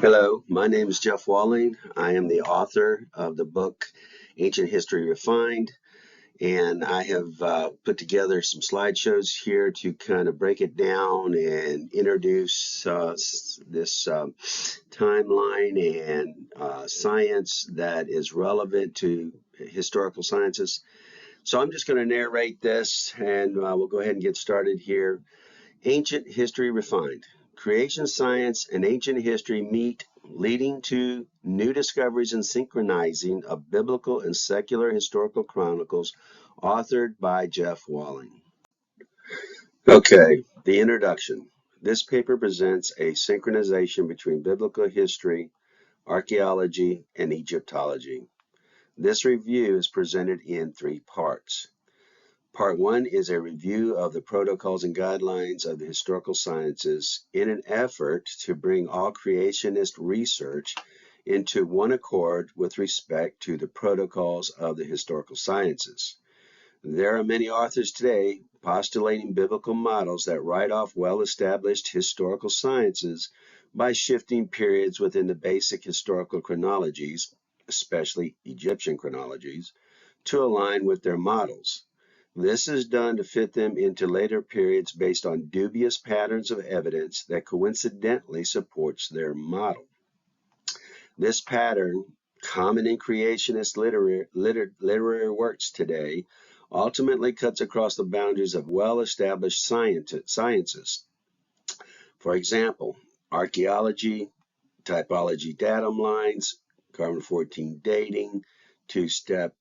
Hello, my name is Jeff Walling. I am the author of the book Ancient History Refined, and I have put together some slideshows here to kind of break it down and introduce this timeline and science that is relevant to historical sciences. So I'm just going to narrate this, and we'll go ahead and get started here. Ancient History Refined. Creation science and ancient history meet, leading to new discoveries and synchronizing of biblical and secular historical chronicles, authored by Jeff Walling. Okay, the introduction. This paper presents a synchronization between biblical history, archaeology, and Egyptology. This review is presented in 3 parts. Part 1 is a review of the protocols and guidelines of the historical sciences in an effort to bring all creationist research into one accord with respect to the protocols of the historical sciences. There are many authors today postulating biblical models that write off well-established historical sciences by shifting periods within the basic historical chronologies, especially Egyptian chronologies, to align with their models. This is done to fit them into later periods based on dubious patterns of evidence that coincidentally supports their model. This pattern, common in creationist literary works today, ultimately cuts across the boundaries of well-established sciences. For example, archaeology, typology datum lines, carbon-14 dating, 2-step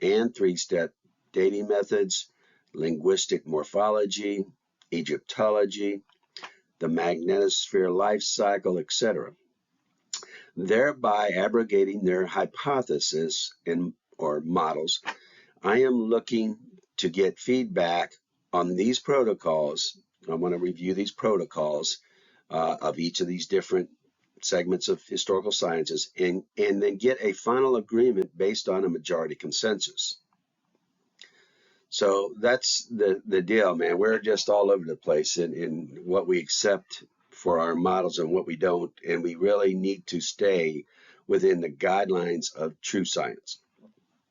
and 3-step dating methods, linguistic morphology, Egyptology, the Magnetosphere life cycle, etc., thereby abrogating their hypothesis or models. I am looking to get feedback on these protocols. I want to review these protocols of each of these different segments of historical sciences and then get a final agreement based on a majority consensus. So that's the deal, man. We're just all over the place in what we accept for our models and what we don't, and we really need to stay within the guidelines of true science,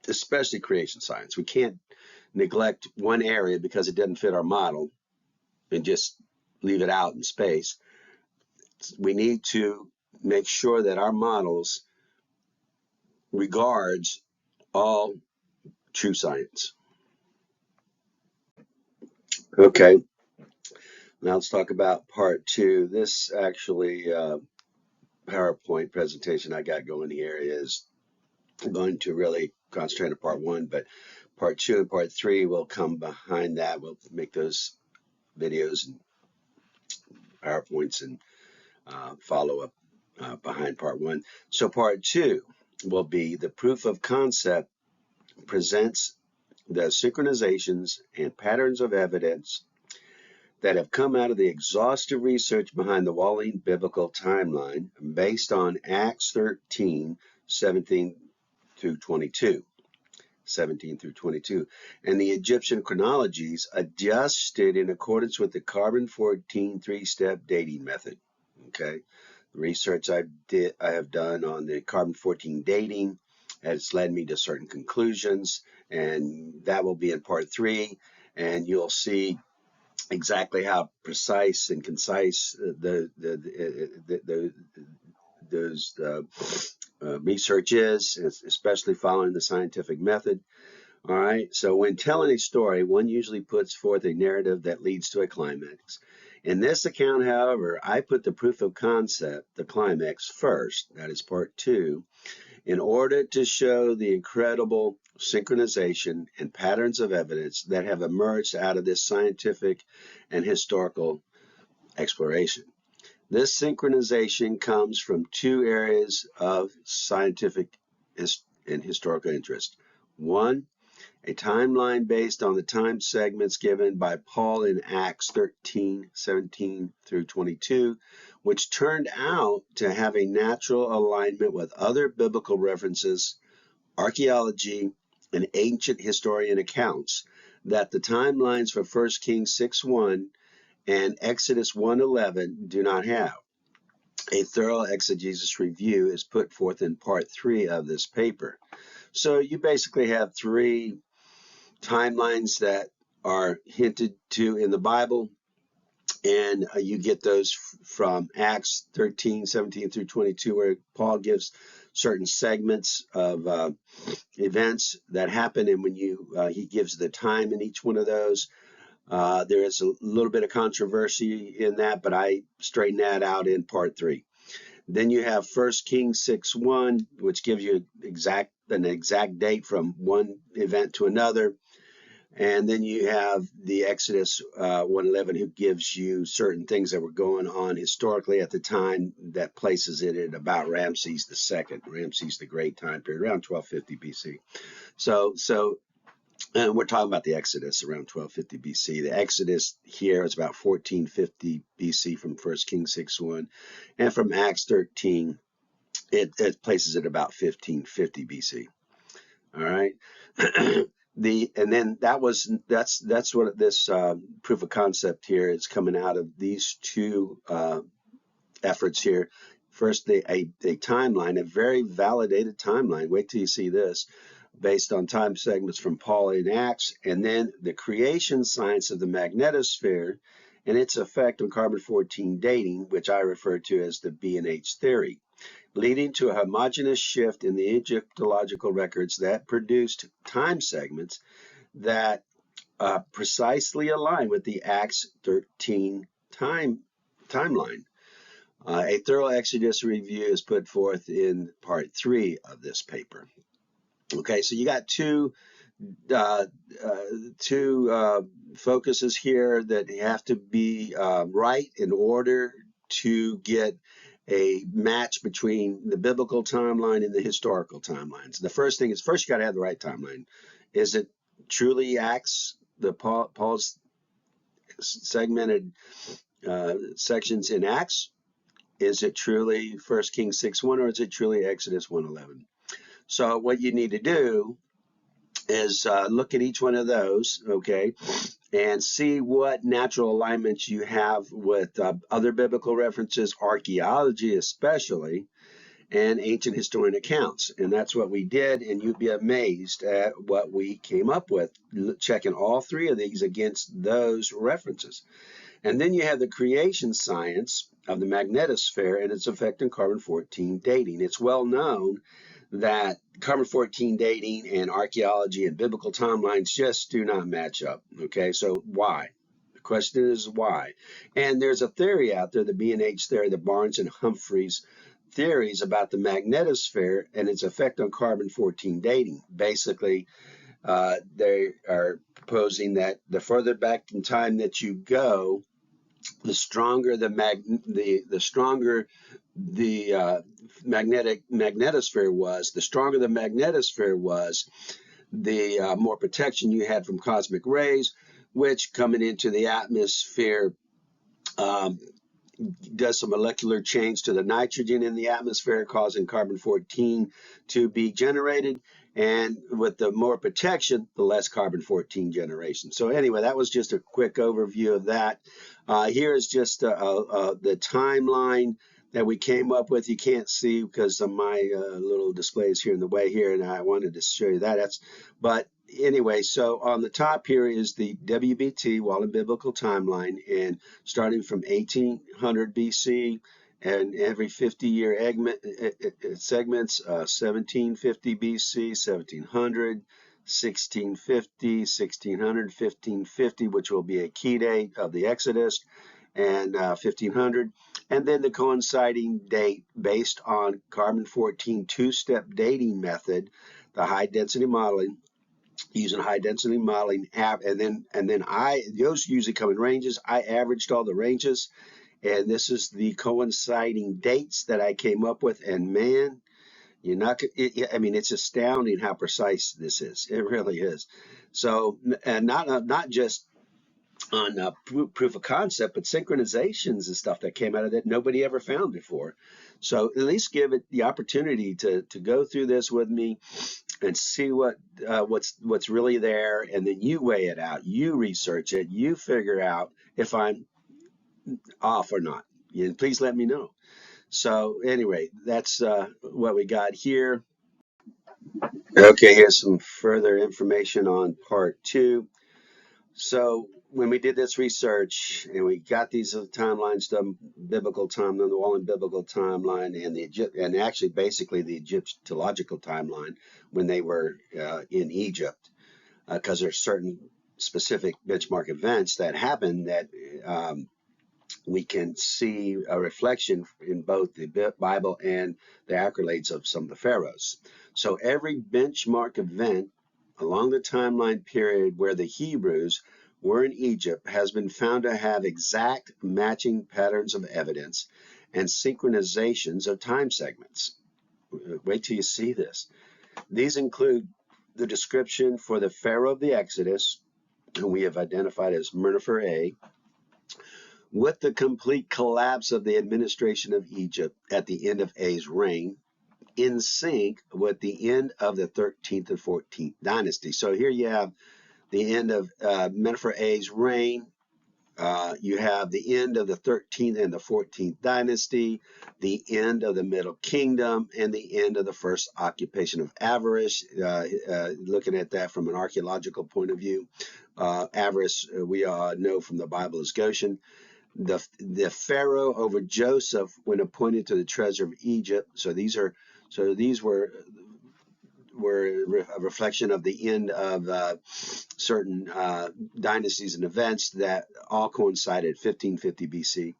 especially creation science. We can't neglect one area because it doesn't fit our model and just leave it out in space. We need to make sure that our models regards all true science. Okay. Now let's talk about part 2. This actually PowerPoint presentation I got going here is going to really concentrate on part 1, but part 2 and part 3 will come behind that. We'll make those videos and PowerPoints and follow up behind part 1. So part 2 will be the proof of concept presents the synchronizations and patterns of evidence that have come out of the exhaustive research behind the Walling biblical timeline based on Acts 13, 17 through 22, and the Egyptian chronologies adjusted in accordance with the carbon-14 3-step dating method. Okay, the research I have done on the carbon-14 dating has led me to certain conclusions, and that will be in part 3, and you'll see exactly how precise and concise those research is, especially following the scientific method. All right, so when telling a story, one usually puts forth a narrative that leads to a climax. In this account, however, I put the proof of concept, the climax, first, that is part 2, in order to show the incredible synchronization and patterns of evidence that have emerged out of this scientific and historical exploration. This synchronization comes from 2 areas of scientific and historical interest. 1, a timeline based on the time segments given by Paul in Acts 13, 17 through 22, which turned out to have a natural alignment with other biblical references, archaeology, and ancient historian accounts that the timelines for 1 Kings 6:1 and Exodus 1:11 do not have. A thorough exegesis review is put forth in part 3 of this paper. So you basically have 3 timelines that are hinted to in the Bible, and you get those from Acts 13, 17 through 22, where Paul gives certain segments of events that happen, and when he gives the time in each one of those. There is a little bit of controversy in that, but I straighten that out in part 3. Then you have 1 Kings 6:1, which gives you an exact date from one event to another. And then you have the Exodus 1:11, who gives you certain things that were going on historically at the time that places it at about Ramses II, Ramses the Great time period, around 1250 BC. And we're talking about the Exodus around 1250 BC. The Exodus here is about 1450 BC from 1 Kings 6:1, and from Acts 13, it places it about 1550 BC. All right. And then that's what this proof of concept here is coming out of these 2 efforts here. First, a timeline, a very validated timeline. Wait till you see this, based on time segments from Paul in Acts, and then the creation science of the magnetosphere and its effect on carbon-14 dating, which I refer to as the B&H theory, leading to a homogeneous shift in the Egyptological records that produced time segments that precisely align with the Acts 13 timeline. A thorough exegesis review is put forth in part 3 of this paper. Okay, so you got two focuses here that have to be right in order to get a match between the biblical timeline and the historical timelines. The first thing is, first you got to have the right timeline. Is it truly Acts, Paul's segmented sections in Acts? Is it truly 1 Kings 6:1, or is it truly Exodus 1:11? So what you need to do is look at each one of those, okay, and see what natural alignments you have with other biblical references, archaeology especially, and ancient historian accounts. And that's what we did, and you'd be amazed at what we came up with, checking all 3 of these against those references. And then you have the creation science of the magnetosphere and its effect on carbon-14 dating. It's well known that carbon-14 dating and archaeology and biblical timelines just do not match up. Okay, so why? The question is why? And there's a theory out there, the B&H theory, the Barnes and Humphreys theories about the magnetosphere and its effect on carbon-14 dating. Basically, they are proposing that the further back in time that you go, the stronger the magnetosphere was, the stronger the magnetosphere was, the more protection you had from cosmic rays, which coming into the atmosphere does some molecular change to the nitrogen in the atmosphere, causing carbon-14 to be generated. And with the more protection, the less carbon-14 generation. So anyway, that was just a quick overview of that. Here is just the timeline that we came up with. You can't see because of my little displays here in the way here, and I wanted to show you that. But anyway, so on the top here is the WBT, Wallen Biblical Timeline, and starting from 1800 BC and every 50-year segments, 1750 BC, 1700, 1650, 1600, 1550, which will be a key date of the Exodus, and 1500, and then the coinciding date based on carbon-14 two-step dating method, the high-density modeling, using high density modeling app, and then those usually come in ranges. I averaged all the ranges, and this is the coinciding dates that I came up with. And man, you're not. I mean, it's astounding how precise this is. It really is. So, and not just on proof of concept, but synchronizations and stuff that came out of that nobody ever found before. So at least give it the opportunity to go through this with me and see what's really there, and then you weigh it out, you research it, you figure out if I'm off or not. And please let me know. So anyway, that's what we got here. Okay, here's some further information on part 2. So when we did this research and we got these timelines, the biblical timeline, the Wallen biblical timeline, and actually basically the Egyptological timeline when they were in Egypt, because there's certain specific benchmark events that happen that we can see a reflection in both the Bible and the accolades of some of the pharaohs. So every benchmark event along the timeline period where the Hebrews were in Egypt has been found to have exact matching patterns of evidence and synchronizations of time segments. Wait till you see this. These include the description for the Pharaoh of the Exodus, whom we have identified as Murnifer A, with the complete collapse of the administration of Egypt at the end of A's reign, in sync with the end of the 13th and 14th dynasty. So here you have the end of Menifer A's reign. You have the end of the 13th and the 14th dynasty, the end of the Middle Kingdom, and the end of the first occupation of Avaris. Looking at that from an archaeological point of view, Avaris, we know from the Bible, is Goshen. The Pharaoh over Joseph when appointed to the treasure of Egypt. So these were a reflection of the end of certain dynasties and events that all coincided 1550 BC.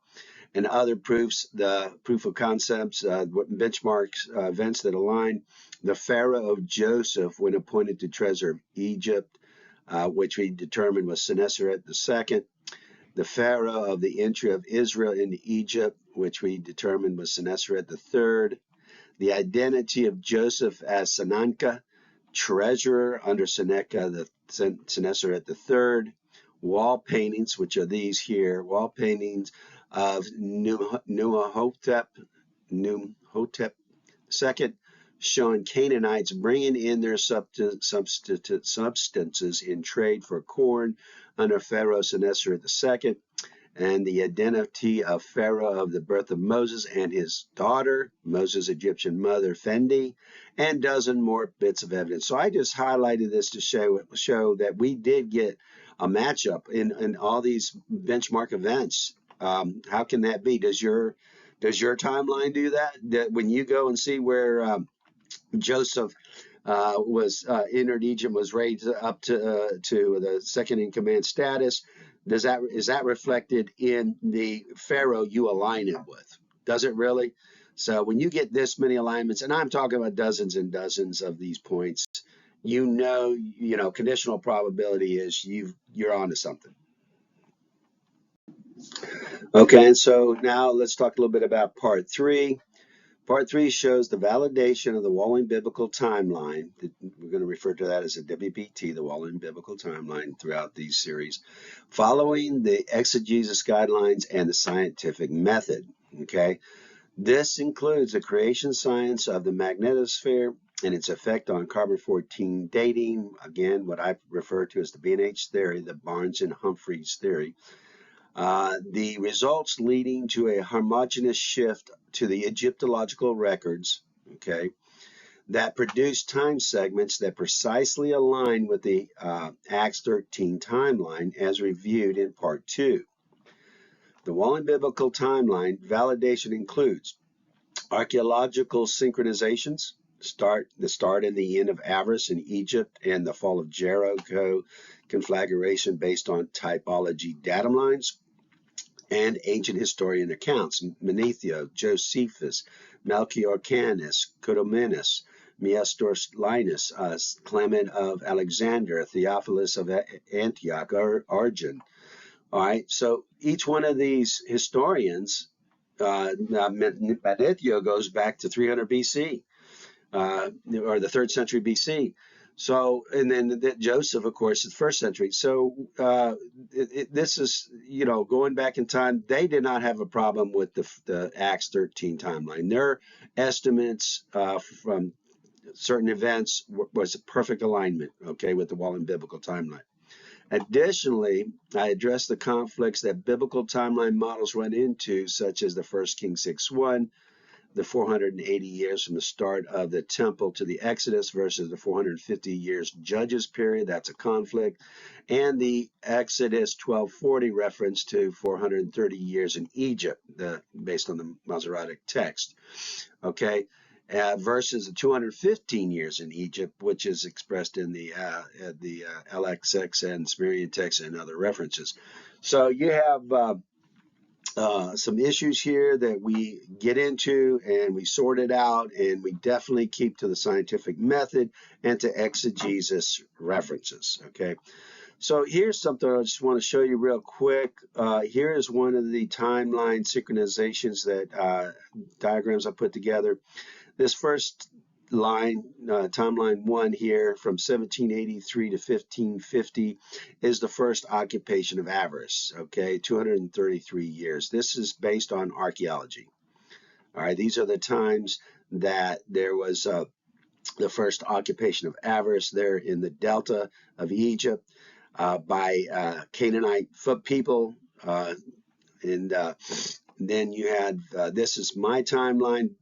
And other proofs, the proof of concepts, benchmarks, events that align. The Pharaoh of Joseph when appointed to treasure of Egypt, which we determined was Sennacherib II. The Pharaoh of the entry of Israel into Egypt, which we determined was Sennacherib III. The identity of Joseph as Senanka, treasurer under Sennacherib III. Wall paintings, which are these here, wall paintings of Nuhotep II, showing Canaanites bringing in their substances in trade for corn under Pharaoh Sennacherib II, and the identity of Pharaoh of the birth of Moses and his daughter, Moses' Egyptian mother, Fendi, and a dozen more bits of evidence. So I just highlighted this to show that we did get a matchup in all these benchmark events. How can that be? Does your timeline do that? When you go and see where Joseph was entered Egypt, was raised up to the second in command status, is that reflected in the Pharaoh you align it with? Does it really? So when you get this many alignments, and I'm talking about dozens and dozens of these points, conditional probability is you're onto something. Okay, and so now let's talk a little bit about part 3. Part 3 shows the validation of the Walling Biblical Timeline. We're going to refer to that as a WBT, the Walling Biblical Timeline, throughout these series, following the exegesis guidelines and the scientific method. Okay, this includes the creation science of the magnetosphere and its effect on carbon-14 dating. Again, what I refer to as the B&H theory, the Barnes and Humphreys theory. The results leading to a homogeneous shift to the Egyptological records, okay, that produce time segments that precisely align with the Acts 13 timeline as reviewed in part 2. The Wallen Biblical Timeline validation includes archaeological synchronizations, the start and the end of Avaris in Egypt and the fall of Jericho, conflagration based on typology datum lines, and ancient historian accounts, Manetho, Josephus, Melchiorcanus, Codominus, Miastor Linus, Clement of Alexander, Theophilus of Antioch, or Origen. All right, so each one of these historians, Manetho goes back to 300 BC, or the 3rd century BC. So, and then Joseph, of course, is the 1st century. So this is, going back in time, they did not have a problem with the Acts 13 timeline. Their estimates from certain events was a perfect alignment, okay, with the Wallen Biblical Timeline. Additionally, I addressed the conflicts that biblical timeline models run into, such as the 1 Kings 6:1, the 480 years from the start of the temple to the Exodus versus the 450 years Judges period. That's a conflict. And the Exodus 1240 reference to 430 years in Egypt, based on the Masoretic text. Okay. Versus the 215 years in Egypt, which is expressed in the LXX and Sumerian text and other references. So you have some issues here that we get into and we sort it out, and we definitely keep to the scientific method and to exegesis references. Okay. So here's something I just want to show you real quick. Here is one of the timeline synchronizations that diagrams I put together. This first line, timeline 1 here, from 1783 to 1550, is the first occupation of Avarice, okay, 233 years. This is based on archaeology. All right, these are the times that there was the first occupation of Avarice there in the delta of Egypt by Canaanite people. And then you had, this is my timeline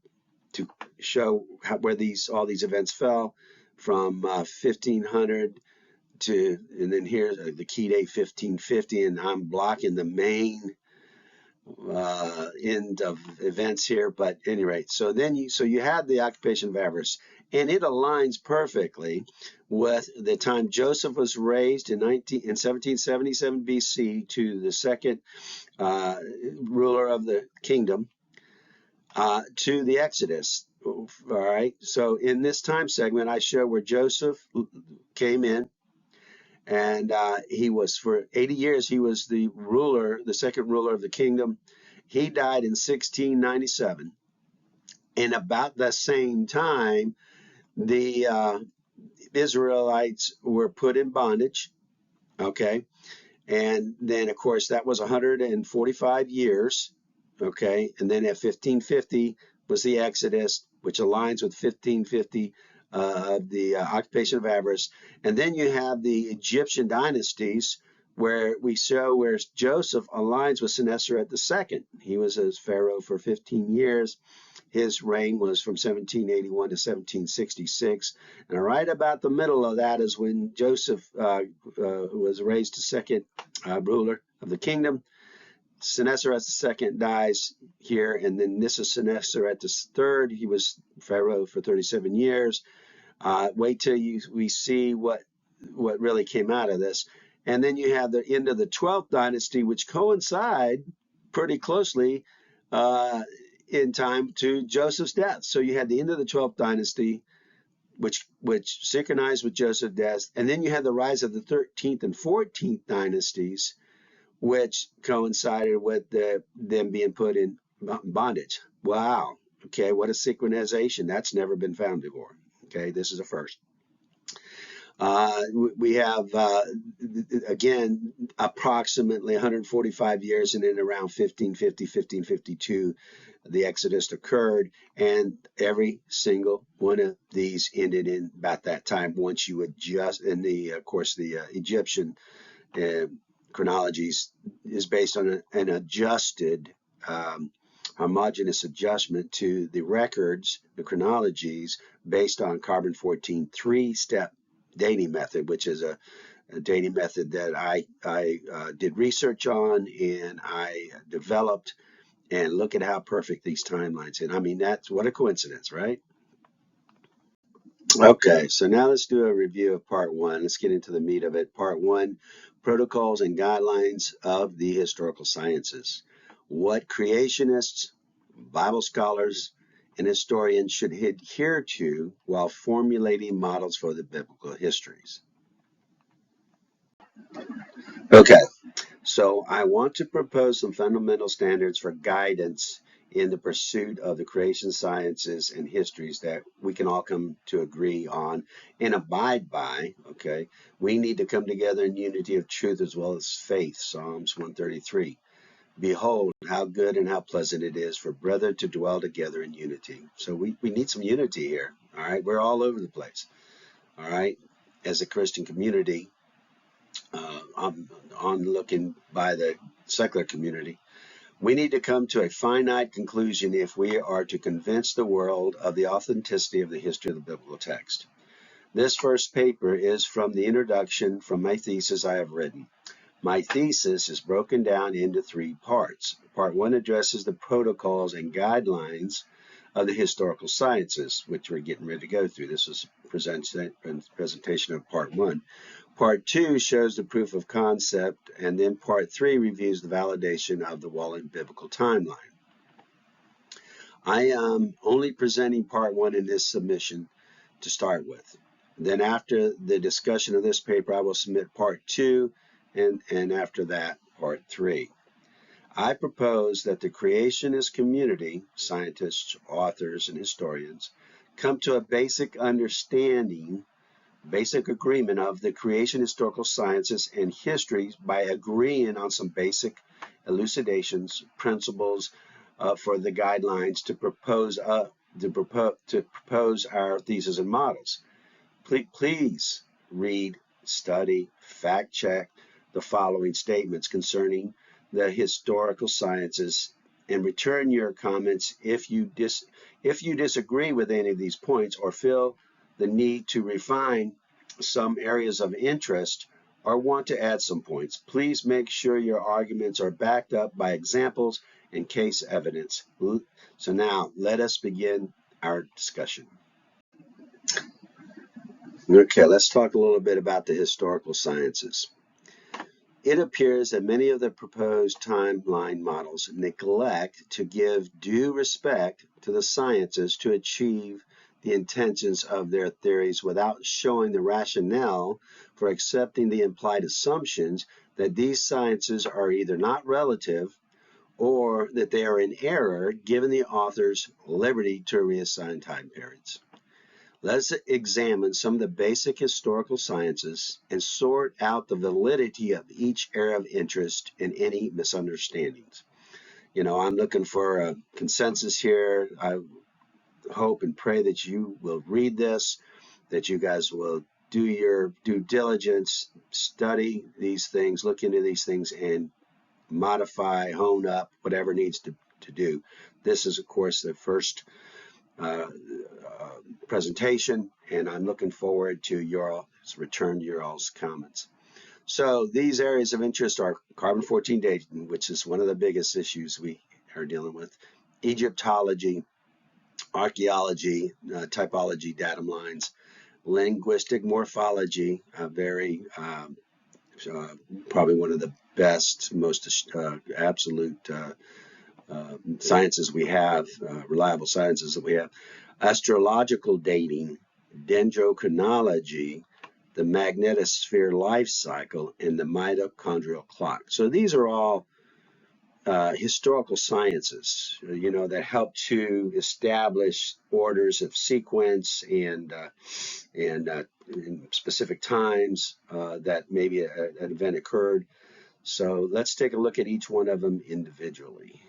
to show where all these events fell from 1500 to, and then here's the key date 1550, and I'm blocking the main end of events here. But at any rate, so you had the occupation of Avarice, and it aligns perfectly with the time Joseph was raised in 1777 BC to the second ruler of the kingdom, to the Exodus. All right. So in this time segment, I show where Joseph came in, and he was, for 80 years, he was the ruler, the second ruler of the kingdom. He died in 1697. And about the same time, the Israelites were put in bondage. Okay. And then, of course, that was 145 years. Okay. And then at 1550 was the Exodus, which aligns with 1550 of the occupation of Avarice. And then you have the Egyptian dynasties, where we show where Joseph aligns with Sennacherib II. He was as pharaoh for 15 years. His reign was from 1781 to 1766. And right about the middle of that is when Joseph was raised to second ruler of the kingdom. Sennacherib II dies here, and then this is Sennacherib III. He was pharaoh for 37 years. Wait till we see what really came out of this. And then you have the end of the 12th dynasty, which coincide pretty closely in time to Joseph's death. So you had the end of the 12th dynasty, which synchronized with Joseph's death. And then you had the rise of the 13th and 14th dynasties, which coincided with them being put in bondage. Wow. Okay, what a synchronization. That's never been found before. Okay, this is a first. We have, again, approximately 145 years, and then around 1550, 1552, the Exodus occurred, and every single one of these ended in about that time. Once you adjust, and of course, the Egyptian chronologies is based on an adjusted, homogeneous adjustment to the records, the chronologies, based on carbon-14 three-step dating method, which is a dating method that I did research on and I developed. And look at how perfect these timelines are. I mean, that's what a coincidence, right? Okay, so now let's do a review of part 1. Let's get into the meat of it. Part 1, protocols and guidelines of the historical sciences. What creationists, Bible scholars, and historians should adhere to while formulating models for the biblical histories. Okay, so I want to propose some fundamental standards for guidance in the pursuit of the creation sciences and histories that we can all come to agree on and abide by. Okay, we need to come together in unity of truth as well as faith. Psalms 133. Behold, how good and how pleasant it is for brethren to dwell together in unity. So we need some unity here. All right, we're all over the place. All right, as a Christian community, I'm on looking by the secular community. We need to come to a finite conclusion if we are to convince the world of the authenticity of the history of the biblical text. This first paper is from the introduction from my thesis I have written. My thesis is broken down into 3 parts. Part 1 addresses the protocols and guidelines of the historical sciences, which we're getting ready to go through. This is a presentation of Part 1. Part 2 shows the proof of concept, and then Part 3 reviews the validation of the Wallen biblical timeline. I am only presenting Part 1 in this submission to start with. Then after the discussion of this paper, I will submit Part 2, and after that, Part 3. I propose that the creationist community, scientists, authors, and historians, come to a basic understanding, basic agreement of the creation historical sciences and histories by agreeing on some basic elucidations, principles for the guidelines to propose our theses and models. Please read, study, fact check the following statements concerning the historical sciences and return your comments if you disagree with any of these points or feel the need to refine some areas of interest or want to add some points. Please make sure your arguments are backed up by examples and case evidence. So now let us begin our discussion. Okay, let's talk a little bit about the historical sciences. It appears that many of the proposed timeline models neglect to give due respect to the sciences to achieve the intentions of their theories without showing the rationale for accepting the implied assumptions that these sciences are either not relative or that they are in error, given the author's liberty to reassign time periods. Let's examine some of the basic historical sciences and sort out the validity of each area of interest and any misunderstandings. I'm looking for a consensus here. I hope and pray that you will read this, that you guys will do your due diligence, study these things, look into these things, and modify, hone up, whatever needs to do. This is, of course, the first presentation, and I'm looking forward to your return to your all's comments. So these areas of interest are carbon-14 dating, which is one of the biggest issues we are dealing with, Egyptology, Archaeology, Typology, Datum lines, Linguistic Morphology, probably one of the best, most absolute sciences we have, reliable sciences that we have, Astrological dating, Dendrochronology, the Magnetosphere life cycle, and the Mitochondrial Clock. So these are all historical sciences, that help to establish orders of sequence and in specific times that maybe an event occurred. So let's take a look at each one of them individually.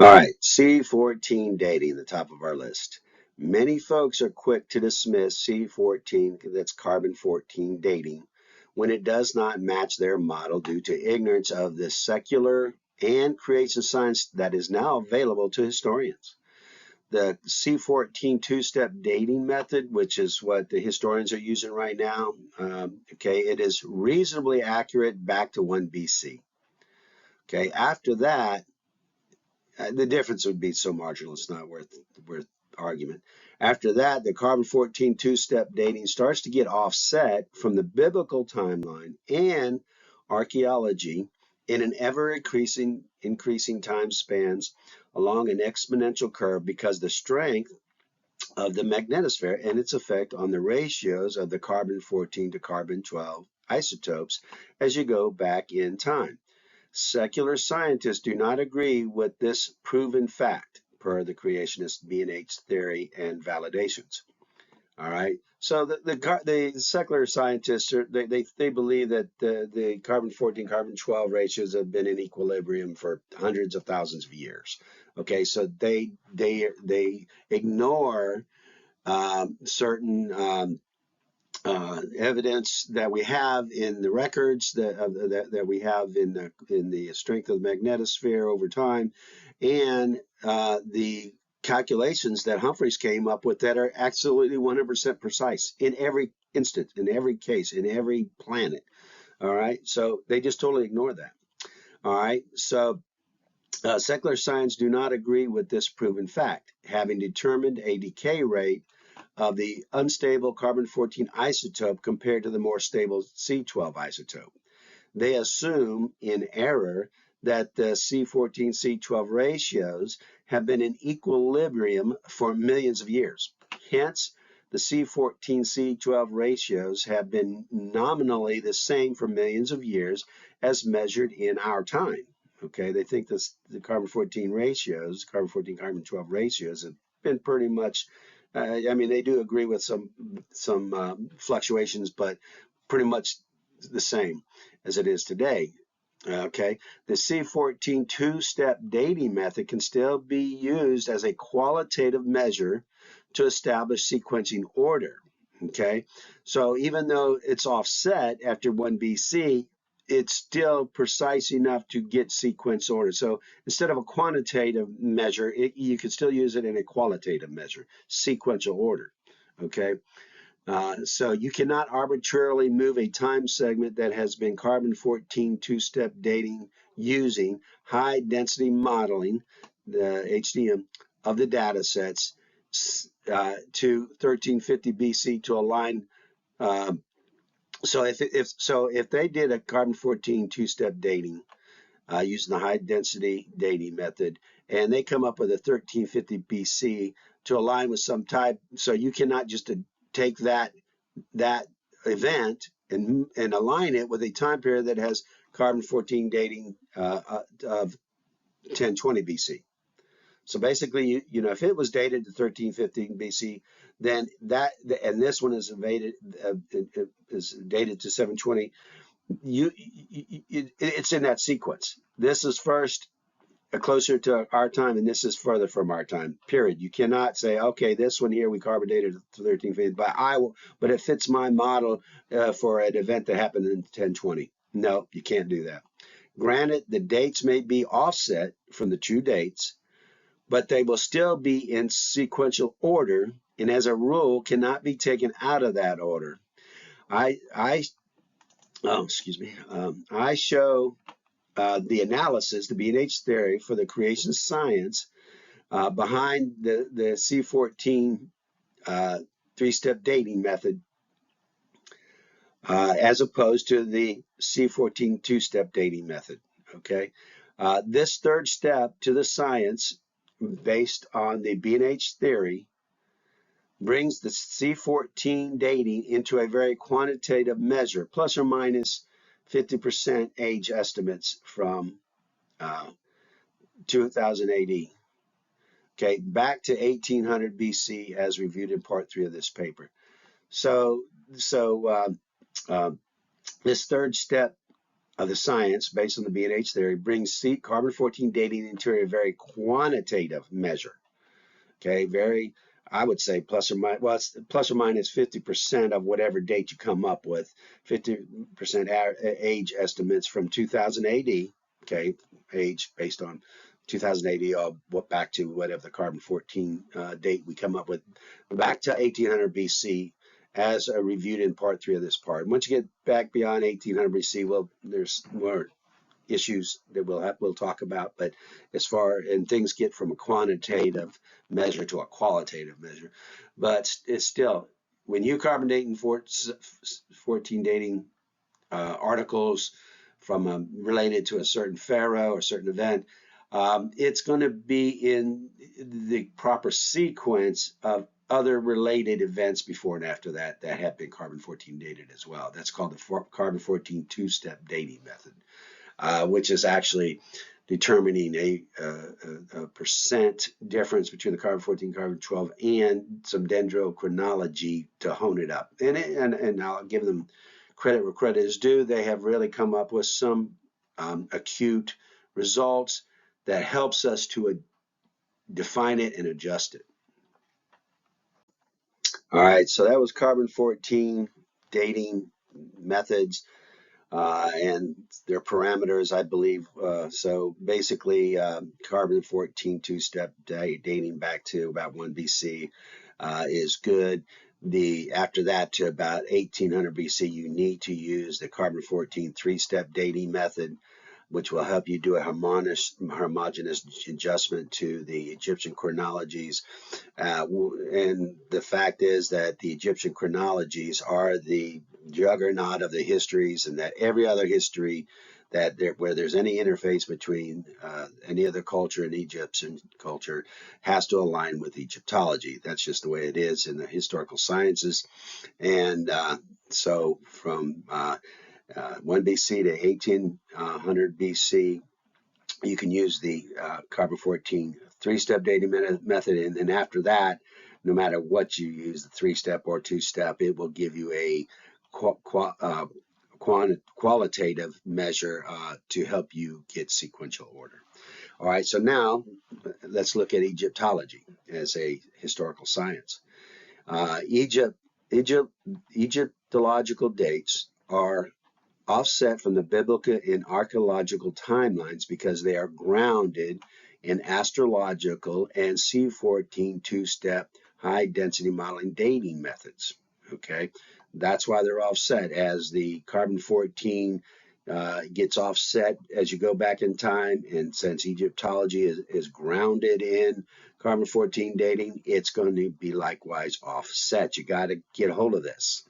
All right, C14 dating, the top of our list. Many folks are quick to dismiss C14, that's carbon-14 dating, when it does not match their model due to ignorance of the secular and creation science that is now available to historians. The C14 two-step dating method, which is what the historians are using right now, it is reasonably accurate back to 1 BC. Okay, after that, the difference would be so marginal, it's not worth argument. After that, the carbon-14 two-step dating starts to get offset from the biblical timeline and archaeology in an ever-increasing time spans along an exponential curve because the strength of the magnetosphere and its effect on the ratios of the carbon-14 to carbon-12 isotopes as you go back in time. Secular scientists do not agree with this proven fact per the creationist B&H theory and validations. All right. So the secular scientists they believe that the carbon-14 carbon-12 ratios have been in equilibrium for hundreds of thousands of years. Okay, so they ignore certain evidence that we have in the records that we have in the strength of the magnetosphere over time, and the calculations that Humphreys came up with that are absolutely 100% precise in every instance, in every case, in every planet. All right, so they just totally ignore that. All right, so secular science do not agree with this proven fact, having determined a decay rate of the unstable carbon-14 isotope compared to the more stable C12 isotope. They assume in error that the C14 C12 ratios have been in equilibrium for millions of years. Hence, the C14 C12 ratios have been nominally the same for millions of years as measured in our time. Okay, they think the carbon-14 ratios, carbon-14 carbon-12 ratios have been pretty much, I mean, they do agree with some fluctuations, but pretty much the same as it is today. Okay, the C14 two-step dating method can still be used as a qualitative measure to establish sequencing order. Okay, so even though it's offset after 1 BC, it's still precise enough to get sequence order. So instead of a quantitative measure, you can still use it in a qualitative measure, sequential order. Okay. So you cannot arbitrarily move a time segment that has been carbon-14 two-step dating using high-density modeling, the HDM, of the data sets to 1350 BC to align. So if they did a carbon-14 two-step dating using the high-density dating method, and they come up with a 1350 BC to align with some type, so you cannot just take that event and align it with a time period that has carbon-14 dating of 1020 BC. So basically, you know, if it was dated to 1350 BC, then that, and this one is dated to 720. It's in that sequence. This is first, closer to our time, and this is further from our time, period. You cannot say, okay, this one here we carbon dated to 1350, but it fits my model for an event that happened in 1020. No, you can't do that. Granted, the dates may be offset from the true dates, but they will still be in sequential order, and as a rule, cannot be taken out of that order. I show the analysis, the B&H theory for the creation science behind the C14 three-step dating method as opposed to the C14 two-step dating method. Okay, this third step to the science based on the B&H theory brings the C14 dating into a very quantitative measure, plus or minus 50% age estimates from 2000 AD. Okay, back to 1800 BC as reviewed in part 3 of this paper. So this third step of the science based on the B&H theory brings carbon-14 dating into a very quantitative measure. Okay, very, I would say plus or minus, well, it's plus or minus 50% of whatever date you come up with, 50% age estimates from 2000 AD, okay, age based on 2000 AD, or back to whatever the carbon-14 date we come up with, back to 1800 BC as reviewed in part 3 of this part. And once you get back beyond 1800 BC, well, there's more issues that we'll talk about, but as far, and things get from a quantitative measure to a qualitative measure, but it's still, when you carbon dating 14 dating articles from related to a certain pharaoh or certain event, it's going to be in the proper sequence of other related events before and after that have been carbon-14 dated as well. That's called the carbon-14 two-step dating method. Which is actually determining a percent difference between the carbon-14, carbon-12, and some dendrochronology to hone it up. And I'll give them credit where credit is due. They have really come up with some acute results that helps us to define it and adjust it. All right, so that was carbon-14 dating methods and their parameters, I believe. So basically, carbon-14 two-step dating back to about 1 BC is good. After that to about 1800 BC, you need to use the carbon-14 three-step dating method, which will help you do a homogeneous adjustment to the Egyptian chronologies. And the fact is that the Egyptian chronologies are the juggernaut of the histories, and that every other history where there's any interface between any other culture and Egyptian culture has to align with Egyptology. That's just the way it is in the historical sciences. And so from 1 BC to 1800 BC, you can use the carbon-14 three-step dating method, and then after that, no matter what you use, the three-step or two-step, it will give you a qualitative measure to help you get sequential order. All right, so now let's look at Egyptology as a historical science. Egyptological dates are offset from the biblical and archaeological timelines because they are grounded in astrological and C14 two-step high-density modeling dating methods. Okay, that's why they're offset, as the carbon-14 gets offset as you go back in time, and since Egyptology is grounded in carbon-14 dating, it's going to be likewise offset. You got to get a hold of this.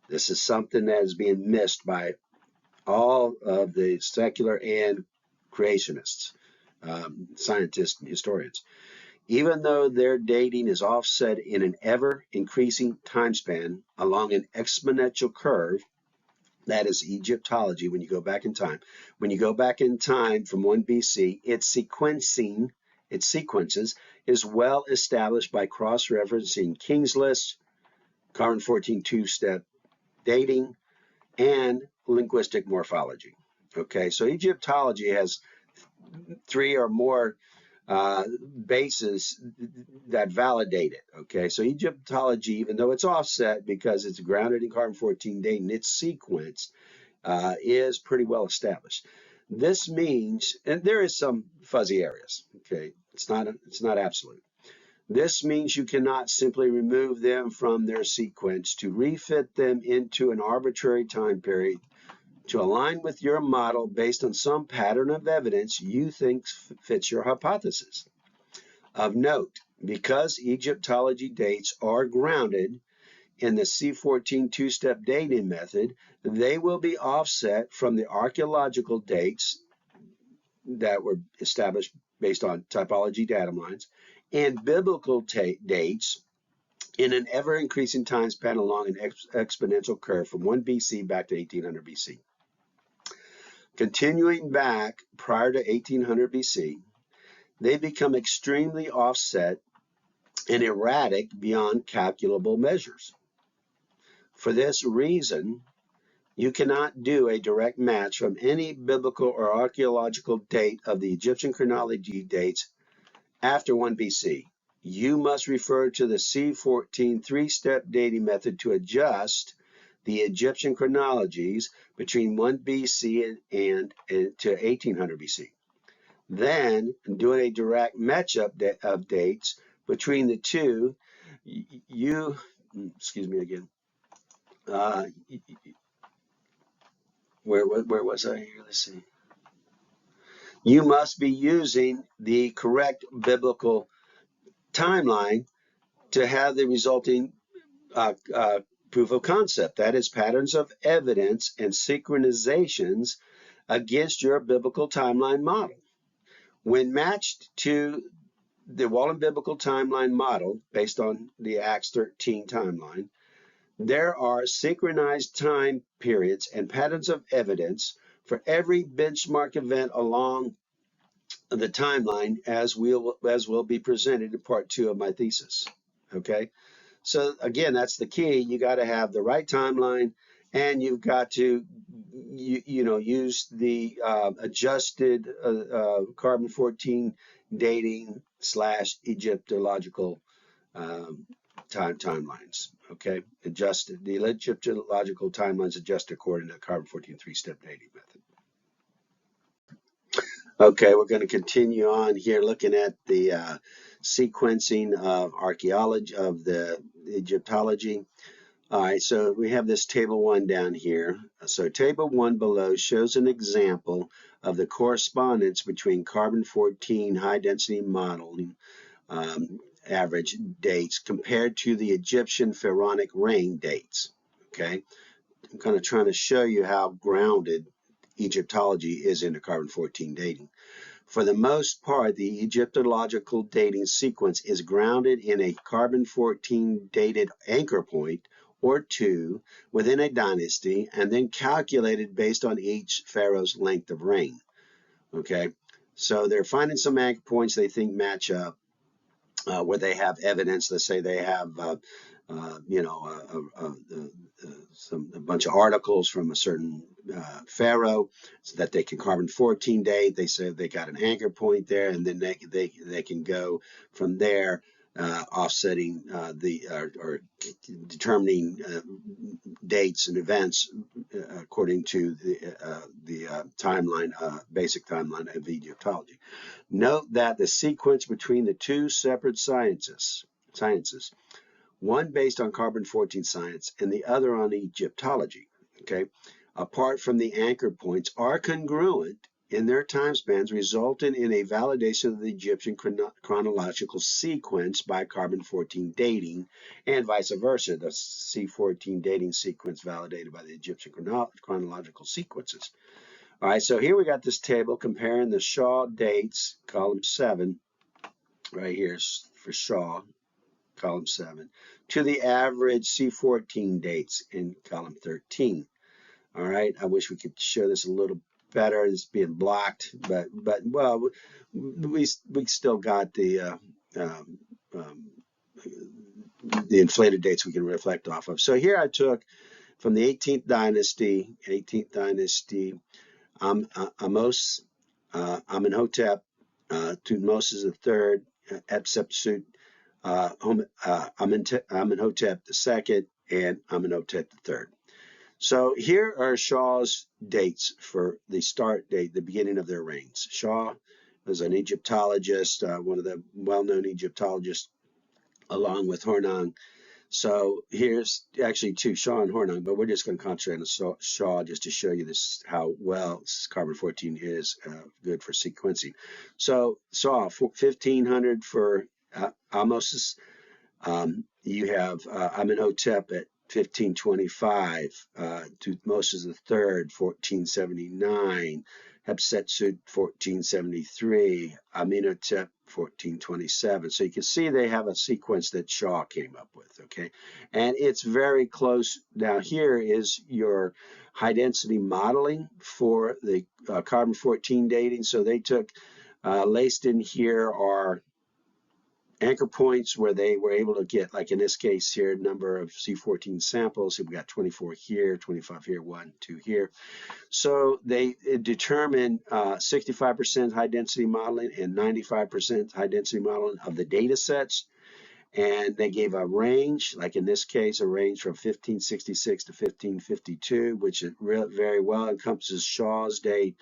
This is something that is being missed by all of the secular and creationists, scientists and historians. Even though their dating is offset in an ever-increasing time span along an exponential curve, that is Egyptology, when you go back in time. When you go back in time from 1 BC, its sequences is well established by cross-referencing King's List, carbon-14 two-step dating, and linguistic morphology. Okay, so Egyptology has 3 or more bases that validate it. Okay, so Egyptology, even though it's offset because it's grounded in carbon-14 dating, its sequence is pretty well established. This means, and there is some fuzzy areas. Okay, it's not absolute. This means you cannot simply remove them from their sequence to refit them into an arbitrary time period to align with your model based on some pattern of evidence you think fits your hypothesis. Of note, because Egyptology dates are grounded in the C14 two-step dating method, they will be offset from the archaeological dates that were established based on typology datum lines and biblical dates in an ever-increasing time span along an exponential curve from 1 BC back to 1800 BC. Continuing back prior to 1800 BC, they become extremely offset and erratic beyond calculable measures. For this reason, you cannot do a direct match from any biblical or archaeological date of the Egyptian chronology dates after 1 BC. You must refer to the C14 three-step dating method to adjust the Egyptian chronologies between 1 BC and to 1800 BC. Then, doing a direct matchup of dates between the two, excuse me again, where was I here? Let's see. You must be using the correct biblical timeline to have the resulting proof of concept. That is, patterns of evidence and synchronizations against your biblical timeline model. When matched to the Wallen biblical timeline model based on the Acts 13 timeline, there are synchronized time periods and patterns of evidence for every benchmark event along the timeline, as will be presented in part 2 of my thesis. Okay, so again, that's the key. You got to have the right timeline, and you've got to use the adjusted carbon-14 dating / Egyptological timelines. Okay, adjusted. The Egyptological timelines adjust according to the carbon-14 three-step dating method. Okay, we're going to continue on here looking at the sequencing of archaeology, of the Egyptology. All right, so we have this table 1 down here. So table 1 below shows an example of the correspondence between carbon-14 high-density modeling average dates compared to the Egyptian pharaonic reign dates. Okay, I'm kind of trying to show you how grounded Egyptology is into carbon-14 dating. For the most part, the Egyptological dating sequence is grounded in a carbon-14 dated anchor point or two within a dynasty and then calculated based on each pharaoh's length of reign. Okay, so they're finding some anchor points they think match up where they have evidence. Let's say they have a bunch of articles from a certain pharaoh so that they can carbon-14 date. They say they got an anchor point there, and then they can go from there, offsetting or determining dates and events according to the timeline, basic timeline of Egyptology. Note that the sequence between the two separate sciences, one based on carbon-14 science and the other on Egyptology, okay, apart from the anchor points, are congruent in their time spans, resulting in a validation of the Egyptian chronological sequence by carbon-14 dating, and vice versa, the C14 dating sequence validated by the Egyptian chronological sequences. All right, so here we got this table comparing the Shaw dates, column 7, right here for Shaw, column 7, to the average C14 dates in column 13. All right, I wish we could show this a little better. It's being blocked, but well, we still got the inflated dates we can reflect off of. So here I took from the 18th dynasty, Amenhotep, Tutmosis III, Hatshepsut, Amenhotep II, and Amenhotep III. So here are Shaw's dates for the start date, the beginning of their reigns. Shaw was an Egyptologist, one of the well-known Egyptologists, along with Hornung. So here's actually 2, Shaw and Hornung, but we're just going to concentrate on Shaw just to show you this how well carbon-14 is good for sequencing. So Shaw, 1500 for Ahmose. You have Amenhotep at 1525, Tutmosis III, 1479, Hatshepsut, 1473, Amenhotep, 1427. So you can see they have a sequence that Shaw came up with, okay? And it's very close. Now here is your high density modeling for the carbon-14 dating. So they took, laced in here are anchor points where they were able to get, like in this case here, number of C14 samples. So we got 24 here, 25 here, 1, 2 here. So they determined 65% high density modeling and 95% high density modeling of the data sets. And they gave a range, like in this case, a range from 1566 to 1552, which is very well encompasses Shaw's date.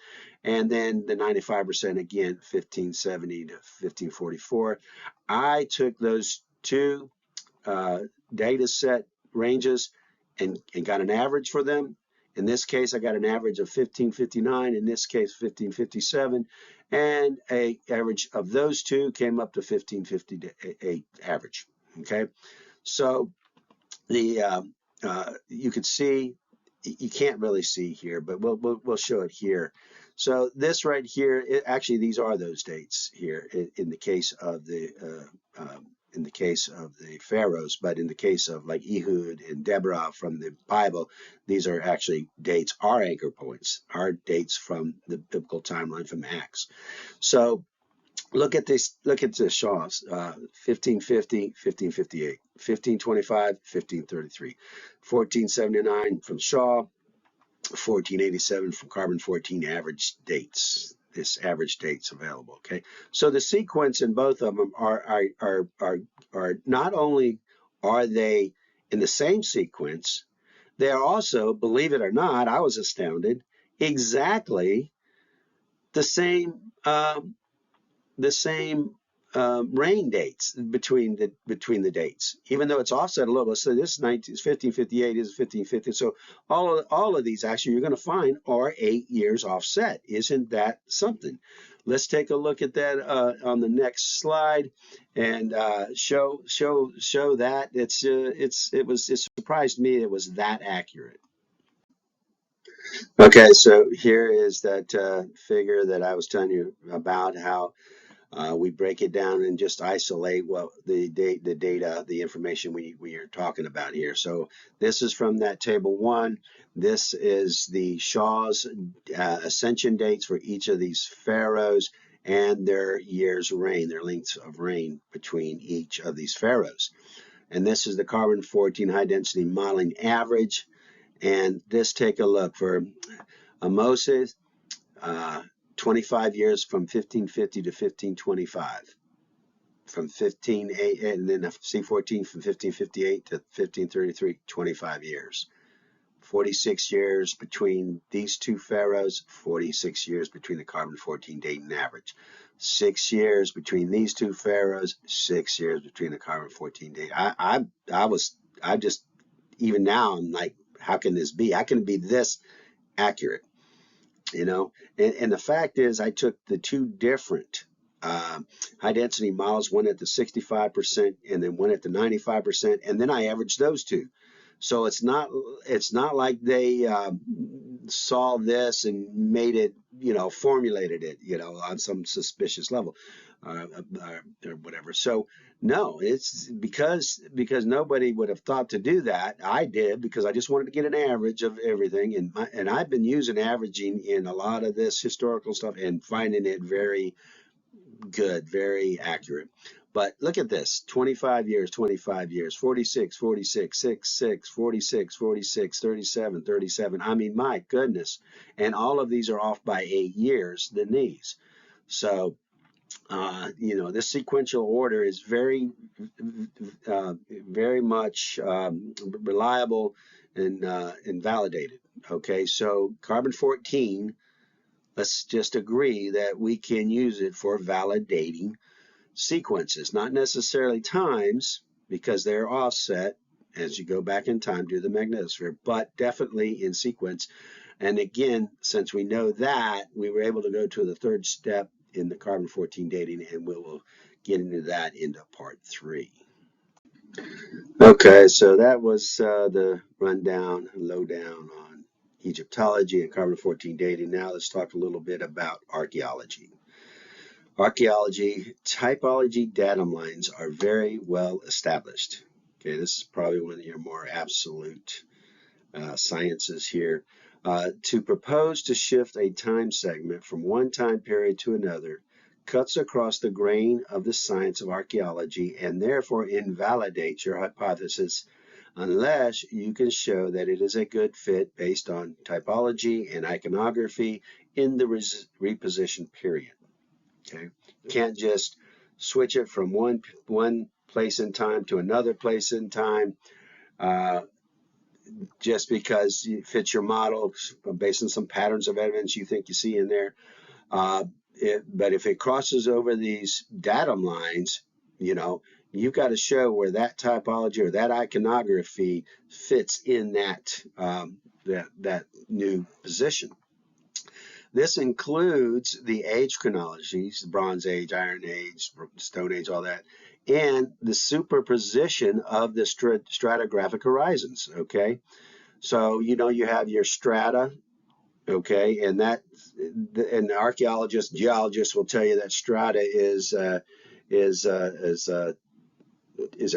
And then the 95% again, 1570 to 1544. I took those two data set ranges and got an average for them. In this case, I got an average of 1559. In this case, 1557. And an average of those two came up to 1558 average. Okay, so the you could see, you can't really see here, but we'll show it here. So this right here, actually these are those dates here in the case of the pharaohs, but in the case of like Ehud and Deborah from the Bible, these are actually dates, are anchor points, are dates from the biblical timeline from Acts. So look at this Shaw's, 1550, 1558, 1525, 1533, 1479 from Shaw, 1487 from carbon-14 average dates. This average dates available. Okay, so the sequence in both of them are not only are they in the same sequence? They are also, believe it or not, I was astounded, exactly the same rain dates between the dates, even though it's offset a little bit. So this is 1558 is 1550. So all of these actually you're going to find are 8 years offset. Isn't that something? Let's take a look at that on the next slide and show that it surprised me it was that accurate. Okay, so here is that figure that I was telling you about, how we break it down and just isolate what the data, the information we are talking about here. So this is from that table 1. This is the Shaw's ascension dates for each of these pharaohs and their years reign, their lengths of reign between each of these pharaohs. And this is the carbon-14 high density modeling average. And this, take a look for Moses, 25 years from 1550 to 1525. From 15, and then C14 from 1558 to 1533, 25 years. 46 years between these two pharaohs, 46 years between the carbon-14 Dating average. 6 years between these two pharaohs, 6 years between the carbon-14 Dating. I just, even now, I'm like, how can this be? How can it be this accurate? You know, and the fact is, I took the two different high density models, one at the 65% and then one at the 95%, and then I averaged those two. So it's not like they saw this and made it, formulated it, on some suspicious level or whatever. So no, it's because nobody would have thought to do that. I did, because I just wanted to get an average of everything, and I've been using averaging in a lot of this historical stuff and finding it very good, very accurate. But look at this, 25 years, 46, 46, 6, 6, 46, 46, 37, 37. I mean, my goodness. And all of these are off by 8 years than these. So, this sequential order is very much reliable and validated. Okay, so carbon-14, let's just agree that we can use it for validating sequences, not necessarily times, because they're offset as you go back in time to the magnetosphere, but definitely in sequence. And again, since we know that, we were able to go to the third step in the carbon-14 dating, and we will get into that into part 3. Okay, so that was the rundown, lowdown on Egyptology and carbon-14 dating. Now let's talk a little bit about archaeology. Archaeology, typology datum lines are very well established. Okay, this is probably one of your more absolute sciences here. To propose to shift a time segment from one time period to another cuts across the grain of the science of archaeology and therefore invalidates your hypothesis unless you can show that it is a good fit based on typology and iconography in the reposition period. Okay, you can't just switch it from one place in time to another place in time just because it fits your model based on some patterns of evidence you think you see in there. But if it crosses over these datum lines, you've got to show where that typology or that iconography fits in that new position. This includes the age chronologies, the Bronze Age, Iron Age, Stone Age, all that, and the superposition of the stratigraphic horizons, okay? So, you have your strata, okay, and the archaeologists, geologists will tell you that strata is a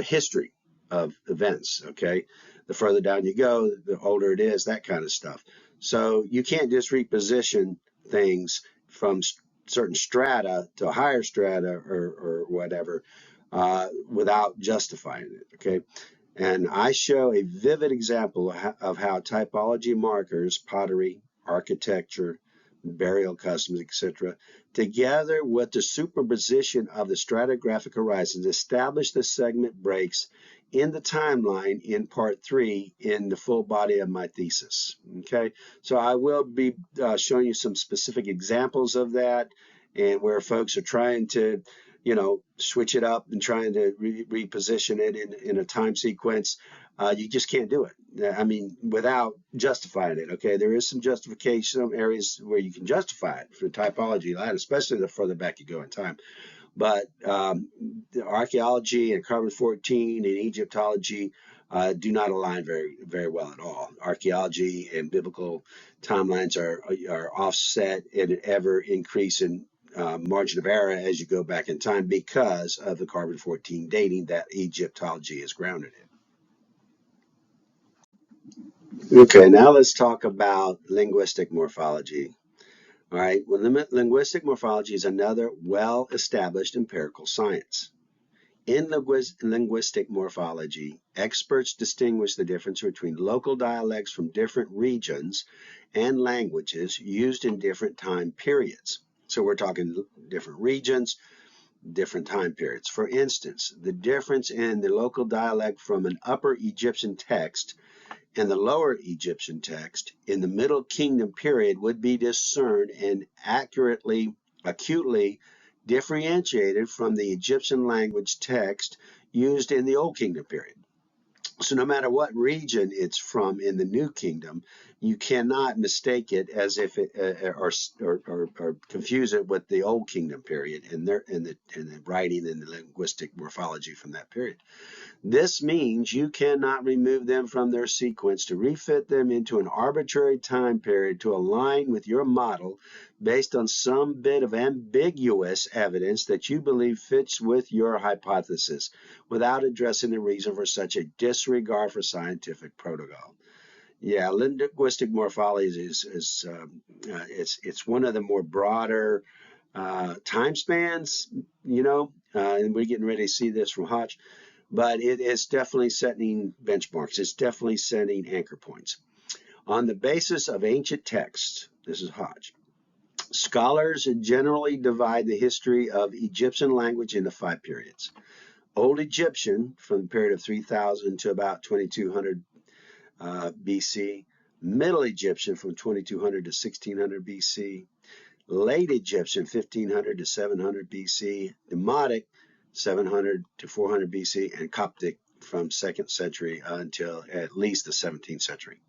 history of events, okay? The further down you go, the older it is, that kind of stuff. So you can't just reposition things from certain strata to a higher strata or whatever without justifying it, okay? And I show a vivid example of how typology markers, pottery, architecture, burial customs, etc., together with the superposition of the stratigraphic horizons, establish the segment breaks in the timeline in part 3 in the full body of my thesis. Okay, so I will be showing you some specific examples of that, and where folks are trying to, switch it up and trying to reposition it in a time sequence. You just can't do it. I mean, without justifying it. Okay, there is some justification, some areas where you can justify it for typology, especially the further back you go in time. But the archaeology and carbon-14 and Egyptology do not align very, very well at all. Archaeology and biblical timelines are offset in an ever increasing margin of error as you go back in time because of the carbon-14 dating that Egyptology is grounded in. Okay, now let's talk about linguistic morphology. All right, well, linguistic morphology is another well-established empirical science. In linguistic morphology, experts distinguish the difference between local dialects from different regions and languages used in different time periods. So we're talking different regions, different time periods. For instance, the difference in the local dialect from an Upper Egyptian text and the Lower Egyptian text in the Middle Kingdom period would be discerned and acutely differentiated from the Egyptian language text used in the Old Kingdom period. So no matter what region it's from in the New Kingdom, you cannot mistake it as if it or confuse it with the Old Kingdom period in the writing and the linguistic morphology from that period. This means you cannot remove them from their sequence to refit them into an arbitrary time period to align with your model based on some bit of ambiguous evidence that you believe fits with your hypothesis without addressing the reason for such a disregard for scientific protocol. Yeah, linguistic morphology it's one of the more broader time spans, and we're getting ready to see this from Hodge. But it is definitely setting benchmarks. It's definitely setting anchor points. On the basis of ancient texts, this is Hodge, scholars generally divide the history of Egyptian language into 5 periods. Old Egyptian, from the period of 3000 to about 2200 BC. Middle Egyptian, from 2200 to 1600 BC. Late Egyptian, 1500 to 700 BC. Demotic, 700 to 400 BC, and Coptic from 2nd century until at least the 17th century.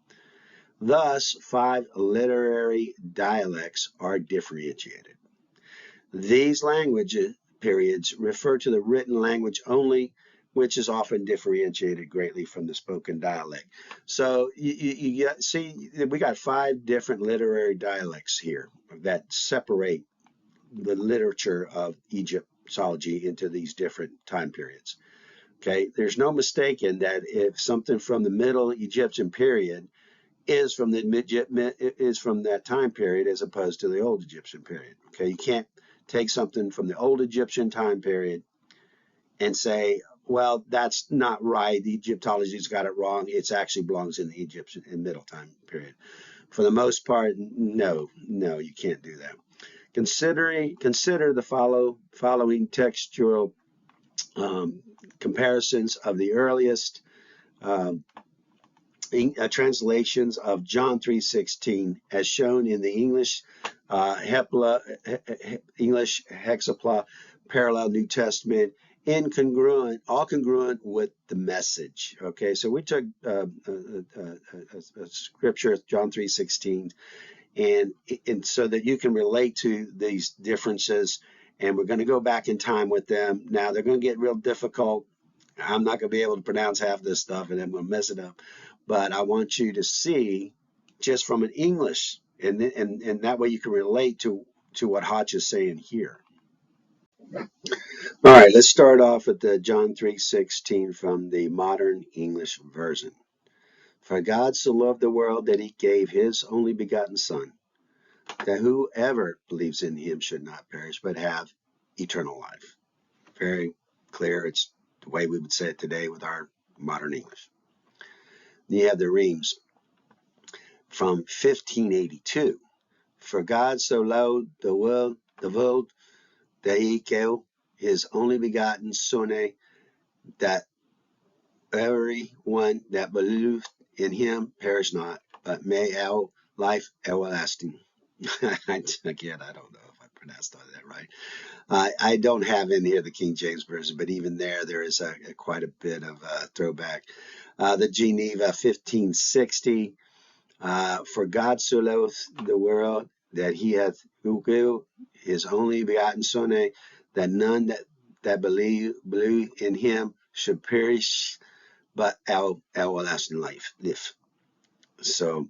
Thus, 5 literary dialects are differentiated. These language periods refer to the written language only, which is often differentiated greatly from the spoken dialect. So you see, we got 5 different literary dialects here that separate the literature of Egyptology into these different time periods. Okay, there's no mistaking that if something from the Middle Egyptian period is from that time period as opposed to the Old Egyptian period. Okay, you can't take something from the Old Egyptian time period and say, well, that's not right. The Egyptology's got it wrong. It actually belongs in the Egyptian and Middle time period. For the most part, no, you can't do that. Consider the following textual comparisons of the earliest translations of John 3:16 as shown in the English Hexapla Parallel New Testament, all congruent with the message. Okay, so we took a scripture, John 3:16, and so that you can relate to these differences, and we're going to go back in time with them. Now they're going to get real difficult. I'm not going to be able to pronounce half this stuff, and I'm going to mess it up. But I want you to see just from an English, and that way you can relate to what Hodge is saying here. All right, let's start off with the John 3:16 from the modern English version. For God so loved the world that he gave his only begotten Son, that whoever believes in him should not perish, but have eternal life. Very clear. It's the way we would say it today with our modern English. You have the Reims from 1582. For God so loved the world that he gave his only begotten Son, that everyone that believeth in him perish not, but may have life everlasting. Again, I don't know if I pronounced that right. I don't have in here the King James Version, but even there is quite a bit of throwback. The Geneva 1560, for God so loveth the world that he hath given his only begotten Son, that none that believe in him should perish, but everlasting life. So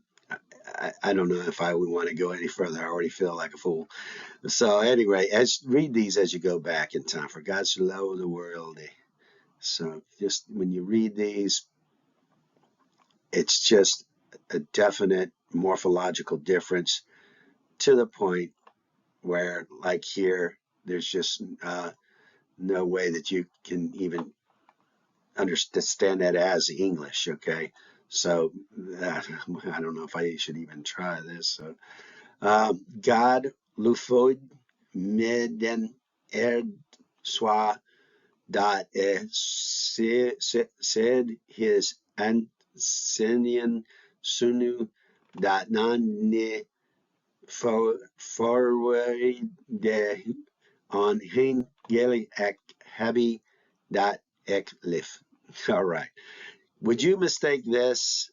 I don't know if I would want to go any further. I already feel like a fool. So anyway, read these as you go back in time. For God so loved the world. So just when you read these, it's just a definite morphological difference to the point where, like here, there's just no way that you can even understand that as English. Okay, so I don't know if I should even try this. So, God lufod meden erd swa dat sed his ancenian sunu dat nan ne forward de on hen geli ek habi dat ek lif. All right. Would you mistake this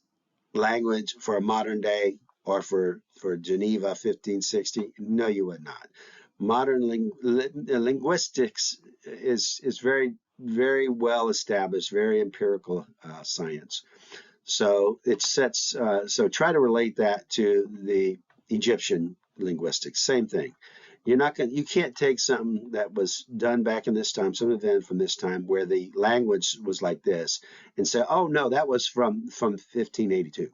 language for a modern day or for Geneva 1560? No, you would not. Modern linguistics is very, very well established, very empirical science. So it sets. So try to relate that to the Egyptian linguistics. Same thing. You can't take something that was done back in this time, some event from this time where the language was like this, and say, oh no, that was from 1582.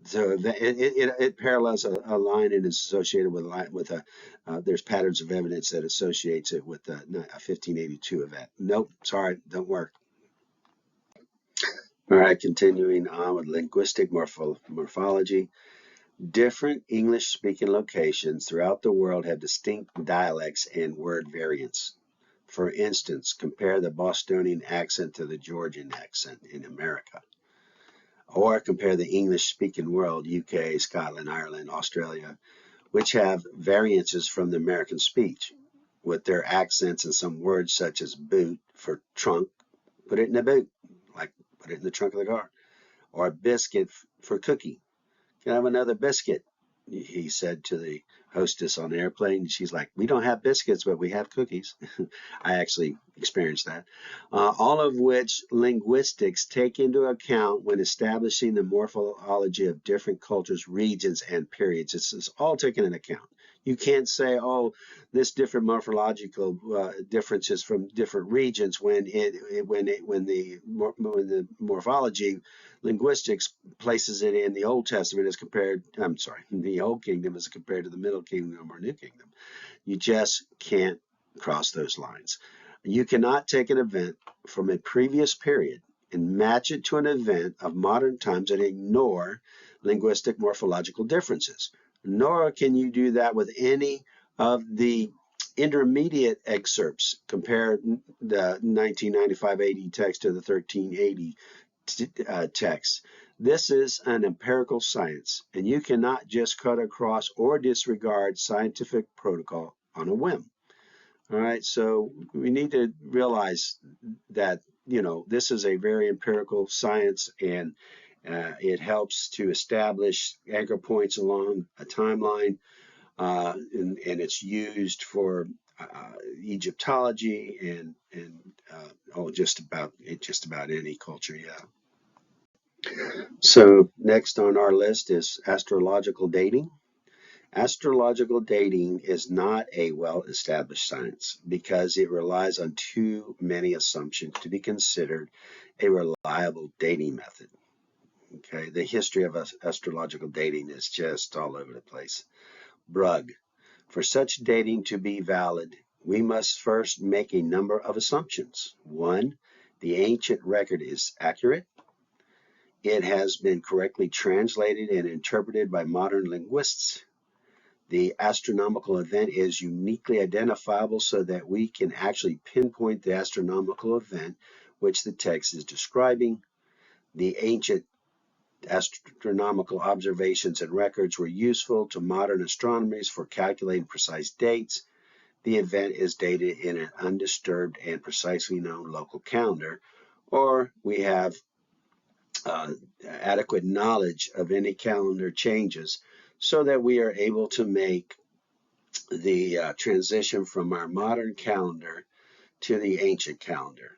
So it parallels a line and is associated with there's patterns of evidence that associates it with a 1582 event. Nope, sorry, don't work. All right, continuing on with linguistic morphology. Different English-speaking locations throughout the world have distinct dialects and word variants. For instance, compare the Bostonian accent to the Georgian accent in America. Or compare the English-speaking world, UK, Scotland, Ireland, Australia, which have variances from the American speech, with their accents and some words such as boot for trunk, put it in the boot, like put it in the trunk of the car, or biscuit for cookie. Can I have another biscuit? He said to the hostess on the airplane. She's like, we don't have biscuits, but we have cookies. I actually experienced that. All of which linguistics take into account when establishing the morphology of different cultures, regions, and periods. It's all taken into account. You can't say, oh, this different morphological differences from different regions when the morphology linguistics places it in the Old Testament as compared, I'm sorry, the Old Kingdom as compared to the Middle Kingdom or New Kingdom. You just can't cross those lines. You cannot take an event from a previous period and match it to an event of modern times and ignore linguistic morphological differences. Nor can you do that with any of the intermediate excerpts. Compare the 1995 AD text to the 1380 text. This is an empirical science, and you cannot just cut across or disregard scientific protocol on a whim. All right, so we need to realize that, this is a very empirical science, and it helps to establish anchor points along a timeline, and it's used for Egyptology and just about any culture, yeah. So next on our list is astrological dating. Astrological dating is not a well-established science because it relies on too many assumptions to be considered a reliable dating method. Okay, the history of astrological dating is just all over the place. Brugg. For such dating to be valid, we must first make a number of assumptions. 1, the ancient record is accurate. It has been correctly translated and interpreted by modern linguists. The astronomical event is uniquely identifiable so that we can actually pinpoint the astronomical event which the text is describing. The ancient astronomical observations and records were useful to modern astronomers for calculating precise dates. The event is dated in an undisturbed and precisely known local calendar, or we have adequate knowledge of any calendar changes so that we are able to make the transition from our modern calendar to the ancient calendar.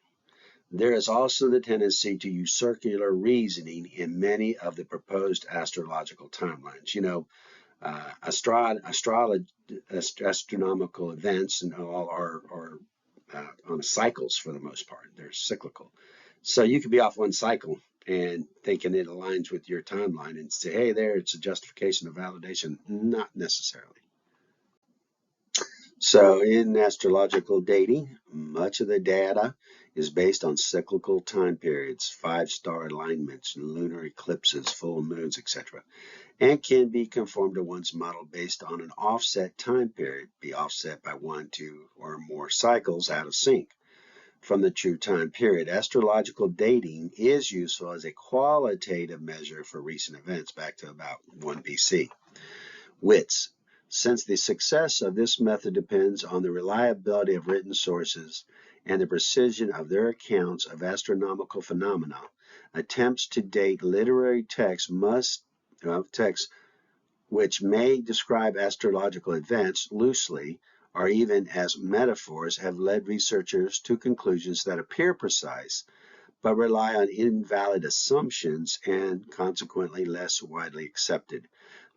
There is also the tendency to use circular reasoning in many of the proposed astrological timelines. Astronomical events and all are on cycles for the most part. They're cyclical. So you could be off one cycle and thinking it aligns with your timeline and say, hey, there, it's a justification of validation. Not necessarily. So in astrological dating, much of the data is based on cyclical time periods, 5-star alignments, lunar eclipses, full moons, etc., and can be conformed to one's model based on an offset time period, be offset by 1, 2, or more cycles out of sync from the true time period. Astrological dating is useful as a qualitative measure for recent events back to about 1 BC. Wits. Since the success of this method depends on the reliability of written sources and the precision of their accounts of astronomical phenomena, attempts to date literary texts which may describe astrological events loosely or even as metaphors have led researchers to conclusions that appear precise but rely on invalid assumptions and consequently less widely accepted.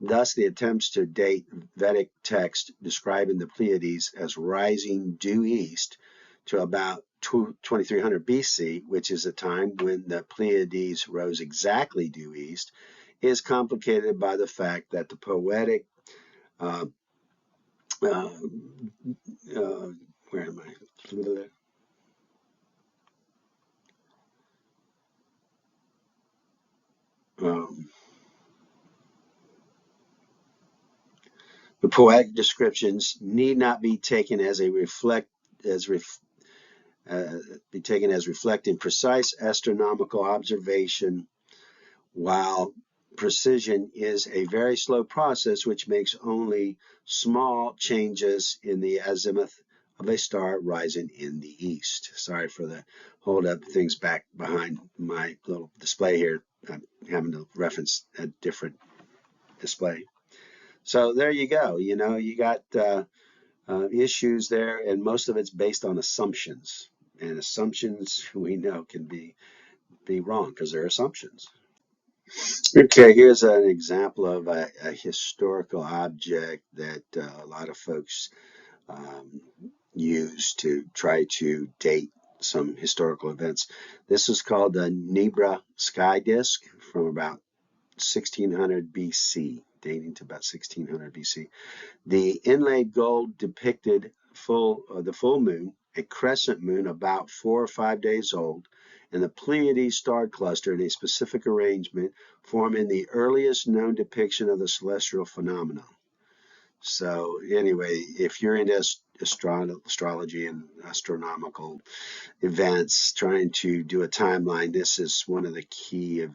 Thus, the attempts to date Vedic text describing the Pleiades as rising due east to about 2300 BC, which is a time when the Pleiades rose exactly due east, is complicated by the fact that the poetic where am I? The poetic descriptions need not be taken as reflecting precise astronomical observation, while precision is a very slow process which makes only small changes in the azimuth of a star rising in the east. Sorry for the hold up things back behind my little display here. I'm having to reference a different display. So there you go. You got issues there, and most of it's based on assumptions. And assumptions, we know, can be wrong because they're assumptions. Okay, here's an example of a historical object that a lot of folks use to try to date some historical events. This is called the Nebra sky disk from about 1600 BC, dating to about 1600 BC. The inlaid gold depicted the full moon, a crescent moon about 4 or 5 days old, and the Pleiades star cluster in a specific arrangement, forming the earliest known depiction of the celestial phenomenon. So anyway, if you're into astrology and astronomical events, trying to do a timeline, this is one of the key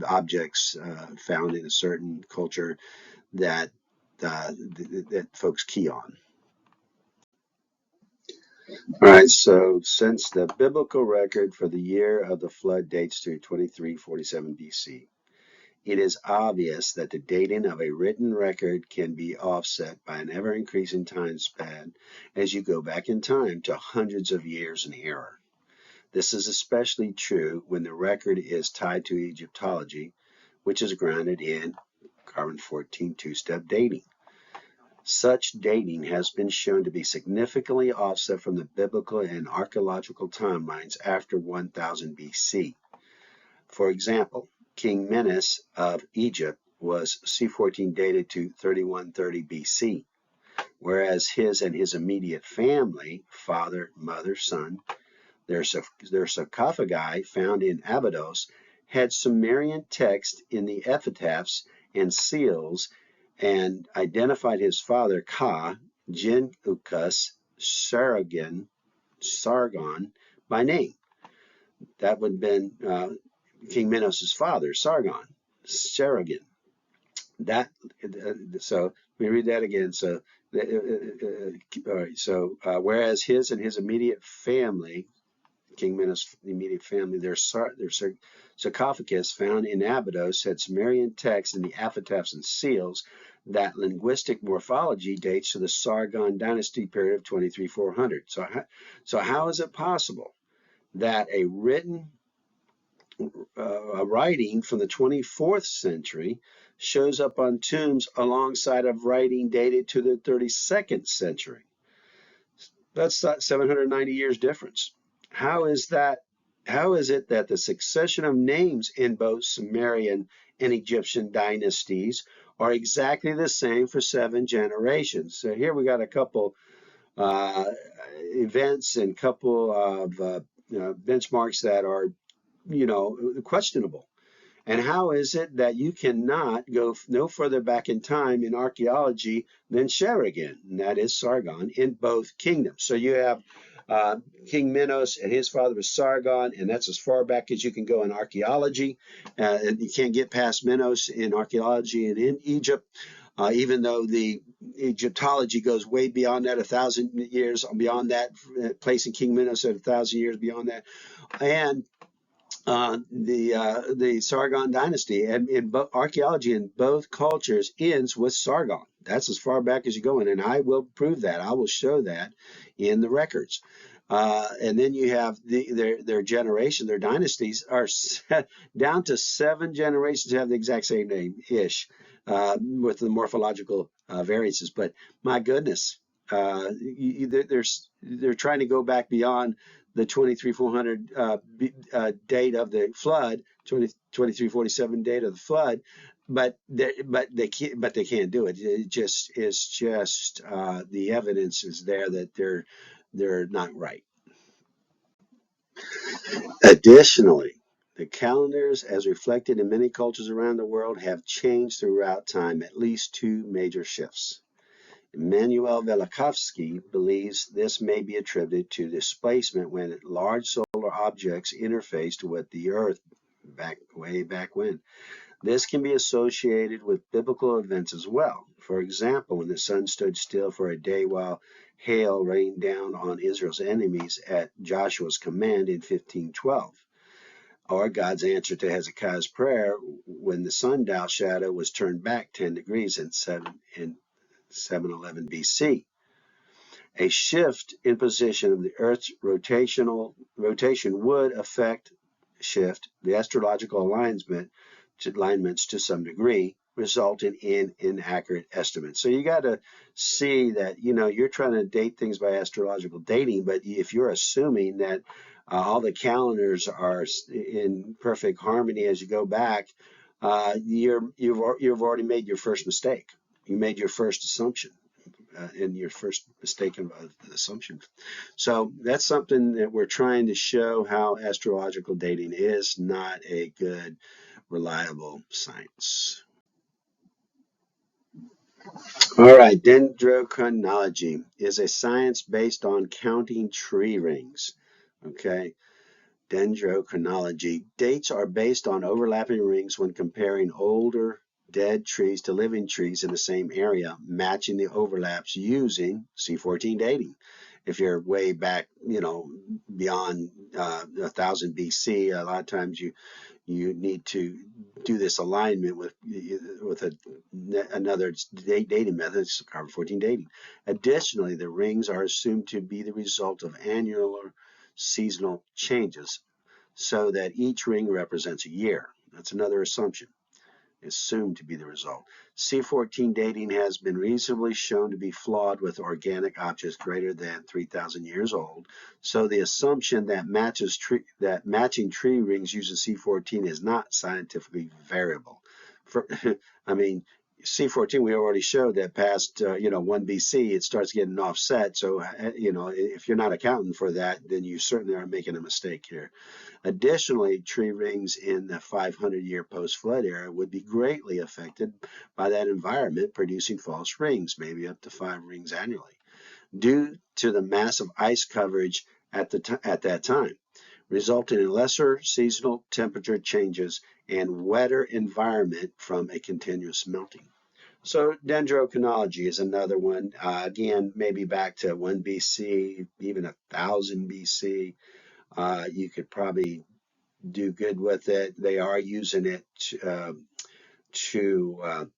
objects found in a certain culture that folks key on. All right, so since the biblical record for the year of the flood dates to 2347 BC, it is obvious that the dating of a written record can be offset by an ever-increasing time span as you go back in time to hundreds of years in error. This is especially true when the record is tied to Egyptology, which is grounded in carbon-14 two-step dating. Such dating has been shown to be significantly offset from the biblical and archaeological timelines after 1000 BC. For example, King Menes of Egypt was C14 dated to 3130 BC, whereas his and his immediate family, father, mother, son, their sarcophagi found in Abydos had Sumerian text in the epitaphs and seals and identified his father Ka, Jin-ucus, Sargon, by name. That would have been King Minos' father, Sargon. That so let me read that again. So, all right. So, whereas his and his immediate family, King Minos' immediate family, their sarcophagus found in Abydos had Sumerian texts in the epitaphs and seals. That linguistic morphology dates to the Sargon dynasty period of 23,400. So how is it possible that a writing from the 24th century shows up on tombs alongside of writing dated to the 32nd century? That's not 790 years difference. How is that? How is it that the succession of names in both Sumerian and Egyptian dynasties are exactly the same for 7 generations? So here we got a couple uh, events and couple of benchmarks that are, questionable. And how is it that you cannot go no further back in time in archaeology than Sheragan, and that is Sargon, in both kingdoms? So you have King Minos, and his father was Sargon, and that's as far back as you can go in archaeology. And you can't get past Minos in archaeology and in Egypt, even though the Egyptology goes way beyond that, 1,000 years beyond that, placing King Minos at 1,000 years beyond that. And the Sargon dynasty, and archaeology in both cultures ends with Sargon. That's as far back as you go in, and I will prove that. I will show that in the records. And then you have their generation, their dynasties are down to 7 generations have the exact same name ish, with the morphological variances. But my goodness, they're trying to go back beyond the 23,400 date of the flood, 2347 date of the flood, but they can't do it. It just is just the evidence is there that they're not right. Additionally, the calendars, as reflected in many cultures around the world, have changed throughout time, at least 2 major shifts. Immanuel Velikovsky believes this may be attributed to displacement when large solar objects interfaced with the Earth way back when. This can be associated with biblical events as well. For example, when the sun stood still for a day while hail rained down on Israel's enemies at Joshua's command in 1512. Or God's answer to Hezekiah's prayer when the sundial shadow was turned back 10 degrees in 711 BC. A shift in position of the Earth's rotation would shift the astrological alignments to some degree, resulting in inaccurate estimates. So you got to see that, you're trying to date things by astrological dating, but if you're assuming that all the calendars are in perfect harmony as you go back, you've already made your first mistake. You made your first assumption. In your first mistaken assumption. So that's something that we're trying to show, how astrological dating is not a good, reliable science. All right, Dendrochronology is a science based on counting tree rings. Okay, Dendrochronology. Dates are based on overlapping rings when comparing older dead trees to living trees in the same area, matching the overlaps using C14 dating. If you're way back, beyond 1,000 BC, a lot of times you need to do this alignment with another dating method, carbon 14 dating. Additionally, the rings are assumed to be the result of annual or seasonal changes, so that each ring represents a year. That's another assumption. Assumed to be the result. C14 dating has been reasonably shown to be flawed with organic objects greater than 3,000 years old. So the assumption that matching tree rings using C14 is not scientifically variable. I mean, C14, we already showed that past, 1 BC, it starts getting offset. So, if you're not accounting for that, then you certainly are making a mistake here. Additionally, tree rings in the 500-year post-flood era would be greatly affected by that environment, producing false rings, maybe up to 5 rings annually, due to the massive ice coverage at that time, resulting in lesser seasonal temperature changes and wetter environment from a continuous melting. So Dendrochronology is another one. Again, maybe back to 1 BC, even 1000 BC. You could probably do good with it. They are using it to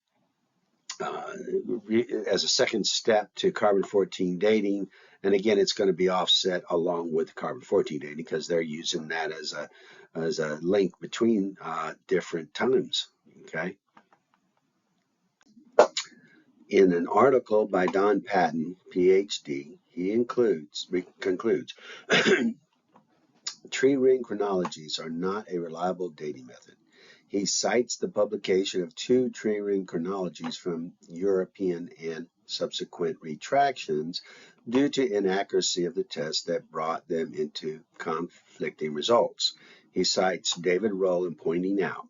as a second step to carbon-14 dating. And again, it's going to be offset along with carbon-14 dating because they're using that as a link between different times. Okay. In an article by Don Patton, PhD, he concludes, tree ring chronologies are not a reliable dating method. He cites the publication of 2 tree ring chronologies from European and subsequent retractions due to inaccuracy of the test that brought them into conflicting results. He cites David Roll in pointing out,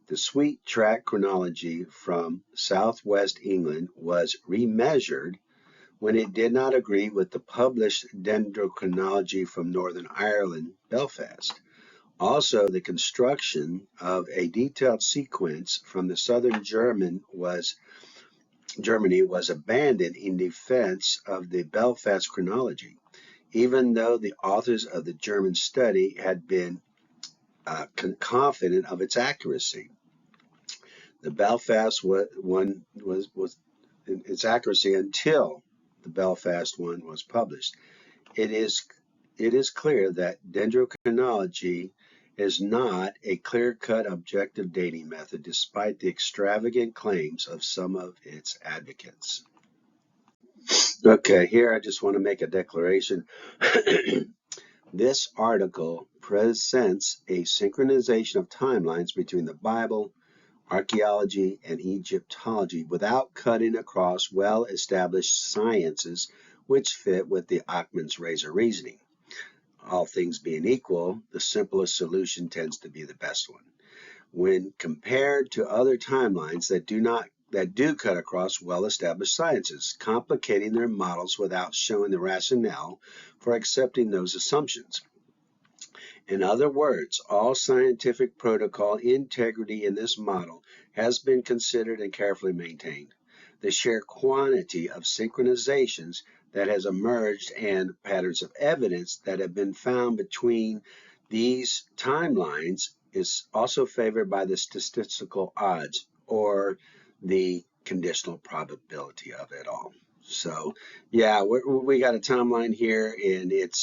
the Sweet Track chronology from southwest England was remeasured when it did not agree with the published Dendrochronology from Northern Ireland, Belfast. Also, the construction of a detailed sequence from the southern Germany was abandoned in defense of the Belfast chronology, even though the authors of the German study had been confident of its accuracy. The Belfast one was its accuracy until the Belfast one was published. It is clear that dendrochronology is not a clear-cut objective dating method, despite the extravagant claims of some of its advocates. Okay, here I just want to make a declaration. This article presents a synchronization of timelines between the Bible, Archaeology, and Egyptology without cutting across well-established sciences which fit with the Occam's razor reasoning. All things being equal, the simplest solution tends to be the best one. When compared to other timelines that do cut across well-established sciences, complicating their models without showing the rationale for accepting those assumptions. In other words, all scientific protocol integrity in this model has been considered and carefully maintained. The sheer quantity of synchronizations that has emerged and patterns of evidence that have been found between these timelines is also favored by the statistical odds or the conditional probability of it all. So, yeah, we got a timeline here, and it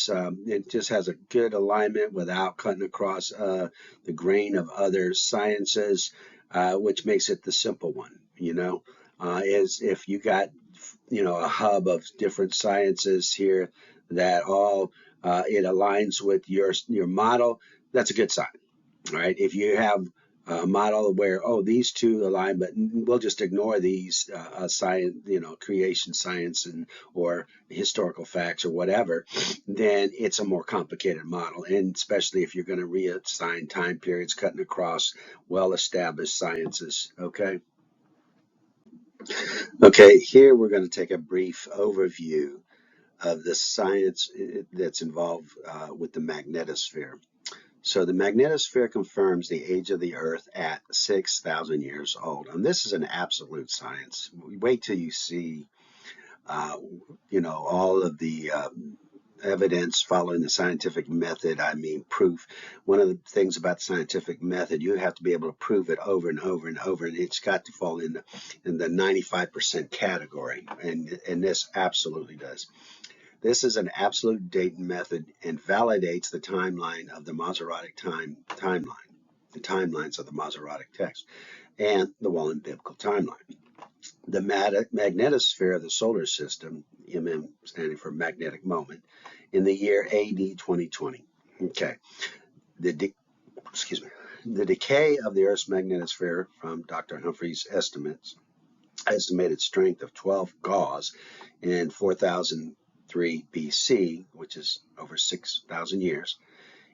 just has a good alignment without cutting across the grain of other sciences, which makes it the simple one. Is if you got a hub of different sciences here that all it aligns with your model, that's a good sign. All right, if you have a model where these two align, but we'll just ignore these science, creation science or historical facts or whatever, then it's a more complicated model, and especially if you're going to reassign time periods cutting across well-established sciences. Okay, here we're going to take a brief overview of the science that's involved with the magnetosphere. So the magnetosphere confirms the age of the Earth at 6,000 years old. And this is an absolute science. Wait till you see, all of the evidence following the scientific method. I mean, proof. One of the things about the scientific method, you have to be able to prove it over and over and over, and it's got to fall in the 95% category, and this absolutely does. This is an absolute dating method and validates the timeline of the Masoretic timeline, the timelines of the Masoretic text, and the Wallen biblical timeline. The magnetosphere of the solar system, standing for magnetic moment, in the year AD 2020. Okay, the decay of the Earth's magnetosphere from Dr. Humphrey's estimates estimated strength of 12 gauss in 4003 BC, which is over 6,000 years,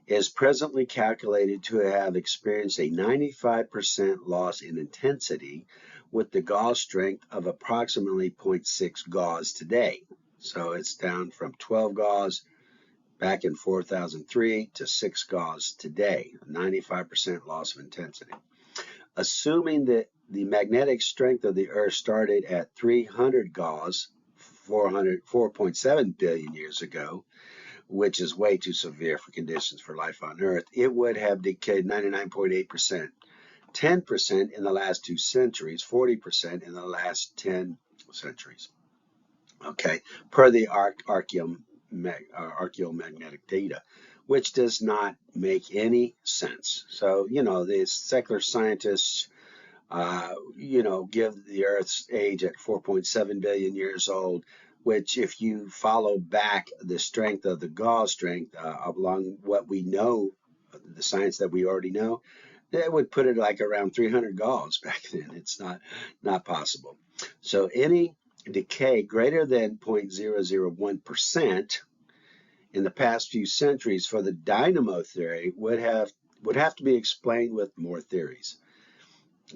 is presently calculated to have experienced a 95% loss in intensity with the gauss strength of approximately 0.6 gauss today. So it's down from 12 gauss back in 4003 to 6 gauss today, a 95% loss of intensity. Assuming that the magnetic strength of the Earth started at 300 gauss 4.7 billion years ago, which is way too severe for conditions for life on Earth, it would have decayed 99.8%, 10% in the last 2 centuries, 40% in the last 10 centuries. Okay, per the archaeomagnetic data, which does not make any sense. So, the secular scientists, give the Earth's age at 4.7 billion years old, which if you follow back the strength of the gauss strength along what we know, the science that we already know, that would put it like around 300 gauss back then. It's not possible. So any decay greater than 0.001% in the past few centuries for the dynamo theory would have to be explained with more theories.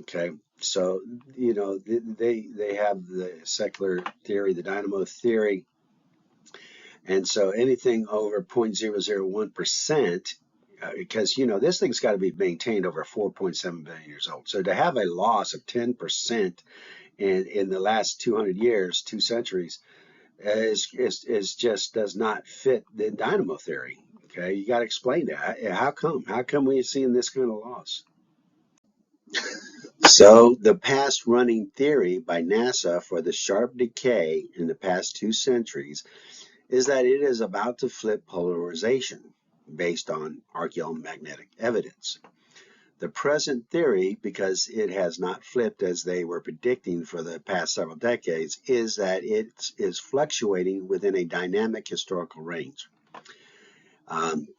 Okay, so they have the secular theory, the dynamo theory, and so anything over 0.001%, because this thing's got to be maintained over 4.7 billion years old. So to have a loss of 10% in the last 200 years, 2 centuries, is just does not fit the dynamo theory. Okay, you got to explain that. How come? How come we're seeing this kind of loss? So the past running theory by NASA for the sharp decay in the past 2 centuries is that it is about to flip polarization based on archaeomagnetic evidence. The present theory, because it has not flipped as they were predicting for the past several decades, is that it is fluctuating within a dynamic historical range.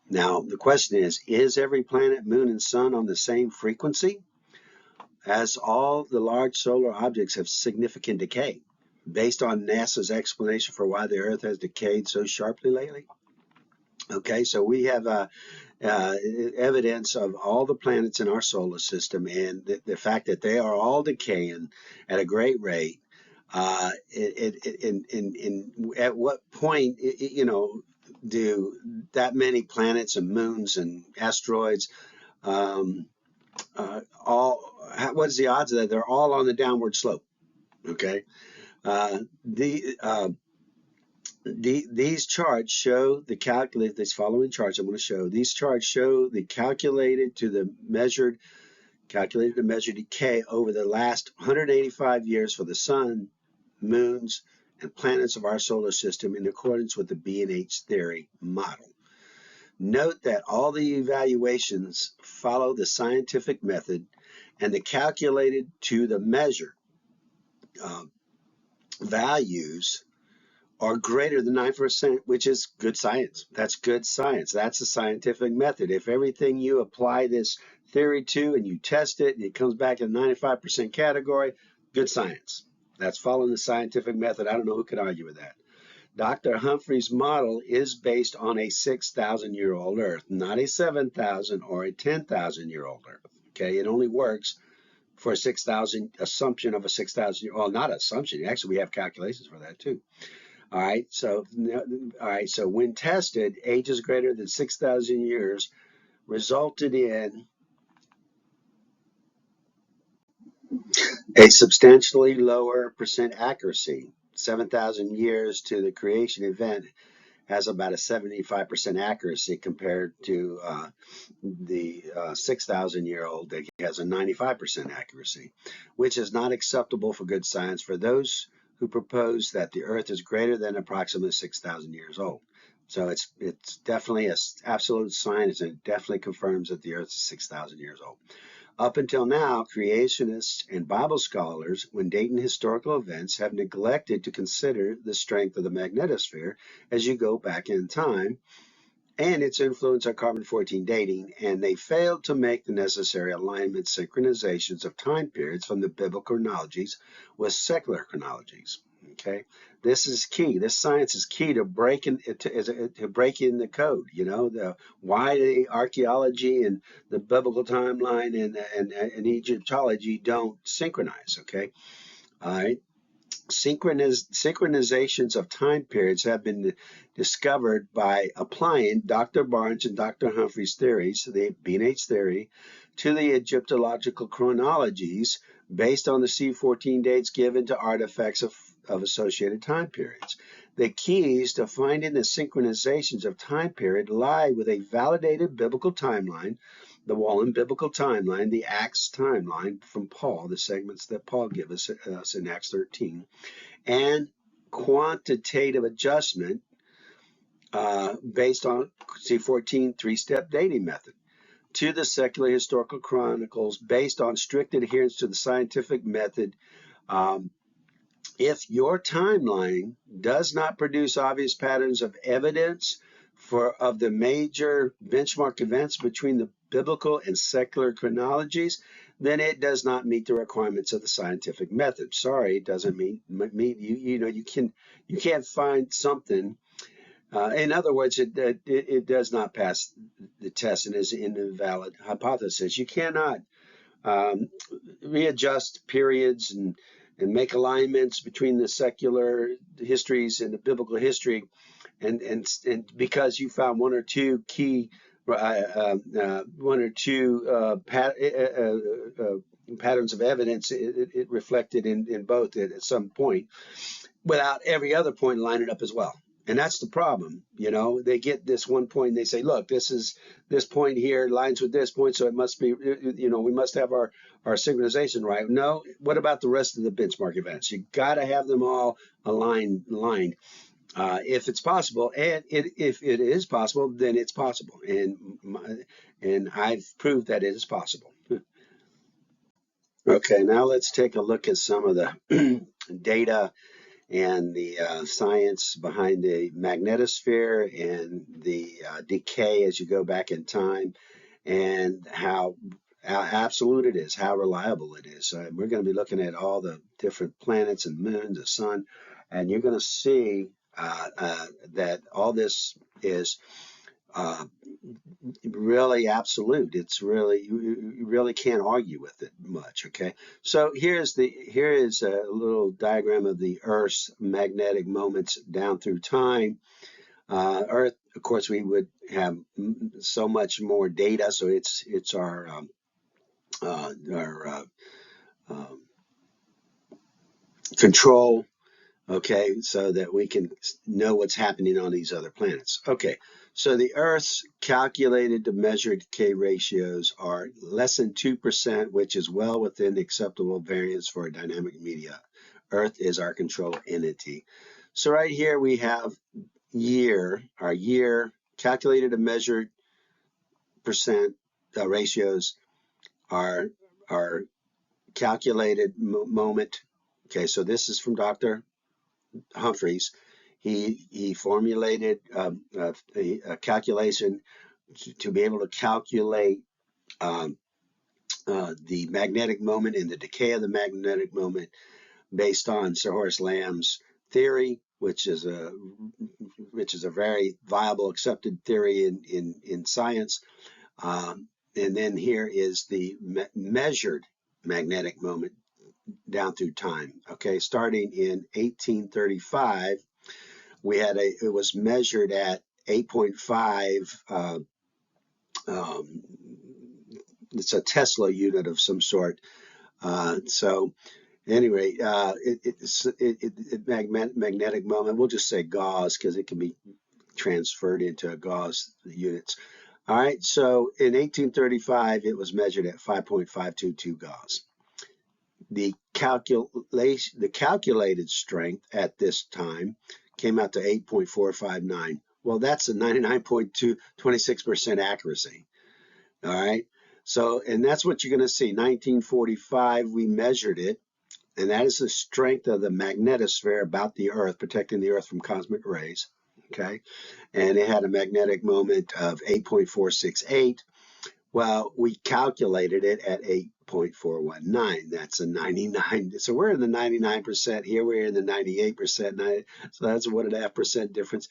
Now, the question is every planet, moon, and sun on the same frequency? As all the large solar objects have significant decay, based on NASA's explanation for why the Earth has decayed so sharply lately. Okay, so we have evidence of all the planets in our solar system and the fact that they are all decaying at a great rate. At what point, do that many planets and moons and asteroids what's the odds that they're all on the downward slope? Okay, these charts show the calculated. These following charts I'm going to show. These charts show the calculated to measure decay over the last 185 years for the sun, moons, and planets of our solar system in accordance with the B&H theory model. Note that all the evaluations follow the scientific method, and the calculated to the measure values are greater than 9%, which is good science. That's good science. That's a scientific method. If everything you apply this theory to and you test it and it comes back in the 95% category, good science. That's following the scientific method. I don't know who could argue with that. Dr. Humphrey's model is based on a 6,000-year-old Earth, not a 7,000 or a 10,000-year-old Earth. Okay, it only works for a 6,000 assumption of a 6,000. Well, not assumption. Actually, we have calculations for that too. All right. So when tested, ages greater than 6,000 years resulted in a substantially lower percent accuracy. 7,000 years to the creation event has about a 75% accuracy compared to the 6,000-year-old that has a 95% accuracy, which is not acceptable for good science for those who propose that the Earth is greater than approximately 6,000 years old. So it's definitely an absolute science, and it definitely confirms that the Earth is 6,000 years old. Up until now, creationists and Bible scholars, when dating historical events, have neglected to consider the strength of the magnetosphere as you go back in time and its influence on carbon-14 dating, and they failed to make the necessary alignment synchronizations of time periods from the biblical chronologies with secular chronologies. Okay, this is key. This science is key to breaking the code. You know, why the archaeology and the biblical timeline and Egyptology don't synchronize. Okay, all right. Synchronizations of time periods have been discovered by applying Dr. Barnes and Dr. Humphrey's theories, the B&H theory, to the Egyptological chronologies based on the C14 dates given to artifacts of associated time periods. The keys to finding the synchronizations of time period lie with a validated biblical timeline, the Wallen biblical timeline, the Acts timeline from Paul, the segments that Paul gives us in Acts 13, and quantitative adjustment based on C14 three-step dating method to the secular historical chronicles based on strict adherence to the scientific method. If your timeline does not produce obvious patterns of evidence of the major benchmark events between the biblical and secular chronologies, then it does not meet the requirements of the scientific method. Sorry, it doesn't meet you can't find something. In other words, it does not pass the test and is an invalid hypothesis. You cannot readjust periods and make alignments between the secular histories and the biblical history, and because you found one or two key patterns of evidence, it reflected in both at some point, without every other point lining up as well. And that's the problem. You know, they get this one point and they say, look, this point here lines with this point, so it must be, you know, we must have our synchronization right. No, what about the rest of the benchmark events? You got to have them all aligned. If it's possible, and if it is possible, then it's possible. And I've proved that it is possible. Okay, now let's take a look at some of the data and the science behind the magnetosphere and the decay as you go back in time, and how absolute it is, how reliable it is. We're going to be looking at all the different planets and moons, the sun, and you're going to see that all this is really absolute. It's really, you really can't argue with it much. Okay, so here is a little diagram of the Earth's magnetic moments down through time. Earth, of course, we would have so much more data, so it's our control. Okay, so that we can know what's happening on these other planets. Okay, so the Earth's calculated to measured decay ratios are less than 2%, which is well within the acceptable variance for a dynamic media. Earth is our control entity. So right here we have our year calculated to measured percent ratios are calculated moment. Okay, so this is from Dr. Humphreys. He formulated a calculation to be able to calculate the magnetic moment and the decay of the magnetic moment based on Sir Horace Lamb's theory, which is a very viable, accepted theory in science. And then here is the measured magnetic moment down through time. Okay, starting in 1835, it was measured at 8.5. It's a Tesla unit of some sort. So anyway, magnetic moment, we'll just say Gauss because it can be transferred into Gauss units. All right, so in 1835, it was measured at 5.522 Gauss. The calculated strength at this time came out to 8.459. Well, that's a 99.26% accuracy. All right. So, and that's what you're going to see. 1945, we measured it, and that is the strength of the magnetosphere about the Earth, protecting the Earth from cosmic rays. okay? And it had a magnetic moment of 8.468. Well, we calculated it at 8.419. That's a 99. So we're in the 99% here. We're in the 98%. So that's a 1.5% difference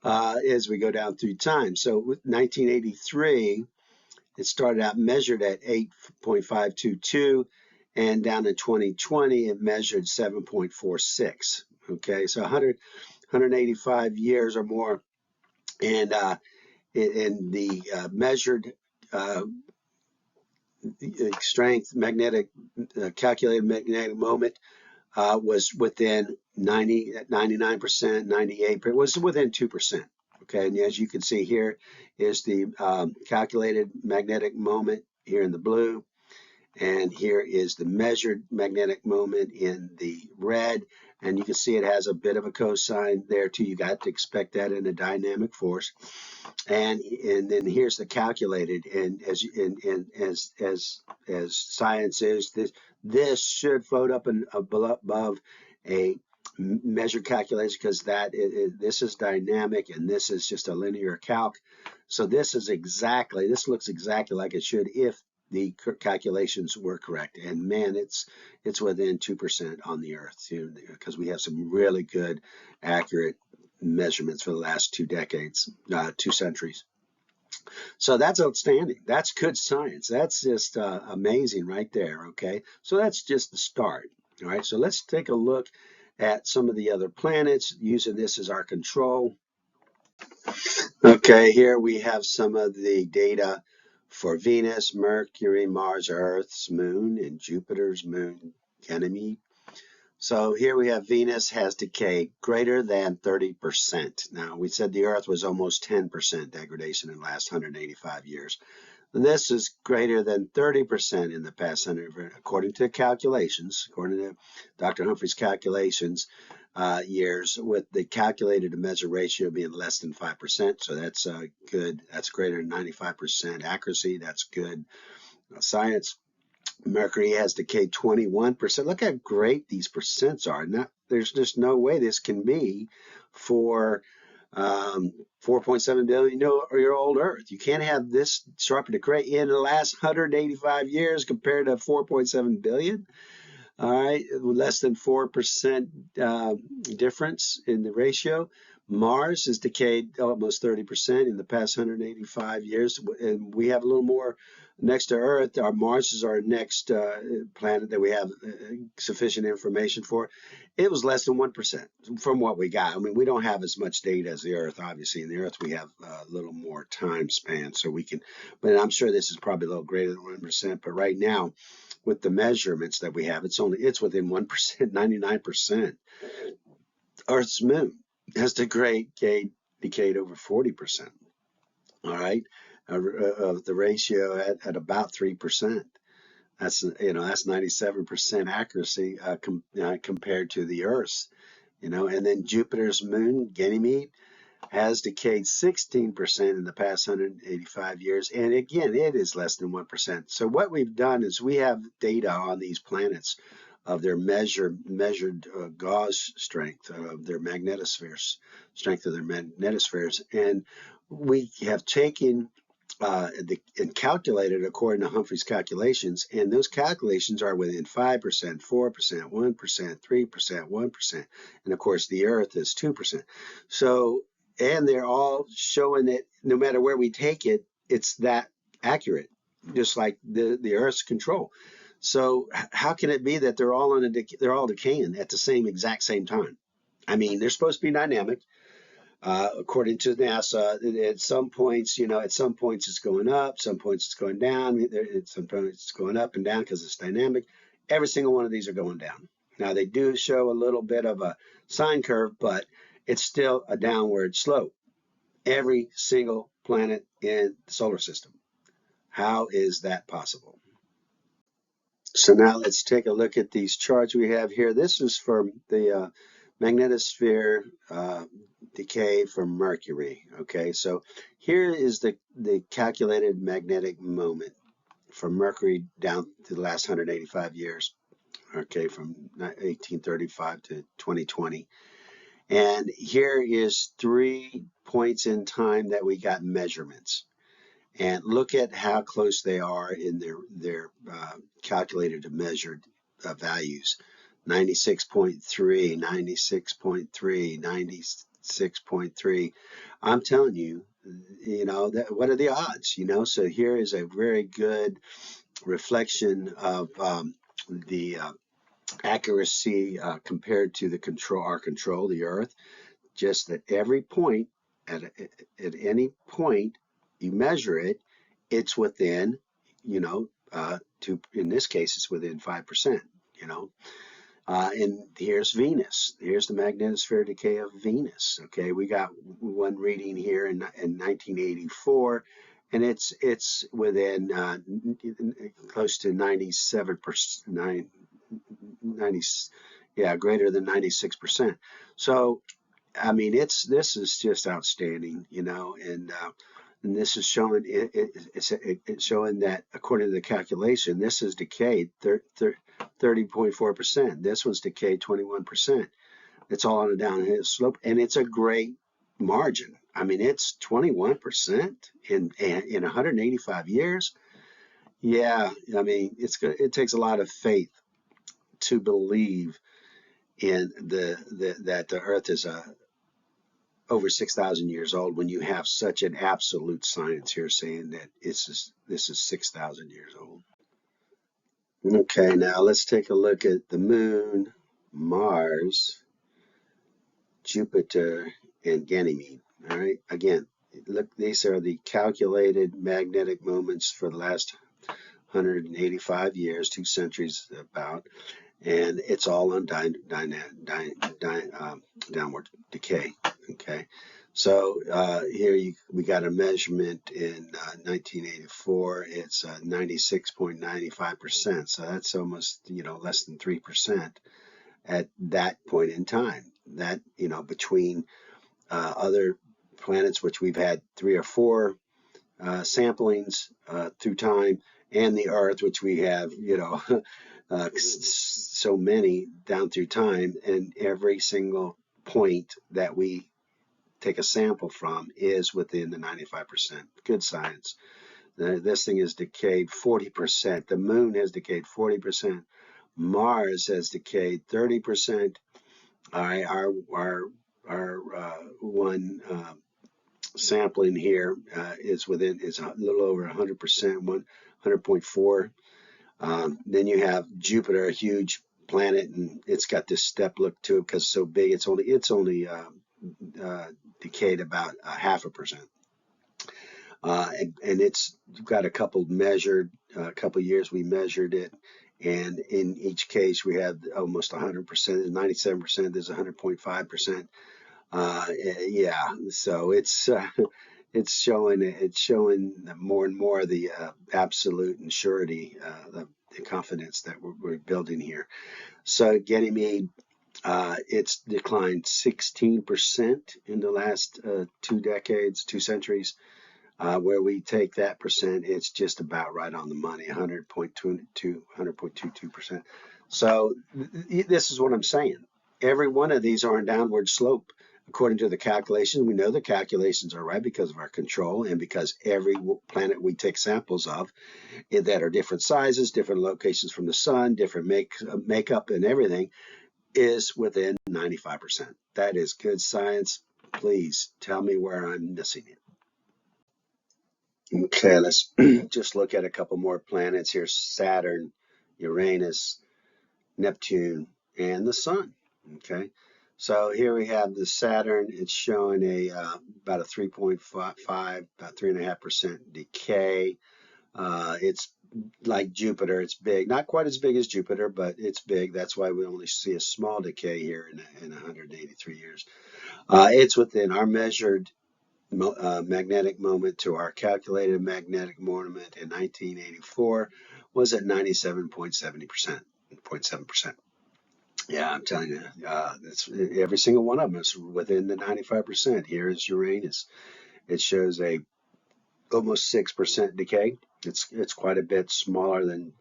as we go down through time. So with 1983, it started out measured at 8.522, and down in 2020, it measured 7.46. Okay, so 185 years or more. And in the measured strength, calculated magnetic moment was within 99%, 98%. It was within 2%. Okay, and as you can see here is the calculated magnetic moment here in the blue, and here is the measured magnetic moment in the red, and you can see it has a bit of a cosine there too. You got to expect that in a dynamic force. And then here's the calculated, and as science is, this should float up and above a measured calculation, because this is dynamic and this is just a linear calc. So this looks exactly like it should if the calculations were correct. And man, it's within 2% on the Earth too, because we have some really good, accurate measurements for the last 2 decades, 2 centuries. So that's outstanding. That's good science. That's just amazing right there. Okay, so that's just the start. All right, so let's take a look at some of the other planets using this as our control. Okay, here we have some of the data for Venus, Mercury, Mars, Earth's moon, and Jupiter's moon, Ganymede. So here we have Venus has decay greater than 30%. Now, we said the Earth was almost 10% degradation in the last 185 years. And this is greater than 30% in the past 100, according to calculations, according to Dr. Humphrey's calculations, years, with the calculated to measure ratio being less than 5%. So that's good. That's greater than 95% accuracy. That's good science. Mercury has decayed 21%. Look how great these percents are. There's just no way this can be for 4.7 billion year old Earth. You can't have this sharper decay in the last 185 years compared to 4.7 billion. All right, less than 4% difference in the ratio. Mars has decayed almost 30% in the past 185 years, and we have a little more next to Earth. Mars is our next planet that we have sufficient information for. It was less than 1% from what we got. I mean, we don't have as much data as the Earth, obviously. In the Earth, we have a little more time span, so we can, but I'm sure this is probably a little greater than 1%. But right now, with the measurements that we have, it's within 1%, 99%. Earth's moon has decayed over 40%. All right, of the ratio at about 3%. That's 97% accuracy compared to the Earth's. And then Jupiter's moon, Ganymede, has decayed 16% in the past 185 years. And again, it is less than 1%. So what we've done is we have data on these planets of their measured gauge strength, of their magnetospheres, strength of their magnetospheres. And we have taken and calculated according to Humphrey's calculations, and those calculations are within 5%, 4%, 1%, 3%, 1%, and of course the Earth is 2%. So, and they're all showing that no matter where we take it, it's that accurate, just like the Earth's control. So how can it be that they're all decaying at the exact same time? I mean, they're supposed to be dynamic. According to NASA, at some points, it's going up, some points it's going down, some points it's going up and down because it's dynamic. Every single one of these are going down. Now, they do show a little bit of a sine curve, but it's still a downward slope. Every single planet in the solar system. How is that possible? So now let's take a look at these charts we have here. This is for the magnetosphere decay from Mercury. Okay, so here is the calculated magnetic moment from Mercury down to the last 185 years. Okay, from 1835 to 2020. And here is 3 points in time that we got measurements. And look at how close they are in their calculated and measured values. 96.3, 96.3, 96.3. I'm telling you, what are the odds? So here is a very good reflection of the accuracy compared to our control, the Earth. Just at every point, at any point you measure it, it's within, in this case, it's within 5%, and here's Venus. Here's the magnetosphere decay of Venus. Okay, we got one reading here in 1984, and it's within close to 97%, 90, yeah, greater than 96%. So, I mean, this is just outstanding, and this is showing it's showing that according to the calculation, this is decayed 30.4%. This one's decayed 21%. It's all on a downhill slope, and it's a great margin. I mean, it's 21% in 185 years. Yeah, I mean, it takes a lot of faith to believe in that the Earth is over 6,000 years old when you have such an absolute science here saying that this is 6,000 years old. Okay, now let's take a look at the Moon, Mars, Jupiter, and Ganymede. All right, again, look, these are the calculated magnetic moments for the last 185 years, 2 centuries about, and it's all on downward decay. Okay, so here we got a measurement in 1984. It's 96.95%. So that's almost less than 3% at that point in time. That between other planets, which we've had 3 or 4 samplings through time, and the Earth, which we have so many down through time, and every single point that we take a sample from is within the 95%. Good science. This thing has decayed 40%. The Moon has decayed 40%. Mars has decayed 30%. Our one sampling here is a little over 100%, 100.4. Then you have Jupiter, a huge planet, and it's got this step look to it because it's so big. It's only decayed about 0.5%. And it's got a couple years we measured it, and in each case we have almost 100%. 97%. There's 100.5%. Yeah, so it's showing more and more the absolute and surety, the confidence that we're building here. So Ganymede, it's declined 16% in the last 2 centuries. Where we take that percent, it's just about right on the money, 100.22%. So this is what I'm saying. Every one of these are on downward slope. According to the calculation, we know the calculations are right because of our control and because every planet we take samples of that are different sizes, different locations from the sun, different makeup and everything is within 95%. That is good science. Please tell me where I'm missing it. Okay, let's just look at a couple more planets here. Saturn, Uranus, Neptune, and the Sun. Okay, so here we have the Saturn. It's showing about a 3.5, about 3.5% decay. It's like Jupiter. It's big, not quite as big as Jupiter, but it's big. That's why we only see a small decay here in 183 years. It's within our measured magnetic moment to our calculated magnetic moment in 1984 was at 97.7%. Yeah, I'm telling you, that's every single one of them is within the 95%. Here is Uranus. It shows a almost 6% decay. It's quite a bit smaller than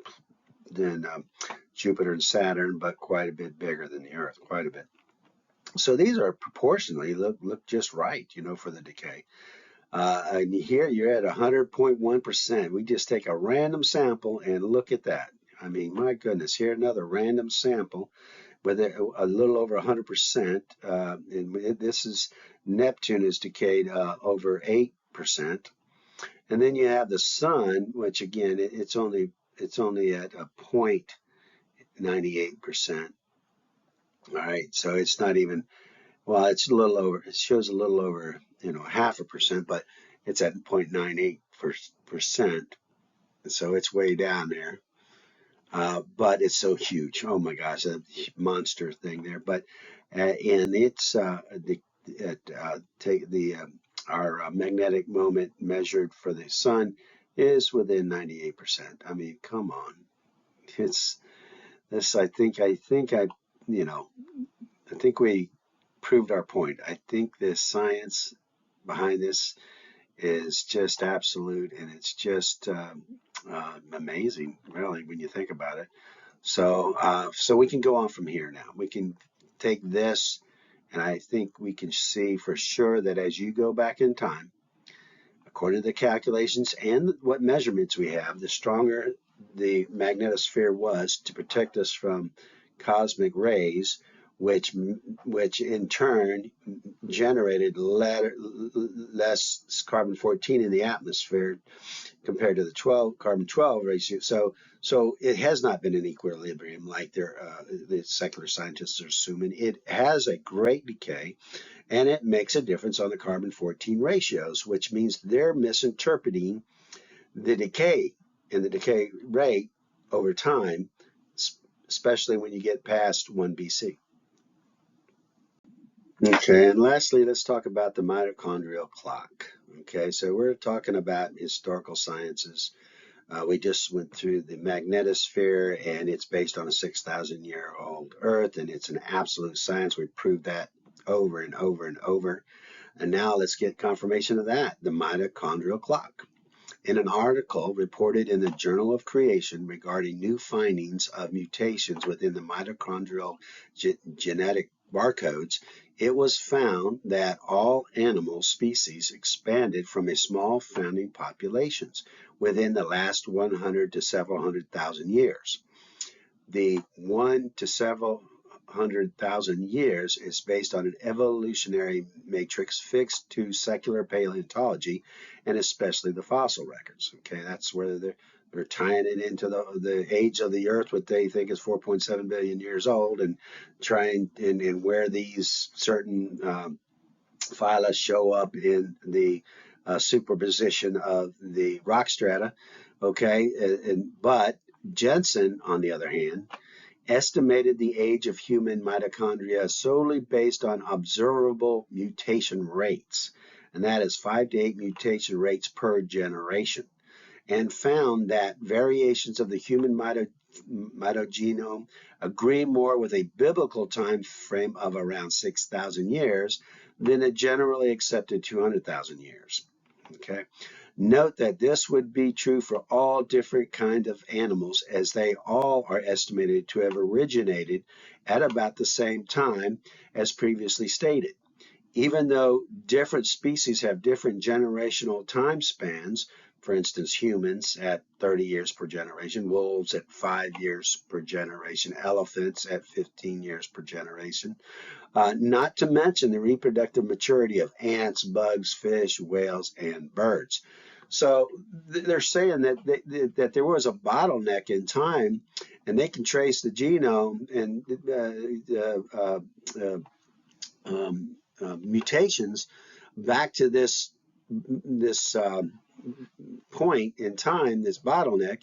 Jupiter and Saturn, but quite a bit bigger than the Earth, quite a bit. So these are proportionally look just right, for the decay. And here you're at 100.1%. We just take a random sample and look at that. I mean, my goodness, here another random sample with a little over 100%. And this is Neptune is decayed over 8%. And then you have the sun, which again, it's only at a 0.98%. All right, so it's not even, well, it's a little over, it shows a little over, 0.5%, but it's at 0.98%. So it's way down there. But it's so huge. Oh my gosh, a monster thing there. But and it's our magnetic moment measured for the sun is within 98%. I mean, come on. It's this. I think we proved our point. I think the science behind this is just absolute, and it's just amazing, really, when you think about it. So we can go on from here now. We can take this, and I think we can see for sure that as you go back in time, according to the calculations and what measurements we have, the stronger the magnetosphere was to protect us from cosmic rays, which in turn generated less carbon-14 in the atmosphere compared to the carbon-12 ratio. So it has not been in equilibrium like the secular scientists are assuming. It has a great decay, and it makes a difference on the carbon-14 ratios, which means they're misinterpreting the decay and the decay rate over time, especially when you get past 1 BC. Okay, and lastly, let's talk about the mitochondrial clock. Okay, so we're talking about historical sciences. We just went through the magnetosphere, and it's based on a 6,000-year-old Earth, and it's an absolute science. We proved that over and over and over. And now let's get confirmation of that, the mitochondrial clock. In an article reported in the Journal of Creation regarding new findings of mutations within the mitochondrial genetic barcodes, it was found that all animal species expanded from a small founding populations within the last 100 to several hundred thousand years. The 1 to several 100,000 years is based on an evolutionary matrix fixed to secular paleontology and especially the fossil records. Okay, that's where they're tying it into the age of the Earth, what they think is 4.7 billion years old, and trying and where these certain phyla show up in the superposition of the rock strata. Okay, but Jensen, on the other hand, estimated the age of human mitochondria solely based on observable mutation rates, and that is 5 to 8 mutation rates per generation, and found that variations of the human mitogenome agree more with a biblical time frame of around 6,000 years than a generally accepted 200,000 years. Okay. Note that this would be true for all different kinds of animals, as they all are estimated to have originated at about the same time as previously stated. Even though different species have different generational time spans, for instance, humans at 30 years per generation, wolves at 5 years per generation, elephants at 15 years per generation, not to mention the reproductive maturity of ants, bugs, fish, whales, and birds. So they're saying that there was a bottleneck in time, and they can trace the genome and mutations back to this point in time, this bottleneck,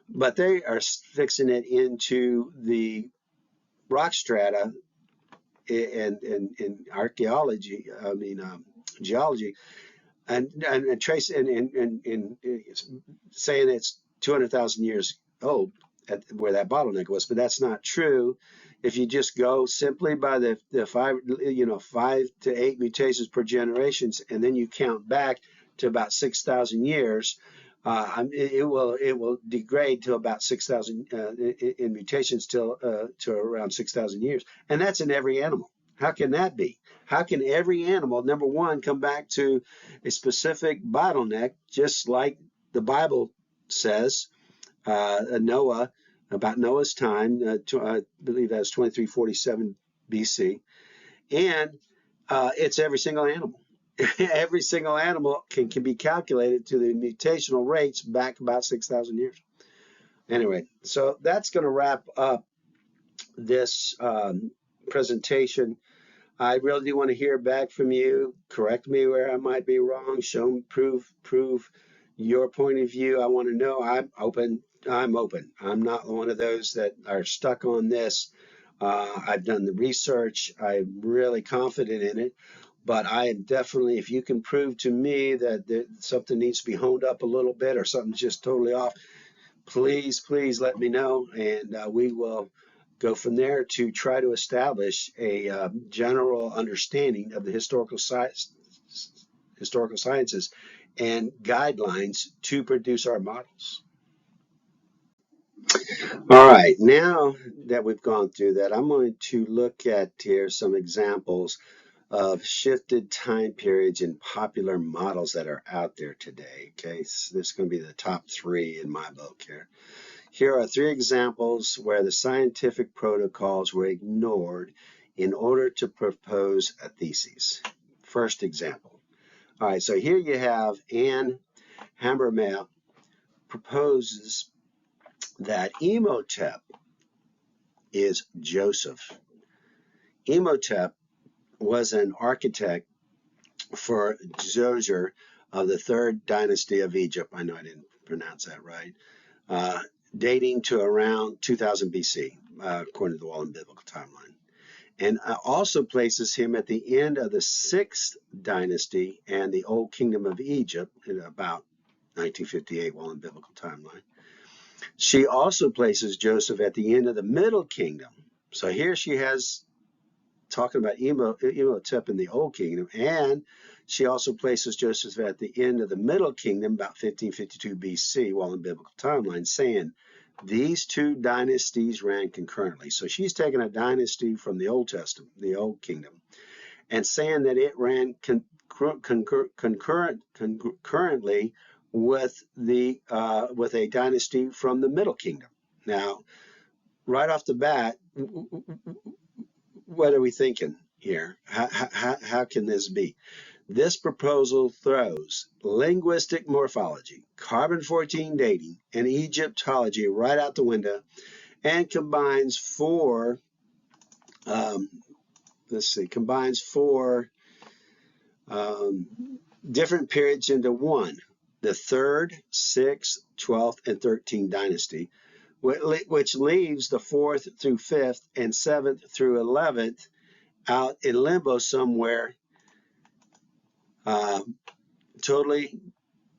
but they are fixing it into the rock strata in archaeology, geology, and trace and saying it's 200,000 years old where that bottleneck was, but that's not true. If you just go simply by the 5 to 8 mutations per generations, and then you count back to about 6,000 years, it will degrade to about 6,000 in mutations to around 6,000 years, and that's in every animal. How can that be? How can every animal, number one, come back to a specific bottleneck, just like the Bible says, Noah, about Noah's time, I believe that's 2347 BC, and it's every single animal. Every single animal can be calculated to the mutational rates back about 6,000 years. Anyway, so that's going to wrap up this presentation. I really do want to hear back from you. Correct me where I might be wrong. Prove your point of view. I want to know. I'm open. I'm open. I'm not one of those that are stuck on this. I've done the research. I'm really confident in it. But I am definitely, if you can prove to me that something needs to be honed up a little bit or something's just totally off, please let me know, and we will go from there to try to establish a general understanding of the historical sciences and guidelines to produce our models. All right, now that we've gone through that, I'm going to look at here some examples of shifted time periods in popular models that are out there today. Okay, so this is going to be the top 3 in my book here. Here are 3 examples where the scientific protocols were ignored in order to propose a thesis. First example. All right, so here you have Anne Habermas proposes that Imhotep is Joseph. Imhotep was an architect for Djoser of the 3rd dynasty of Egypt. I know I didn't pronounce that right. Dating to around 2000 BC, according to the Wallen Biblical Timeline. And also places him at the end of the 6th dynasty and the Old Kingdom of Egypt in about 1958 Wallen Biblical Timeline. She also places Joseph at the end of the Middle Kingdom. So here she has talking about Imhotep in the Old Kingdom, and she also places Joseph at the end of the Middle Kingdom, about 1552 BC, Wallen Biblical Timeline, saying these 2 dynasties ran concurrently. So she's taking a dynasty from the Old Testament, the Old Kingdom, and saying that it ran concurrently with a dynasty from the Middle Kingdom. Now, right off the bat, what are we thinking here? How can this be? This proposal throws linguistic morphology, carbon-14 dating, and Egyptology right out the window and combines 4, different periods into one, the 3rd, 6th, 12th, and 13th dynasty, which leaves the 4th through 5th and 7th through 11th out in limbo somewhere, totally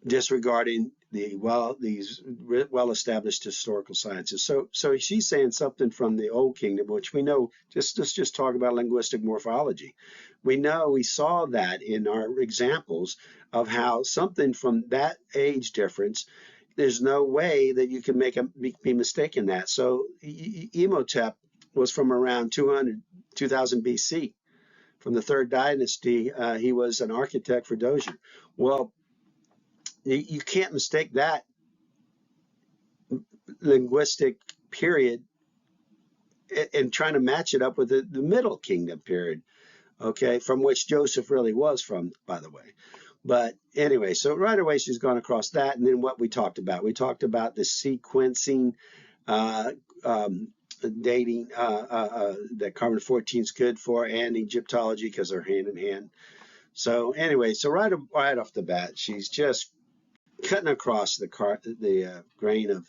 disregarding these well-established historical sciences. So she's saying something from the Old Kingdom, which we know. Let's just talk about linguistic morphology. We saw that in our examples of how something from that age difference. There's no way that you can be mistaken that. So Imhotep was from around 2000 BC. From the 3rd dynasty, he was an architect for Djoser. Well, you can't mistake that linguistic period and trying to match it up with the Middle Kingdom period, okay, from which Joseph really was from, by the way. But anyway, so right away she's gone across that, and then what we talked about the sequencing dating that carbon-14 is good for, and Egyptology, because they're hand in hand. So anyway, so right off the bat, she's just cutting across the grain of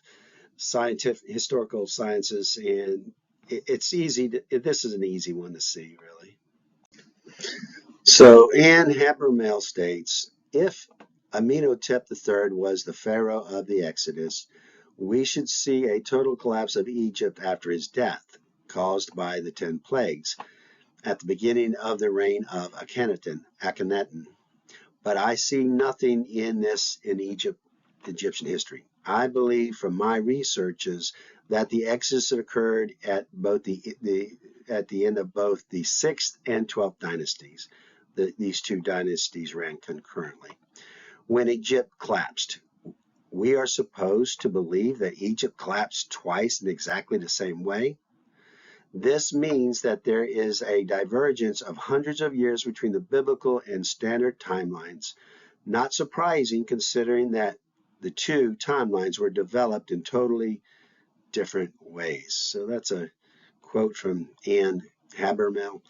scientific historical sciences, and it's easy. This is an easy one to see, really. So Anne Habermas states, if Amenhotep III was the pharaoh of the Exodus, we should see a total collapse of Egypt after his death, caused by the 10 plagues, at the beginning of the reign of Akhenaten. But I see nothing in this in Egyptian history. I believe from my researches that the exodus occurred at both at the end of both the 6th and 12th dynasties. These two dynasties ran concurrently. When Egypt collapsed, we are supposed to believe that Egypt collapsed twice in exactly the same way. This means that there is a divergence of hundreds of years between the biblical and standard timelines. Not surprising considering that the two timelines were developed in totally different ways. So that's a quote from Anne Habermel.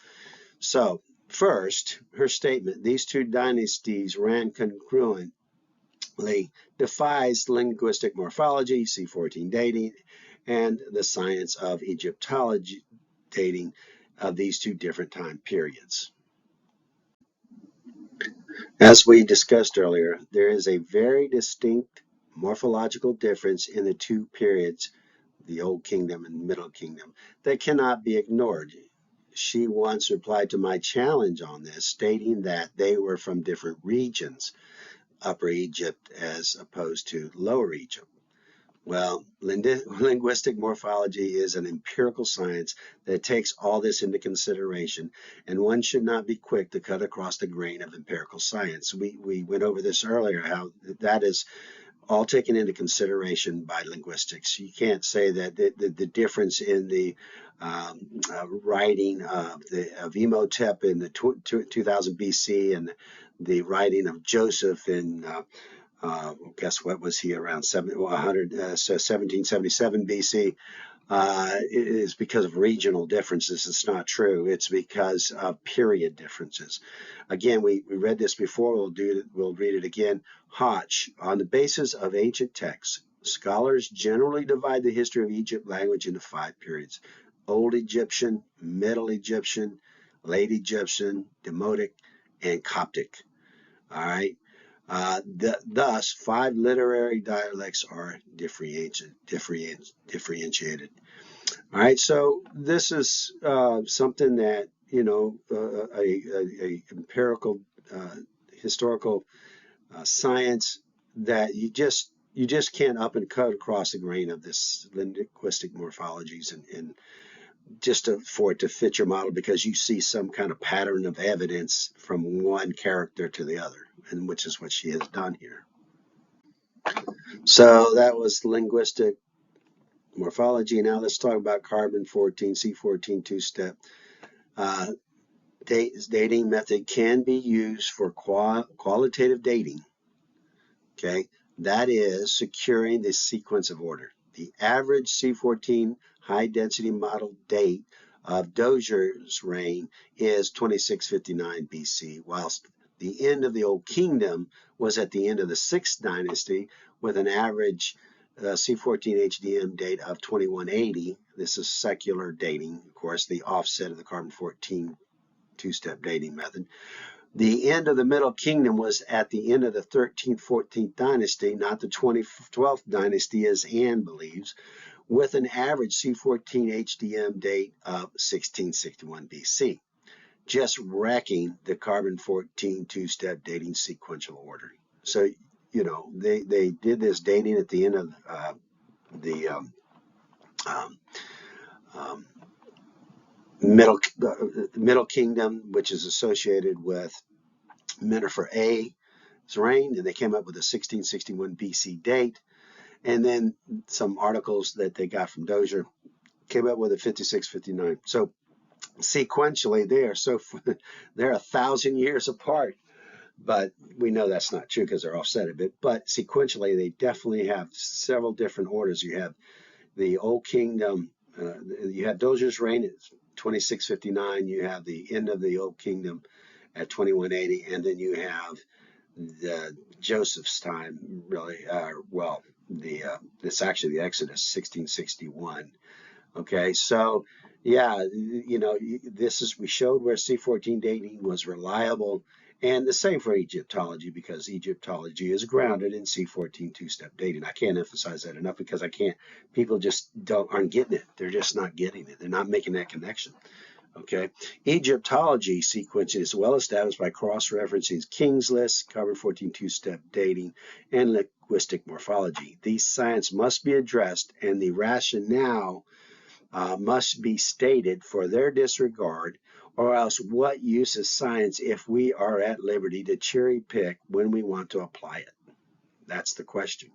So first, her statement, these two dynasties ran congruently, defies linguistic morphology, C14 dating, and the science of Egyptology dating of these two different time periods. As we discussed earlier, there is a very distinct morphological difference in the two periods, the Old Kingdom and Middle Kingdom, that cannot be ignored. She once replied to my challenge on this, stating that they were from different regions, Upper Egypt as opposed to Lower Egypt. Well, linguistic morphology is an empirical science that takes all this into consideration, and one should not be quick to cut across the grain of empirical science. We went over this earlier, how that is all taken into consideration by linguistics. You can't say that the difference in the writing of Imhotep in the 2000 BC and the writing of Joseph in guess what was he around 1777 BC? It is because of regional differences. It's not true. It's because of period differences. Again, we read this before. We'll read it again. Hodge, on the basis of ancient texts, scholars generally divide the history of Egypt language into 5 periods: Old Egyptian, Middle Egyptian, Late Egyptian, Demotic, and Coptic. All right. Thus, 5 literary dialects are differentiated. All right, so this is something that, a empirical, historical science that you just can't up and cut across the grain of this linguistic morphologies and just for it to fit your model, because you see some kind of pattern of evidence from one character to the other, and which is what she has done here. So that was linguistic morphology. Now let's talk about carbon 14, C14 two-step. Dating method can be used for qualitative dating. Okay, that is securing the sequence of order. The average C14 high-density model date of Dozier's reign is 2659 BC, whilst the end of the Old Kingdom was at the end of the 6th dynasty with an average C14 HDM date of 2180. This is secular dating, of course, the offset of the carbon 14 two-step dating method. The end of the Middle Kingdom was at the end of the 13th, 14th dynasty, not the 12th dynasty as Anne believes, with an average C14 HDM date of 1661 BC, just wrecking the carbon 14 two-step dating sequential order. So, they did this dating at the end of the Middle Kingdom, which is associated with Magnetosphere A's reign, and they came up with a 1661 BC date. And then some articles that they got from Dozier came up with a 5659. So sequentially, they're 1,000 years apart. But we know that's not true because they're offset a bit. But sequentially, they definitely have several different orders. You have the Old Kingdom. You have Dozier's reign at 2659. You have the end of the Old Kingdom at 2180, and then you have the Joseph's time. Really, it's actually the Exodus, 1661. Okay, so yeah, we showed where C14 dating was reliable. And the same for Egyptology, because Egyptology is grounded in C14 two-step dating. I can't emphasize that enough because people just aren't getting it. They're just not getting it. They're not making that connection. Okay. Egyptology sequencing is well established by cross-referencing King's List, carbon 14 two-step dating, and linguistic morphology. These science must be addressed, and the rationale must be stated for their disregard, or else what use is science if we are at liberty to cherry pick when we want to apply it? That's the question.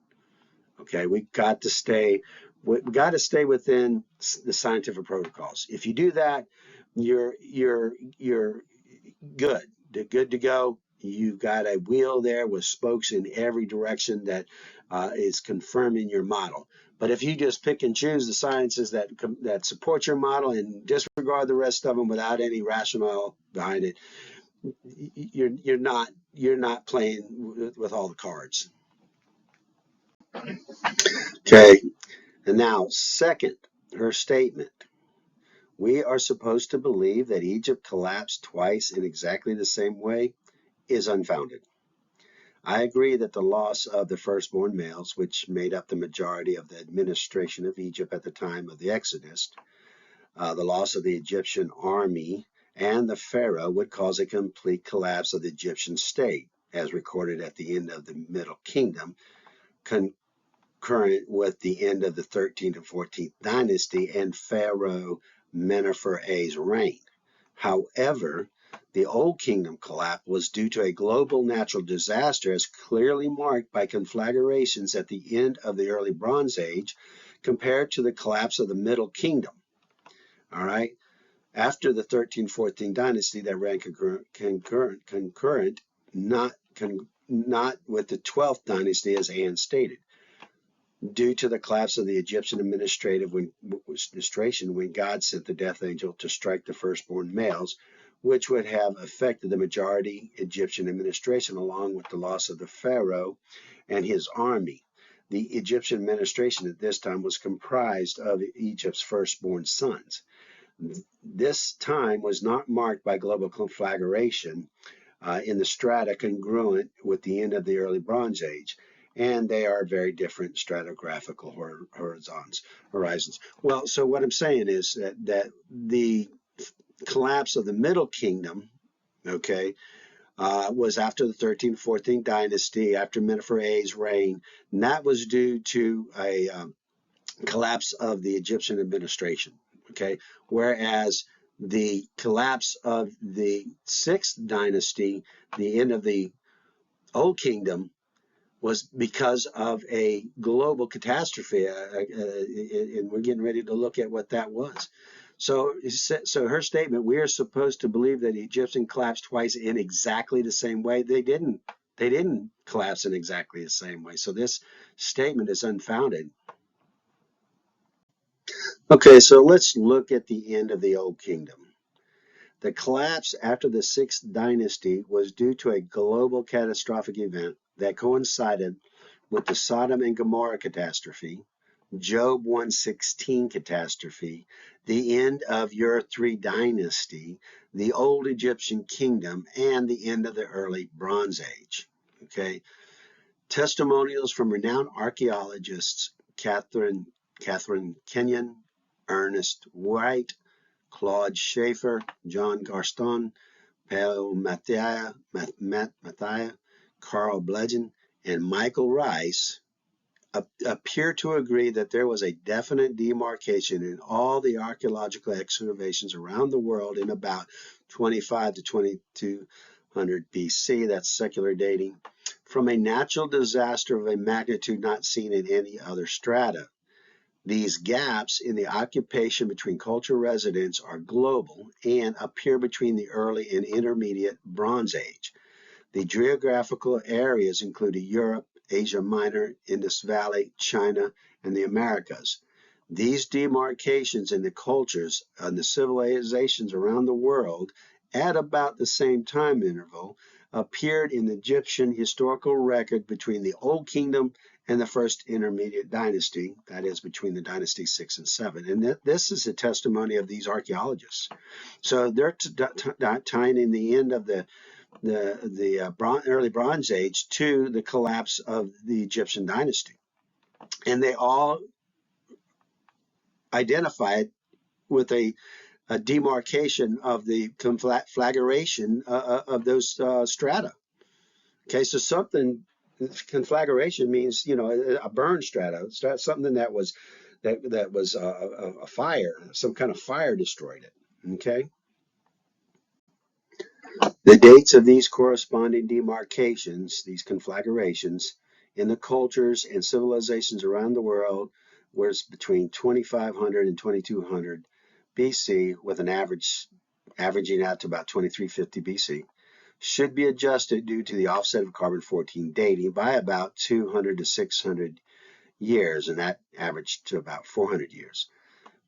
Okay, we got to stay within the scientific protocols. If you do that, you're good. They're good to go. You've got a wheel there with spokes in every direction that is confirming your model. But if you just pick and choose the sciences that support your model and disregard the rest of them without any rationale behind it, you're not playing with all the cards. Okay. And now, second, her statement. We are supposed to believe that Egypt collapsed twice in exactly the same way is unfounded. I agree that the loss of the firstborn males, which made up the majority of the administration of Egypt at the time of the Exodus, the loss of the Egyptian army and the pharaoh would cause a complete collapse of the Egyptian state, as recorded at the end of the Middle Kingdom, concurrent with the end of the 13th and 14th dynasty and Pharaoh Menepher A's reign. However, the Old Kingdom collapse was due to a global natural disaster as clearly marked by conflagrations at the end of the early Bronze Age compared to the collapse of the Middle Kingdom. All right. After the 13-14 dynasty that ran concurrent, not with the 12th dynasty as Anne stated. Due to the collapse of the Egyptian administration when God sent the death angel to strike the firstborn males, which would have affected the majority Egyptian administration along with the loss of the pharaoh and his army. The Egyptian administration at this time was comprised of Egypt's firstborn sons. This time was not marked by global conflagration in the strata congruent with the end of the early Bronze Age. And they are very different stratigraphical horizons. Well, so what I'm saying is that the collapse of the Middle Kingdom, okay, was after the 13-14 dynasty, after Menepher A's reign, and that was due to a collapse of the Egyptian administration, okay, whereas the collapse of the 6th dynasty, the end of the Old Kingdom, was because of a global catastrophe, and we're getting ready to look at what that was. So her statement, we are supposed to believe that the Egyptian collapsed twice in exactly the same way. They didn't collapse in exactly the same way. So this statement is unfounded. Okay, so let's look at the end of the Old Kingdom. The collapse after the 6th dynasty was due to a global catastrophic event that coincided with the Sodom and Gomorrah catastrophe, Job 1:16 catastrophe, the end of Ur III dynasty, the Old Egyptian kingdom, and the end of the early Bronze Age. Okay, testimonials from renowned archaeologists Catherine Kenyon, Ernest White, Claude Schaefer, John Garston, Paul Mathia, Carl Blegen, and Michael Rice appear to agree that there was a definite demarcation in all the archaeological excavations around the world in about 25 to 2200 BC, that's secular dating, from a natural disaster of a magnitude not seen in any other strata. These gaps in the occupation between cultural residents are global and appear between the early and intermediate Bronze Age. The geographical areas include Europe, Asia Minor, Indus Valley, China, and the Americas. These demarcations in the cultures and the civilizations around the world at about the same time interval appeared in the Egyptian historical record between the Old Kingdom and the first intermediate dynasty, that is between the dynasties 6 and 7. And this is a testimony of these archaeologists. So they're tying in the end of the early Bronze Age to the collapse of the Egyptian dynasty. And they all identify it with a demarcation of the conflagration of those strata. Okay, so something Conflagration means, a burn strata, something that was a fire, some kind of fire destroyed it. Okay. The dates of these corresponding demarcations, these conflagrations, in the cultures and civilizations around the world was between 2500 and 2200 BC, with an averaging out to about 2350 BC, should be adjusted due to the offset of carbon-14 dating by about 200 to 600 years, and that averaged to about 400 years,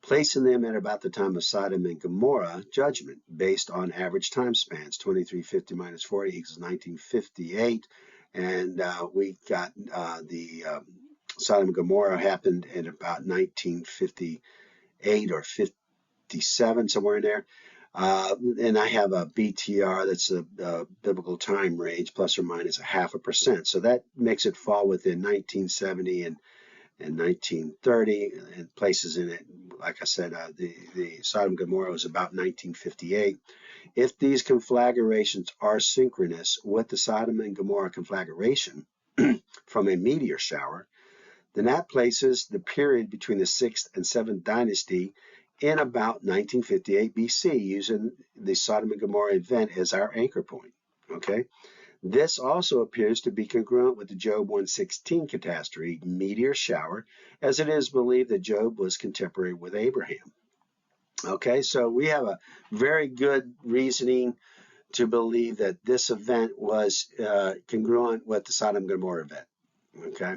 placing them at about the time of Sodom and Gomorrah judgment based on average time spans. 2350 minus 40 equals 1958, and we got the Sodom and Gomorrah happened in about 1958 or 57, somewhere in there. And I have a BTR, that's a biblical time range, plus or minus 0.5%. So that makes it fall within 1970 and 1930, and places in it, like I said, the Sodom and Gomorrah was about 1958. If these conflagrations are synchronous with the Sodom and Gomorrah conflagration from a meteor shower, then that places the period between the 6th and 7th dynasty in about 1958 BC, using the Sodom and Gomorrah event as our anchor point. Okay. This also appears to be congruent with the Job 116 catastrophe meteor shower, as it is believed that Job was contemporary with Abraham. Okay, so we have a very good reasoning to believe that this event was congruent with the Sodom and Gomorrah event. Okay,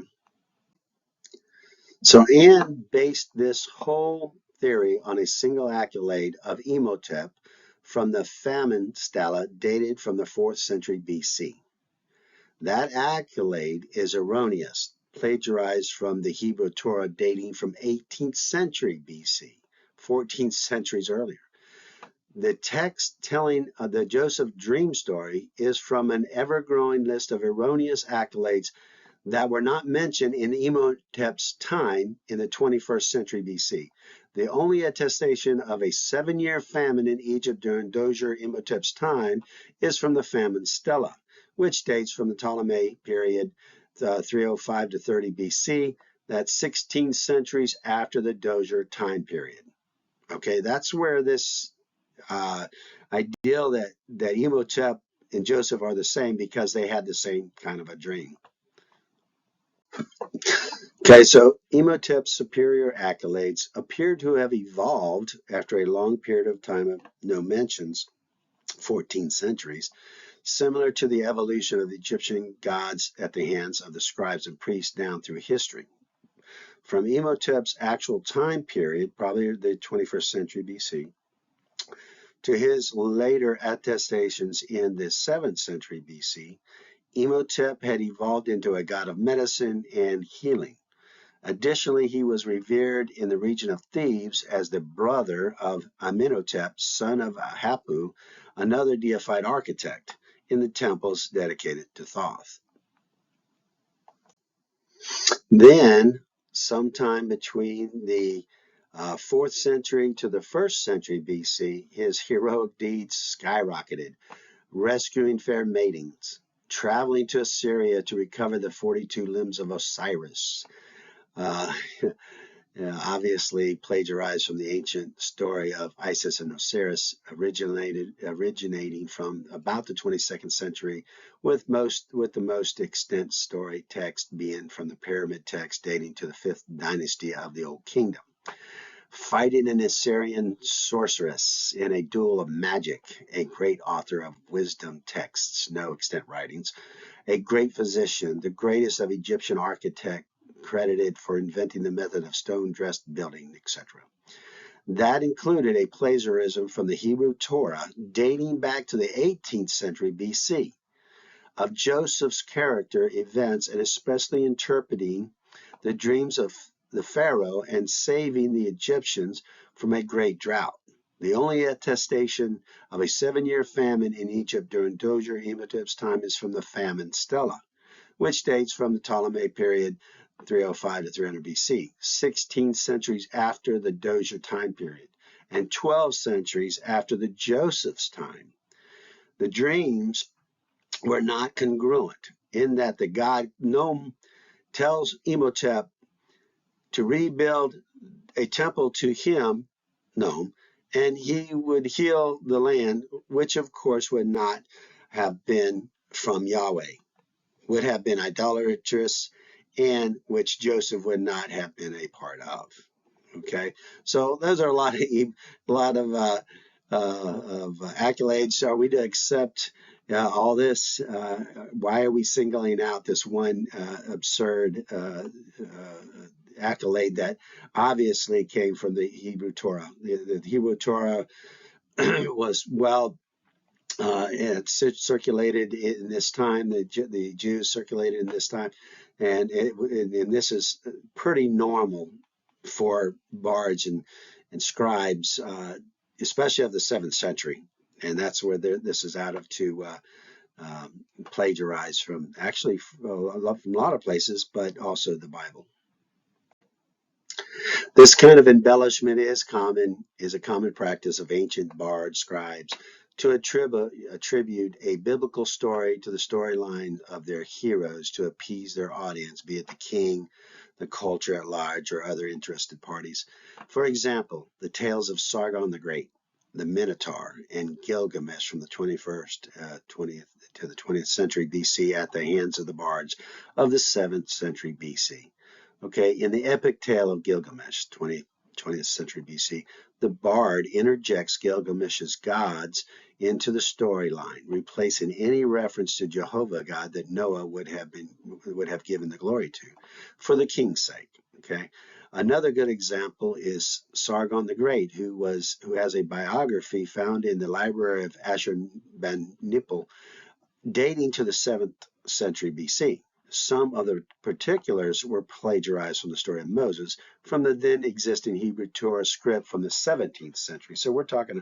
so Anne based this whole theory on a single accolade of Imhotep from the famine stela dated from the 4th century BC. That accolade is erroneous, plagiarized from the Hebrew Torah dating from 18th century BC, 14 centuries earlier. The text telling the Joseph dream story is from an ever-growing list of erroneous accolades that were not mentioned in Imhotep's time in the 21st century BC. The only attestation of a 7-year famine in Egypt during Dozier Imhotep's time is from the famine stela, which dates from the Ptolemy period, 305 to 30 BC. That's 16 centuries after the Dozier time period. Okay, that's where this ideal that Imhotep and Joseph are the same, because they had the same kind of a dream. Okay, so Imhotep's superior accolades appear to have evolved after a long period of time of no mentions, 14 centuries, similar to the evolution of the Egyptian gods at the hands of the scribes and priests down through history. From Imhotep's actual time period, probably the 21st century BC, to his later attestations in the 7th century BC, Imhotep had evolved into a god of medicine and healing. Additionally, he was revered in the region of Thebes as the brother of Amenhotep, son of Hapu, another deified architect, in the temples dedicated to Thoth. Then, sometime between the 4th century to the 1st century BC, his heroic deeds skyrocketed, rescuing fair maidens, traveling to Assyria to recover the 42 limbs of Osiris, obviously plagiarized from the ancient story of Isis and Osiris, originating from about the 22nd century, with the most extant story text being from the pyramid text dating to the 5th dynasty of the Old Kingdom. Fighting an Assyrian sorceress in a duel of magic, a great author of wisdom texts, no extant writings, a great physician, the greatest of Egyptian architects, credited for inventing the method of stone-dressed building, etc. That included a plagiarism from the Hebrew Torah dating back to the 18th century BC of Joseph's character, events, and especially interpreting the dreams of the Pharaoh and saving the Egyptians from a great drought. The only attestation of a 7-year famine in Egypt during Dozier Imhotep's time is from the famine stela, which dates from the Ptolemy period, 305 to 300 BC, 16 centuries after the Dozier time period, and 12 centuries after the Joseph's time. The dreams were not congruent. in that the god Nom tells Imhotep to rebuild a temple to him, Nom, and he would heal the land, which of course would not have been from Yahweh, would have been idolatrous, and which Joseph would not have been a part of. Okay, so those are a lot of accolades. So are we to accept all this? Why are we singling out this one absurd accolade that obviously came from the Hebrew Torah? The Hebrew Torah was it circulated in this time. The Jews circulated in this time, and this is pretty normal for bards and scribes, especially of the 7th century. And that's where this is out of to plagiarize from, actually from a lot of places, but also the Bible. This kind of embellishment is a common practice of ancient bards, scribes, to attribute a biblical story to the storyline of their heroes to appease their audience, be it the king, the culture at large, or other interested parties. For example, the tales of Sargon the Great, the Minotaur, and Gilgamesh from the 20th to the 20th century BC at the hands of the bards of the 7th century BC. Okay, in the epic tale of Gilgamesh, 20th century BC, the bard interjects Gilgamesh's gods into the storyline, replacing any reference to Jehovah God that Noah would have given the glory to, for the king's sake. Okay, another good example is Sargon the Great, who has a biography found in the library of Ashurbanipal, dating to the 7th century BC. Some of the particulars were plagiarized from the story of Moses from the then existing Hebrew Torah script from the 17th century. So we're talking,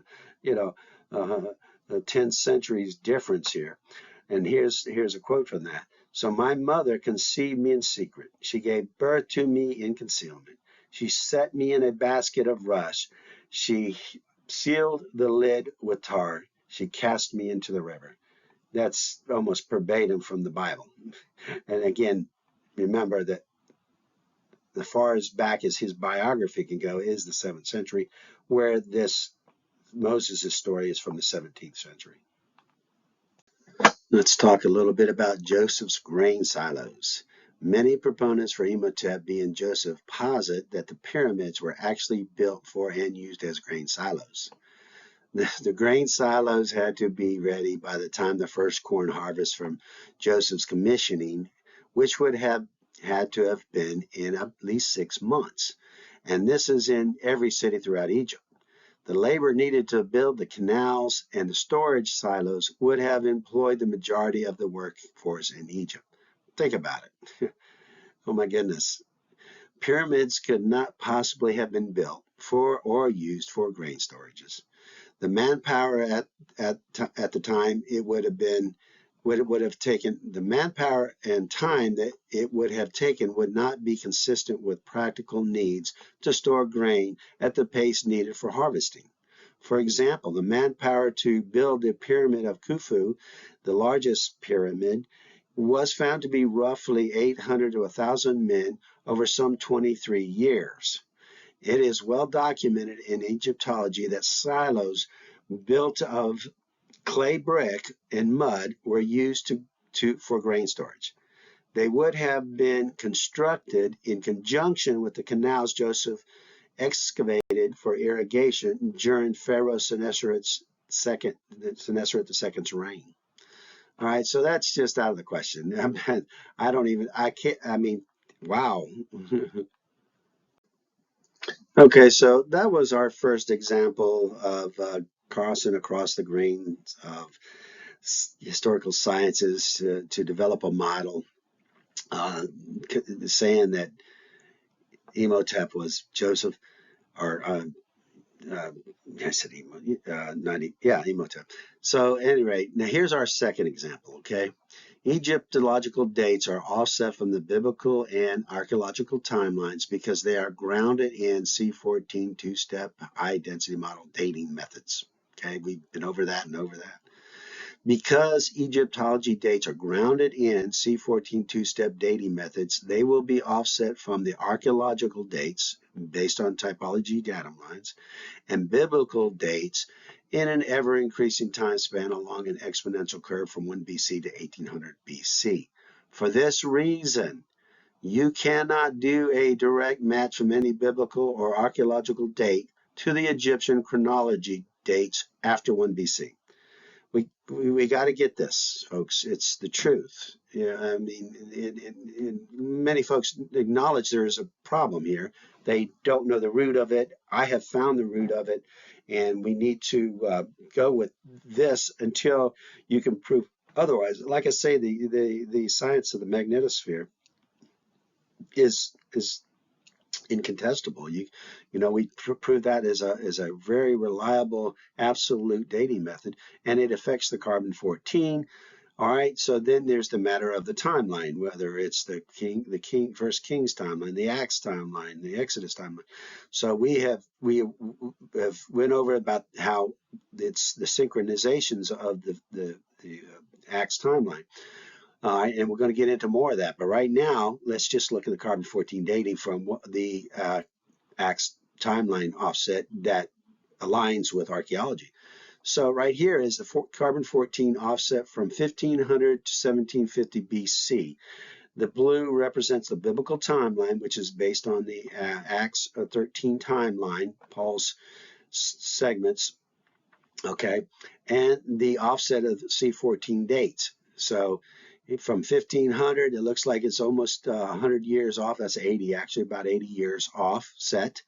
10 centuries difference here. And here's a quote from that. So my mother conceived me in secret. She gave birth to me in concealment. She set me in a basket of rust. She sealed the lid with tar. She cast me into the river. That's almost verbatim from the Bible. And again, remember that as far as back as his biography can go is the 7th century, where this Moses' story is from the 17th century. Let's talk a little bit about Joseph's grain silos. Many proponents for Imhotep being Joseph posit that the pyramids were actually built for and used as grain silos. The grain silos had to be ready by the time the first corn harvest from Joseph's commissioning, which would have had to have been in at least 6 months. And this is in every city throughout Egypt. The labor needed to build the canals and the storage silos would have employed the majority of the workforce in Egypt. Think about it. Oh my goodness. Pyramids could not possibly have been built for or used for grain storages. The manpower at the time would have taken the manpower and time that it would have taken would not be consistent with practical needs to store grain at the pace needed for harvesting. For example, the manpower to build the pyramid of Khufu, the largest pyramid, was found to be roughly 800 to 1,000 men over some 23 years. It is well documented in Egyptology that silos built of clay brick and mud were used for grain storage. They would have been constructed in conjunction with the canals Joseph excavated for irrigation during Pharaoh Sennacherib II's reign. All right, so that's just out of the question. Wow. Okay, so that was our first example of crossing across the grains of historical sciences to develop a model saying that Imhotep was Joseph, or I said Imhotep. So at any rate, now here's our second example, okay? Egyptological dates are offset from the biblical and archaeological timelines because they are grounded in C14 two-step high-density model dating methods. Okay, we've been over that and over that. Because Egyptology dates are grounded in C14 two-step dating methods, they will be offset from the archaeological dates based on typology datum lines and biblical dates in an ever-increasing time span along an exponential curve from 1 BC to 1800 BC. For this reason, you cannot do a direct match from any biblical or archaeological date to the Egyptian chronology dates after 1 BC. We got to get this, folks. It's the truth. Yeah, I mean, many folks acknowledge there is a problem here. They don't know the root of it. I have found the root of it, and we need to go with this until you can prove otherwise. Like I say, the science of the magnetosphere is incontestable. You know, we prove that as a very reliable, absolute dating method, and it affects the carbon-14. All right, so then there's the matter of the timeline, whether it's the first Kings timeline, the Acts timeline, the Exodus timeline. So we have went over about how it's the synchronizations of the Acts timeline. All right, and we're going to get into more of that. But right now, let's just look at the carbon-14 dating from the Acts timeline offset that aligns with archaeology. So right here is the carbon-14 offset from 1500 to 1750 BC. The blue represents the biblical timeline, which is based on the Acts 13 timeline, Paul's segments, okay, and the offset of C14 dates. So from 1500, it looks like it's almost 100 years off. That's 80, actually about 80 years off set.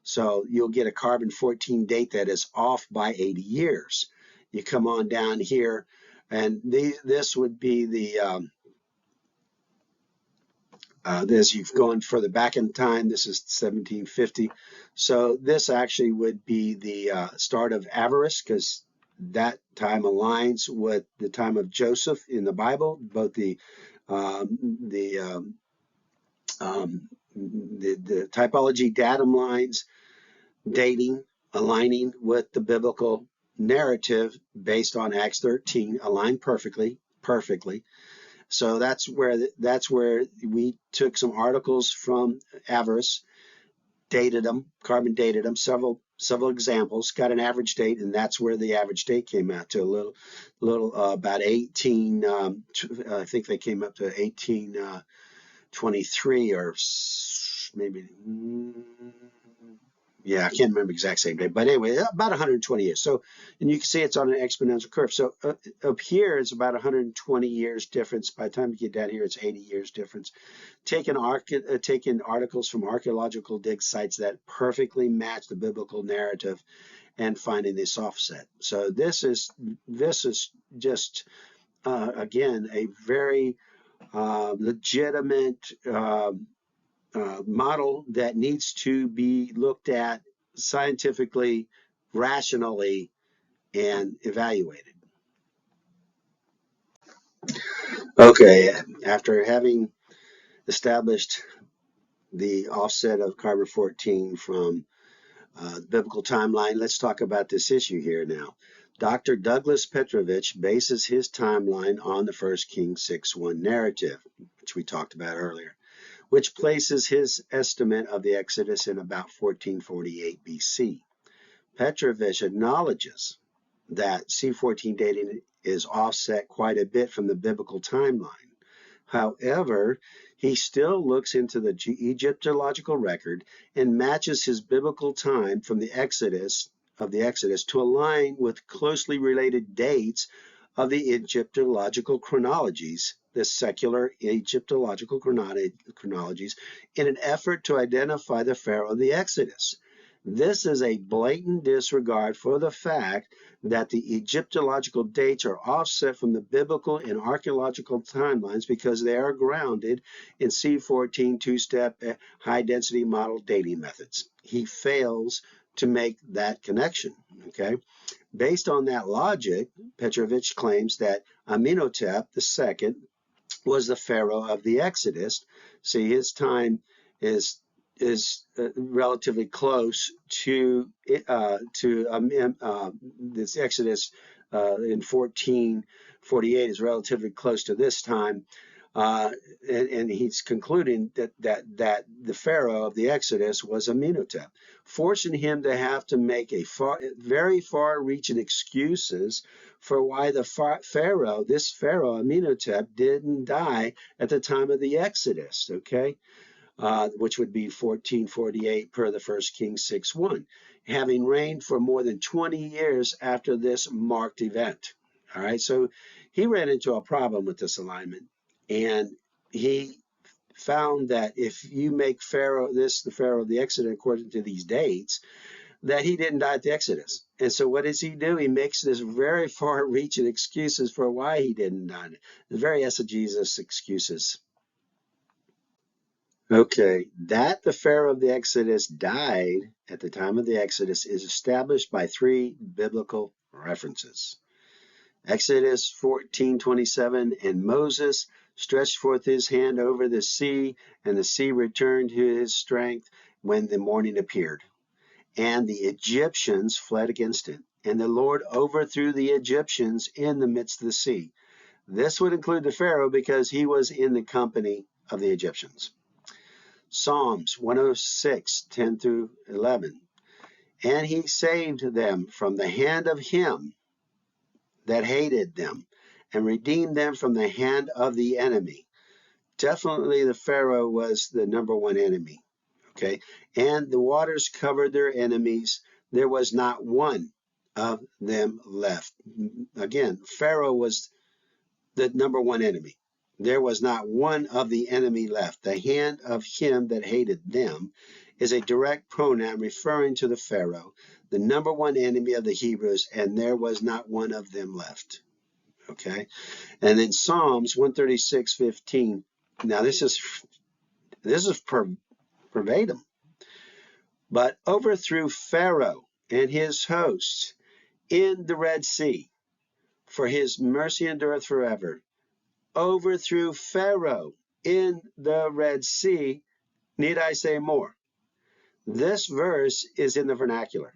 So you'll get a carbon-14 date that is off by 80 years. You come on down here, and this would be the, as you've gone further back in time, this is 1750. So this actually would be the start of avarice, because that time aligns with the time of Joseph in the Bible, both the typology datum lines dating aligning with the biblical narrative based on Acts 13 align perfectly. So that's where we took some articles from avarice, dated them, carbon dated them, several examples, got an average date, and that's where the average date came out to a little about 18. I think they came up to 1823 or maybe. Yeah, I can't remember the exact same date, but anyway, about 120 years. So, and you can see it's on an exponential curve. So up here is about 120 years difference. By the time you get down here, it's 80 years difference. Taking articles from archaeological dig sites that perfectly match the biblical narrative and finding this offset. So this is just again a very legitimate model that needs to be looked at scientifically, rationally, and evaluated. Okay, after having established the offset of carbon-14 from the biblical timeline, let's talk about this issue here now. Dr. Douglas Petrovich bases his timeline on the 1 Kings 6:1 narrative, which we talked about earlier, which places his estimate of the Exodus in about 1448 BC. Petrovich acknowledges that C14 dating is offset quite a bit from the biblical timeline. However, he still looks into the Egyptological record and matches his biblical time from the Exodus to align with closely related dates of the Egyptological chronologies, the secular Egyptological chronologies, in an effort to identify the Pharaoh of the Exodus. This is a blatant disregard for the fact that the Egyptological dates are offset from the biblical and archaeological timelines because they are grounded in C14 two-step high-density model dating methods. He fails to make that connection, okay? Based on that logic, Petrovich claims that Amenhotep II was the Pharaoh of the Exodus. See, his time is relatively close to this Exodus in 1448 is relatively close to this time, and he's concluding that the Pharaoh of the Exodus was Amenhotep, forcing him to have to make very far-reaching excuses for why this Pharaoh Amenhotep didn't die at the time of the Exodus. Okay. Which would be 1448 per the 1 Kings 6:1, having reigned for more than 20 years after this marked event. All right, so he ran into a problem with this alignment, and he found that if you make the Pharaoh of the Exodus according to these dates, that he didn't die at the Exodus. And so what does he do? He makes this very far-reaching excuses for why he didn't die. Very exegesis excuses. Okay, that the Pharaoh of the Exodus died at the time of the Exodus is established by three biblical references. Exodus 14:27, and Moses stretched forth his hand over the sea, and the sea returned to his strength when the morning appeared. And the Egyptians fled against it, and the Lord overthrew the Egyptians in the midst of the sea. This would include the Pharaoh because he was in the company of the Egyptians. Psalms 106:10 through 11. And he saved them from the hand of him that hated them, and redeemed them from the hand of the enemy. Definitely the Pharaoh was the number one enemy. Okay. And the waters covered their enemies. There was not one of them left. Again, Pharaoh was the number one enemy. There was not one of the enemy left. The hand of him that hated them is a direct pronoun referring to the Pharaoh, the number one enemy of the Hebrews, and there was not one of them left. Okay? And then Psalms 136:15. Now this is verbatim. But overthrew Pharaoh and his hosts in the Red Sea, for his mercy endureth forever. Overthrew Pharaoh in the Red Sea. Need I say more? This verse is in the vernacular,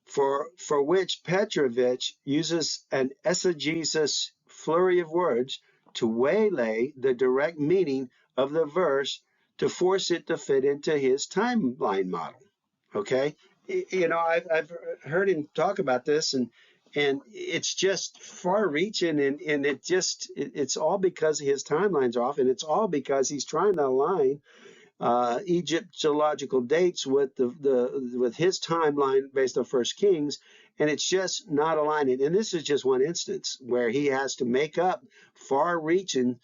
for which Petrovich uses an exegesis flurry of words to waylay the direct meaning of the verse to force it to fit into his timeline model. Okay? You know, I've heard him talk about this, and it's just far-reaching, and it's all because his timeline's off, and it's all because he's trying to align Egyptological dates with with his timeline based on First Kings, and it's just not aligning. And this is just one instance where he has to make up far-reaching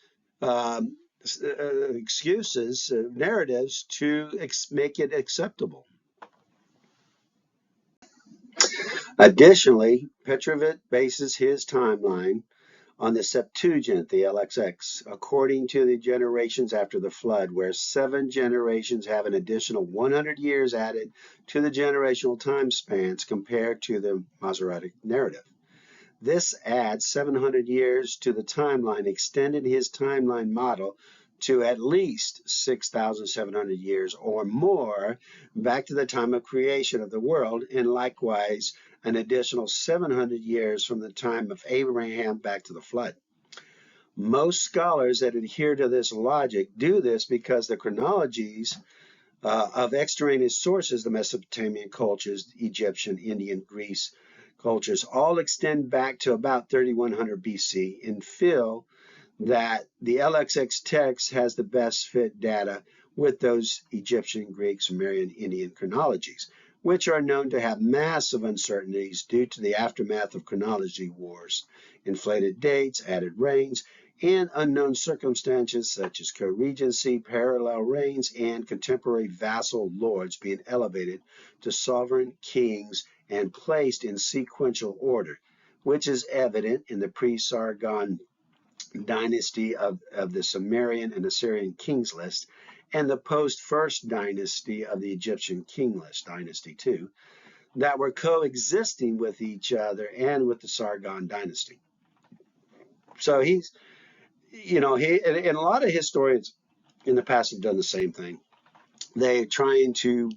excuses, narratives to make it acceptable. Additionally, Petrovich bases his timeline on the Septuagint, the LXX, according to the generations after the flood, where 7 generations have an additional 100 years added to the generational time spans compared to the Masoretic narrative. This adds 700 years to the timeline, extending his timeline model to at least 6,700 years or more back to the time of creation of the world, and likewise an additional 700 years from the time of Abraham back to the flood. Most scholars that adhere to this logic do this because the chronologies of extraneous sources, the Mesopotamian cultures, Egyptian, Indian, Greece cultures, all extend back to about 3100 BC and feel that the LXX text has the best fit data with those Egyptian, Greek, Sumerian, Indian chronologies, which are known to have massive uncertainties due to the aftermath of chronology wars, inflated dates, added reigns, and unknown circumstances such as co-regency, parallel reigns, and contemporary vassal lords being elevated to sovereign kings and placed in sequential order, which is evident in the pre-Sargon dynasty of the Sumerian and Assyrian kings list, and the post-First dynasty of the Egyptian king list, dynasty 2, that were coexisting with each other and with the Sargon dynasty. So he's, you know, and a lot of historians in the past have done the same thing. they're trying to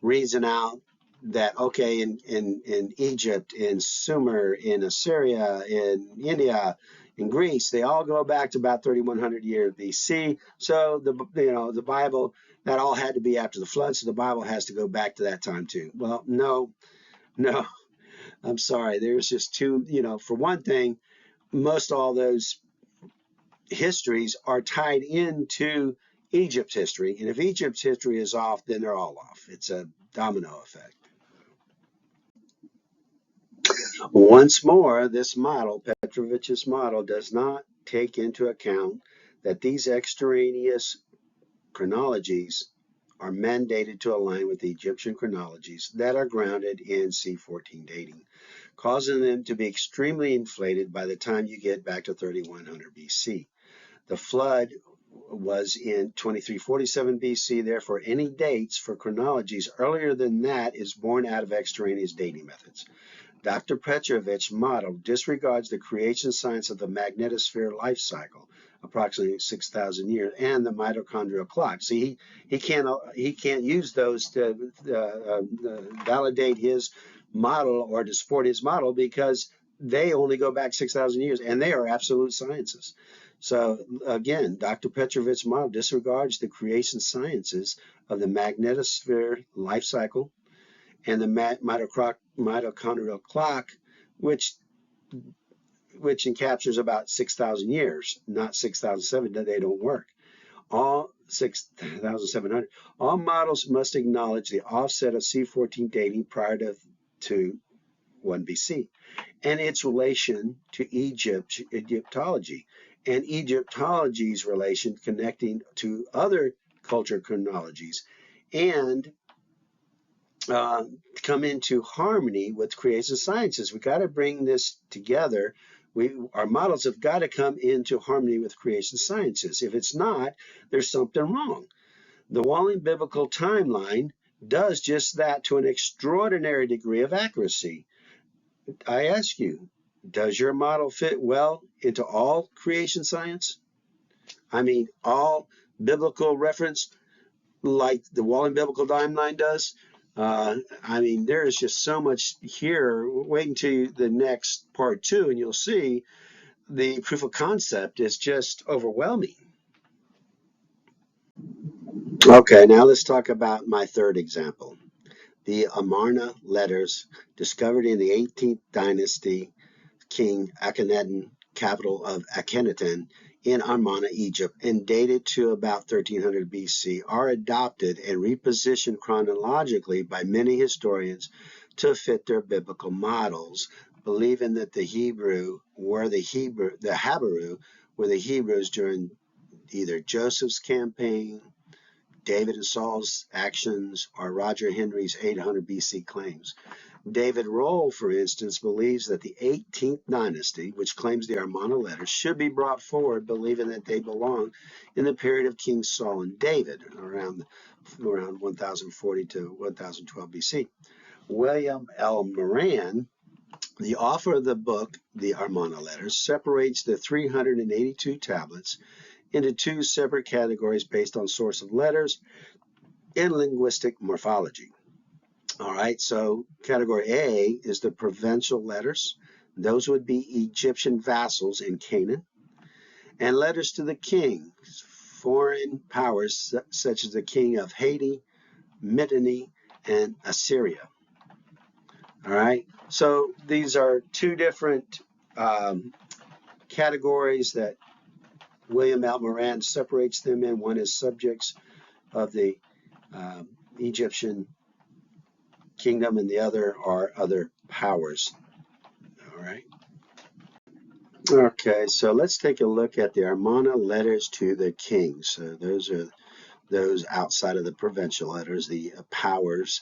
reason out that, okay, in Egypt, in Sumer, in Assyria, in India, in Greece, they all go back to about 3100 years BC. So the Bible, that all had to be after the flood, so the Bible has to go back to that time too. Well, no, I'm sorry. There's just too, for one thing, most all those histories are tied into Egypt's history, and if Egypt's history is off, then they're all off. It's a domino effect. Once more, this model, Petrovich's model, does not take into account that these extraneous chronologies are mandated to align with the Egyptian chronologies that are grounded in C14 dating, causing them to be extremely inflated by the time you get back to 3100 BC. The flood was in 2347 BC, therefore any dates for chronologies earlier than that is born out of extraneous dating methods. Dr. Petrovich's model disregards the creation science of the magnetosphere life cycle, approximately 6,000 years, and the mitochondrial clock. See, he can't use those to validate his model or to support his model because they only go back 6,000 years, and they are absolute sciences. So again, Dr. Petrovich's model disregards the creation sciences of the magnetosphere life cycle and the mitochondrial clock, which encaptures about 6,000 years, not 6,700. They don't work. All 6,700. All models must acknowledge the offset of C14 dating prior to 1 BC and its relation to Egyptology and Egyptology's relation connecting to other culture chronologies and come into harmony with creation sciences. We got to bring this together. Our models have got to come into harmony with creation sciences. If it's not, there's something wrong. The Walling biblical timeline does just that to an extraordinary degree of accuracy. I ask you, does your model fit well into all creation science? I mean, all biblical reference like the Walling biblical timeline does? I mean, there is just so much here. Wait until the next part 2, and you'll see the proof of concept is just overwhelming. Okay, now let's talk about my third example. The Amarna letters discovered in the 18th dynasty, King Akhenaten, capital of Akhenaten, in Amarna, Egypt, and dated to about 1300 BC, are adopted and repositioned chronologically by many historians to fit their biblical models, believing that the Hebrew were the Habaru were the Hebrews during either Joseph's campaign, David and Saul's actions, or Roger Henry's 800 BC claims. David Rohl, for instance, believes that the 18th dynasty, which claims the Amarna letters, should be brought forward, believing that they belong in the period of King Saul and David, around 1040 to 1012 BC. William L. Moran, the author of the book, The Amarna Letters, separates the 382 tablets into 2 separate categories based on source of letters in linguistic morphology. All right, so category A is the provincial letters. Those would be Egyptian vassals in Canaan. And letters to the king, foreign powers such as the king of Haiti, Mitanni, and Assyria. All right, so these are 2 different categories that William L. Moran separates them in. One is subjects of the Egyptian kingdom, and the other are other powers. All right. Okay, so let's take a look at the Amarna letters to the king. So those are those outside of the provincial letters, the powers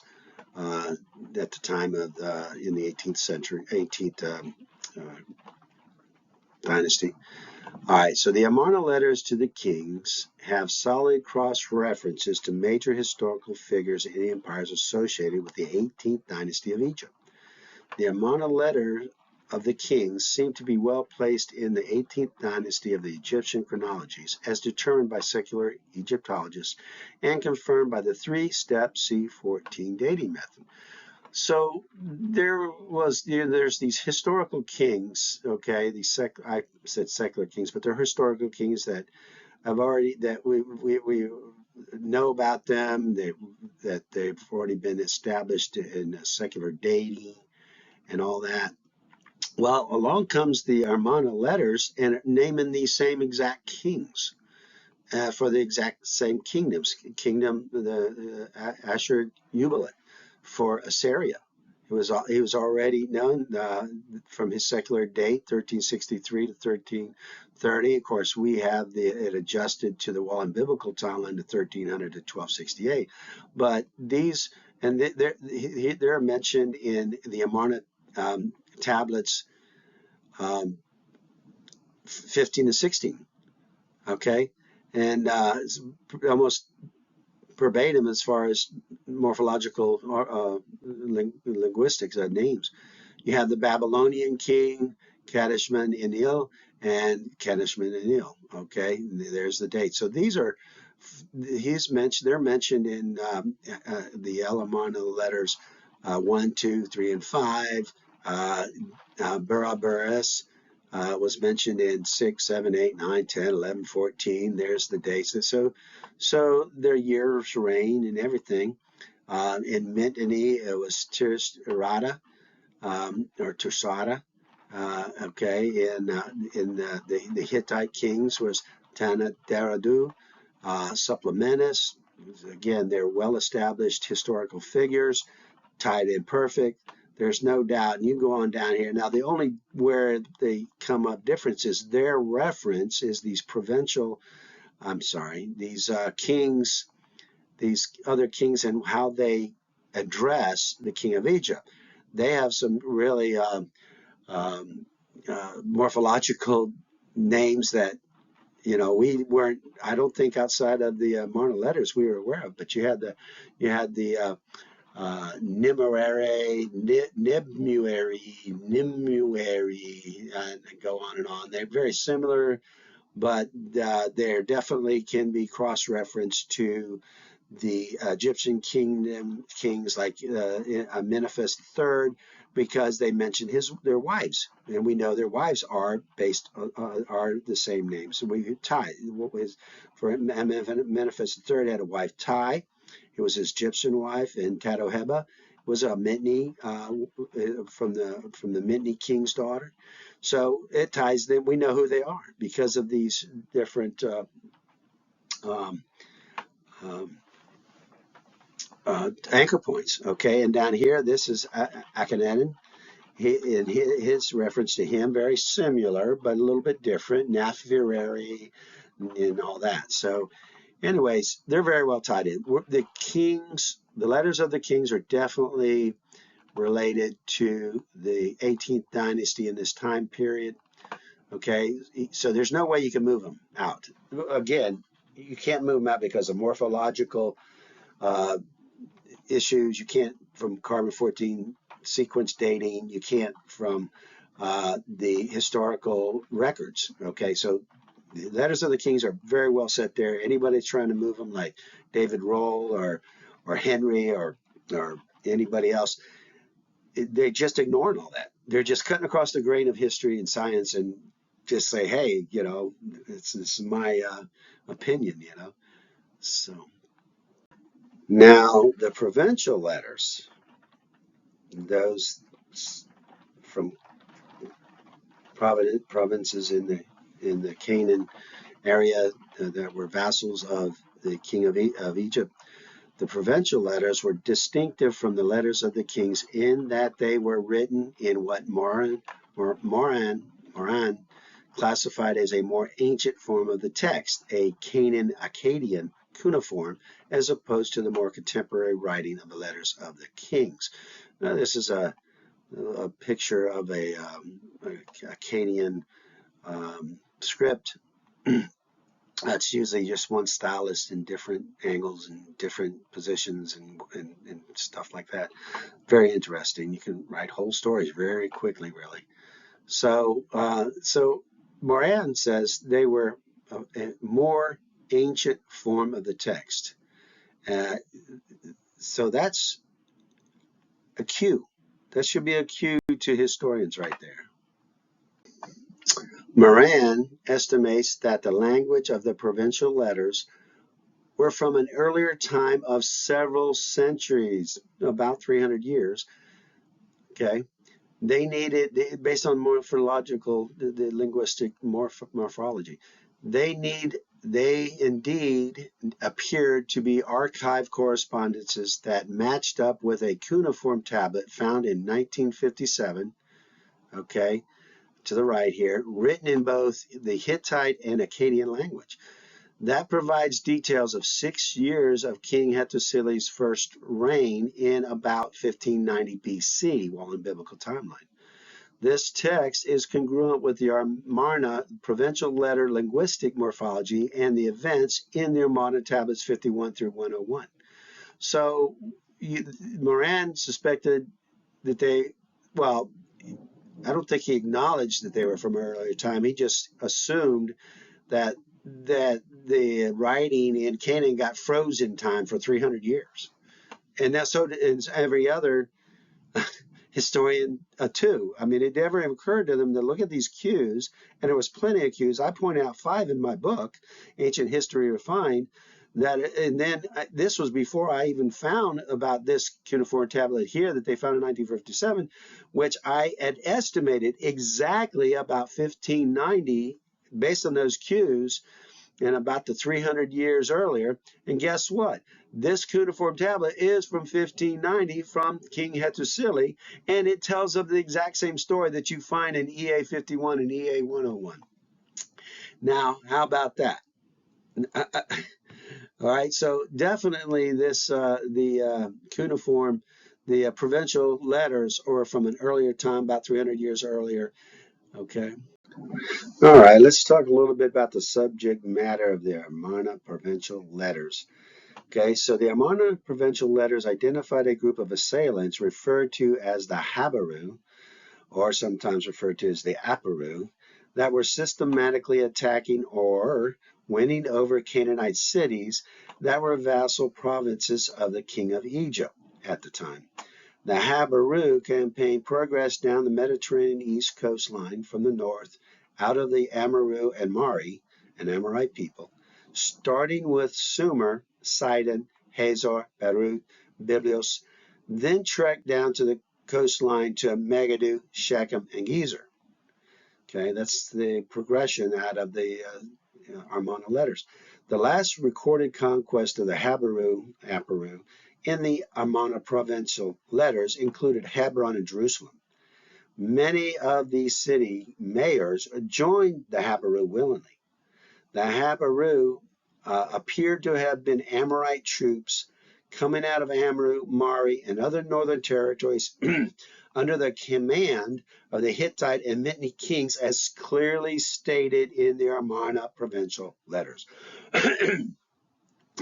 at the time of in the 18th century, 18th dynasty. All right, so the Amarna letters to the kings have solid cross-references to major historical figures and empires associated with the 18th dynasty of Egypt. The Amarna letter of the kings seem to be well placed in the 18th dynasty of the Egyptian chronologies, as determined by secular Egyptologists and confirmed by the three-step C14 dating method. So there's these historical kings, okay? I said secular kings, but they're historical kings that we know about them. That they've already been established in secular dating and all that. Well, along comes the Amarna letters and naming these same exact kings for the exact same kingdoms. The Asher Jubilant for Assyria. He was already known from his secular date, 1363 to 1330. Of course, we have it adjusted to the Wallen biblical timeline to 1300 to 1268. But these, and they're mentioned in the Amarna tablets 15 to 16. Okay, and almost verbatim as far as morphological linguistics names. You have the Babylonian king, Kadeshman Enlil, and Kadeshman Enlil. Okay, there's the date. So these are they're mentioned in the El Amarna letters 1, 2, 3, and 5. Barabaras was mentioned in 6, 7, 8, 9, 10, 11, 14. There's the dates. So their years reign and everything. In Mitanni, it was Tirsarata or Tursata. Okay, in the Hittite kings was Tanadaradu, Supplementus. Again, they're well-established historical figures, tied in perfect. There's no doubt, and you can go on down here. Now, the only where they come up difference is their reference is these these kings, these other kings, and how they address the king of Egypt. They have some really morphological names that we weren't. I don't think outside of the Amarna letters we were aware of. But you had the Nimuary, and go on and on. They're very similar, but there definitely can be cross-referenced to the Egyptian kings like Amenephis III, because they mention their wives, and we know their wives are are the same names. So we tie what was for Amenephis III had a wife Tai. It was his Egyptian wife, and Tatoheba was a Mitni from the Mitni king's daughter. So it ties them. We know who they are because of these different anchor points. Okay, and down here, this is Akhenaten. His reference to him very similar, but a little bit different. Naphirari and all that. So anyways, they're very well tied in. The kings, the letters of the kings are definitely related to the 18th dynasty in this time period. Okay, so there's no way you can move them out. Again, you can't move them out because of morphological issues. You can't from carbon-14 sequence dating. You can't from the historical records. Okay, so the letters of the kings are very well set there. Anybody trying to move them, like David Roll or Henry or anybody else, they just ignoring all that. They're just cutting across the grain of history and science and just say, hey, this is my opinion, So now the provincial letters, those from provinces in the Canaan area that were vassals of the king of Egypt. The provincial letters were distinctive from the letters of the kings in that they were written in what Moran classified as a more ancient form of the text, a Canaan Akkadian cuneiform, as opposed to the more contemporary writing of the letters of the kings. Now, this is a picture of a Akkadian script. That's usually just one stylist in different angles and different positions and stuff like that. Very interesting. You can write whole stories very quickly, really. So Moran says they were a more ancient form of the text. Uh, so that's a cue. That should be a cue to historians right there. Moran estimates that the language of the provincial letters were from an earlier time of several centuries, about 300 years. Okay, they needed, based on morphological, the linguistic morphology, they indeed appeared to be archived correspondences that matched up with a cuneiform tablet found in 1957. Okay, to the right here, written in both the Hittite and Akkadian language. That provides details of 6 years of King Hattusili's first reign in about 1590 BC, while in biblical timeline. This text is congruent with the Amarna provincial letter linguistic morphology and the events in the Amarna tablets 51 through 101. So Moran suspected that well, I don't think he acknowledged that they were from an earlier time. He just assumed that the writing in Canaan got frozen time for 300 years. And that's so is every other historian too. I mean, it never occurred to them to look at these cues, and there was plenty of cues. I point out 5 in my book, Ancient History Refined, and then this was before I even found about this cuneiform tablet here that they found in 1957, which I had estimated exactly about 1590 based on those cues and about the 300 years earlier. And guess what? This cuneiform tablet is from 1590 from King Hattusili, and it tells of the exact same story that you find in EA 51 and EA 101. Now, how about that? All right, so definitely the cuneiform, the provincial letters are from an earlier time, about 300 years earlier. Okay. All right, let's talk a little bit about the subject matter of the Amarna provincial letters. Okay, so the Amarna provincial letters identified a group of assailants referred to as the Habaru, or sometimes referred to as the Aparu, that were systematically attacking or winning over Canaanite cities that were vassal provinces of the king of Egypt at the time. The Habaru campaign progressed down the Mediterranean east coastline from the north out of the Amaru and Mari, an Amorite people, starting with Sumer, Sidon, Hazor, Beirut, Byblos, then trekked down to the coastline to Megiddo, Shechem, and Gezer. Okay, that's the progression out of the Amarna letters. The last recorded conquest of the Habaru, Aparu, in the Amarna provincial letters included Hebron and Jerusalem. Many of these city mayors joined the Habaru willingly. The Habaru appeared to have been Amorite troops coming out of Amru, Mari, and other northern territories under the command of the Hittite and Mitanni kings, as clearly stated in the Amarna provincial letters.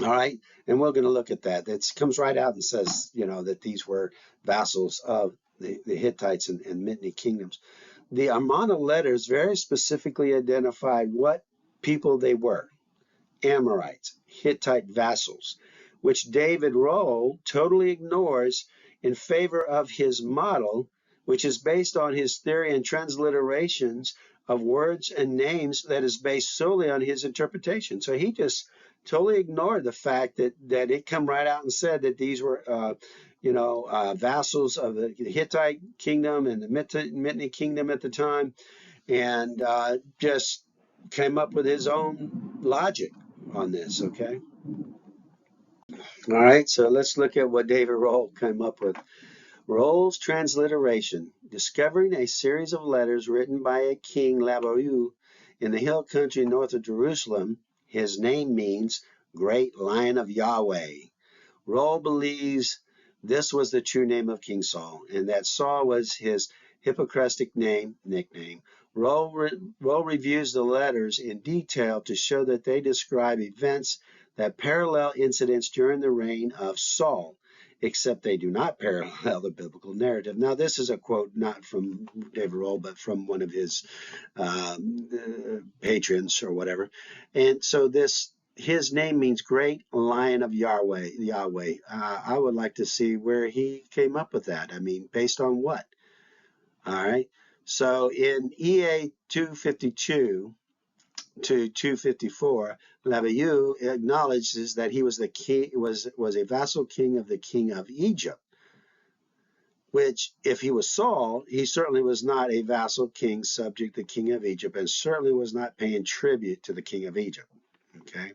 All right, and we're going to look at that. It comes right out and says, that these were vassals of the Hittites and Mitanni kingdoms. The Amarna letters very specifically identified what people they were: Amorites, Hittite vassals, which David Rowe totally ignores in favor of his model, which is based on his theory and transliterations of words and names that is based solely on his interpretation. So he just totally ignored the fact that it come right out and said that these were vassals of the Hittite kingdom and the Mitanni kingdom at the time, and just came up with his own logic on this. Okay. All right, so let's look at what David Rowe came up with. Rowe's transliteration: discovering a series of letters written by a king Labaru in the hill country north of Jerusalem. His name means Great Lion of Yahweh. Rowe believes this was the true name of King Saul, and that Saul was his Hippocratic nickname. Rowe reviews the letters in detail to show that they describe events that parallel incidents during the reign of Saul, except they do not parallel the biblical narrative. Now, this is a quote not from David Roll, but from one of his patrons or whatever. And so his name means great lion of Yahweh. I would like to see where he came up with that. I mean, based on what? All right. So in EA 252 to 254, Labiou acknowledges that he was the king, was a vassal king of the king of Egypt. Which, if he was Saul, he certainly was not a vassal king subject to the king of Egypt, and certainly was not paying tribute to the king of Egypt. Okay,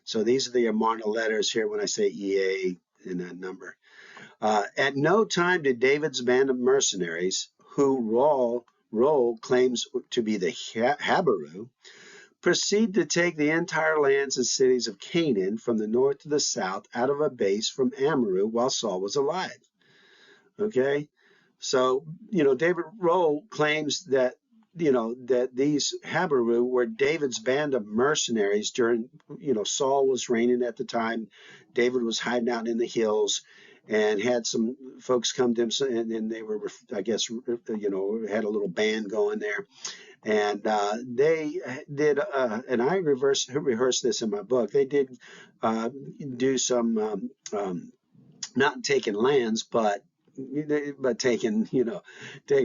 so these are the Amarna letters here when I say EA in that number. At no time did David's band of mercenaries, who Roll claims to be the Habaru, proceed to take the entire lands and cities of Canaan from the north to the south out of a base from Amaru while Saul was alive. Okay, so David Roll claims that that these Habaru were David's band of mercenaries during Saul was reigning at the time. David was hiding out in the hills and had some folks come to him, and they were, I guess, had a little band going there. And they did, and I rehearsed this in my book. They did do some not taking lands, but taking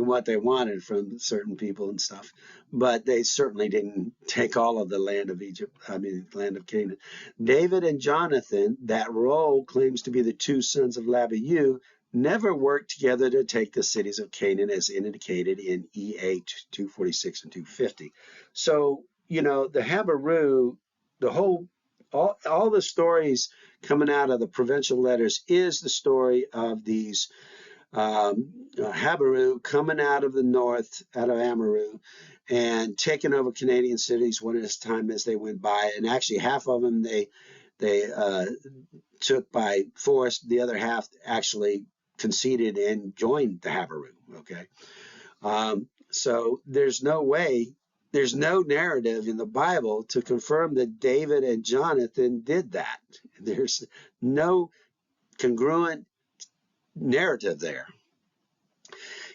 what they wanted from certain people and stuff. But they certainly didn't take all of the land of Egypt. I mean, land of Canaan. David and Jonathan, that Roll claims to be the two sons of Labiou, never worked together to take the cities of Canaan, as indicated in EA 246 and 250. So the Habaru, all the stories coming out of the provincial letters is the story of these Habaru coming out of the north, out of Amaru, and taking over Canadian cities one at a time as they went by. And actually, half of them they took by force. The other half actually conceded and joined the Habaru. Okay, so there's no narrative in the Bible to confirm that David and Jonathan did that. There's no congruent narrative there.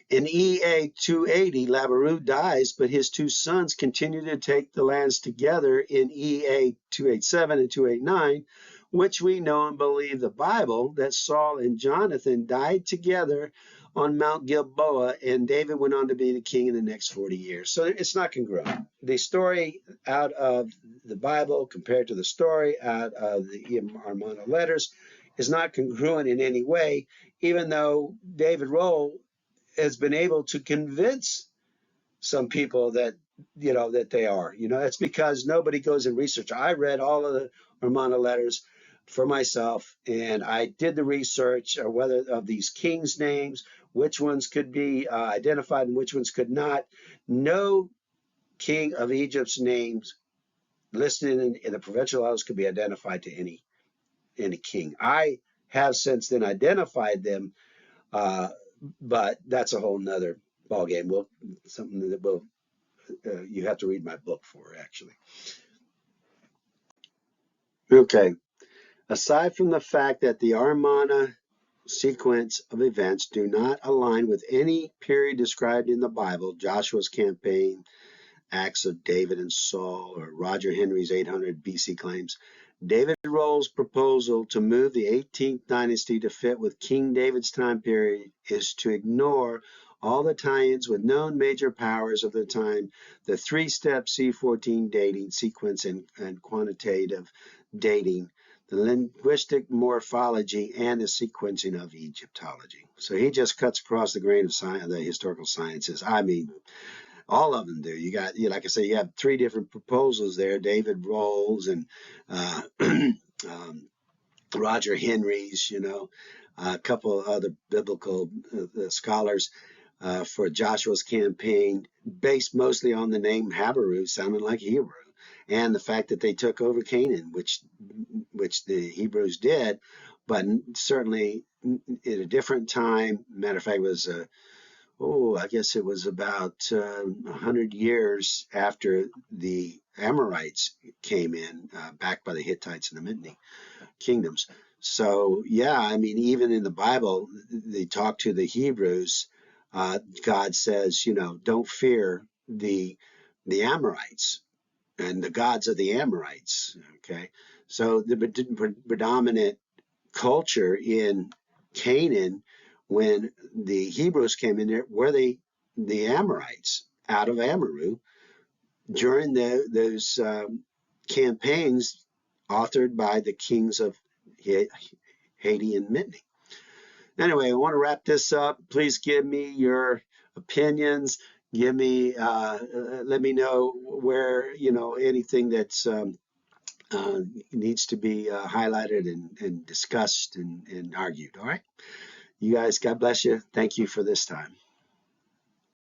In EA 280, Labiou dies, but his two sons continue to take the lands together in EA 287 and 289, which we know and believe the Bible that Saul and Jonathan died together on Mount Gilboa, and David went on to be the king in the next 40 years. So it's not congruent. The story out of the Bible compared to the story out of the Amarna letters is not congruent in any way, even though David Roll has been able to convince some people that that they are. It's because nobody goes and research. I read all of the Amarna letters for myself, and I did the research whether of these kings' names, which ones could be identified and which ones could not. No king of Egypt's names listed in the provincial letters could be identified to any king. I have since then identified them, but that's a whole nother ballgame. Something that you have to read my book for, actually. Okay. Aside from the fact that the Amarna sequence of events do not align with any period described in the Bible, Joshua's campaign, Acts of David and Saul, or Roger Henry's 800 BC claims, David Roll's proposal to move the 18th dynasty to fit with King David's time period is to ignore all the tie-ins with known major powers of the time, the three-step C14 dating sequence and quantitative dating, the linguistic morphology, and the sequencing of Egyptology. So he just cuts across the grain of the historical sciences. I mean, all of them do. You got, like I say, you have three different proposals there. David Roll's and Roger Henry's, a couple of other biblical scholars for Joshua's campaign, based mostly on the name Habaru, sounding like Hebrew, and the fact that they took over Canaan, which the Hebrews did, but certainly at a different time. Matter of fact, it was I guess it was about 100 years after the Amorites came in, backed by the Hittites and the Mitanni kingdoms. So, yeah, I mean, even in the Bible, they talk to the Hebrews. God says, don't fear the Amorites and the gods of the Amorites. Okay, so the predominant culture in Canaan when the Hebrews came in there were the Amorites out of Amaru during those campaigns authored by the kings of Haiti and Mitni. Anyway, I want to wrap this up. Please give me your opinions. Give me, let me know where, anything that's needs to be highlighted and discussed and argued. All right. You guys, God bless you. Thank you for this time.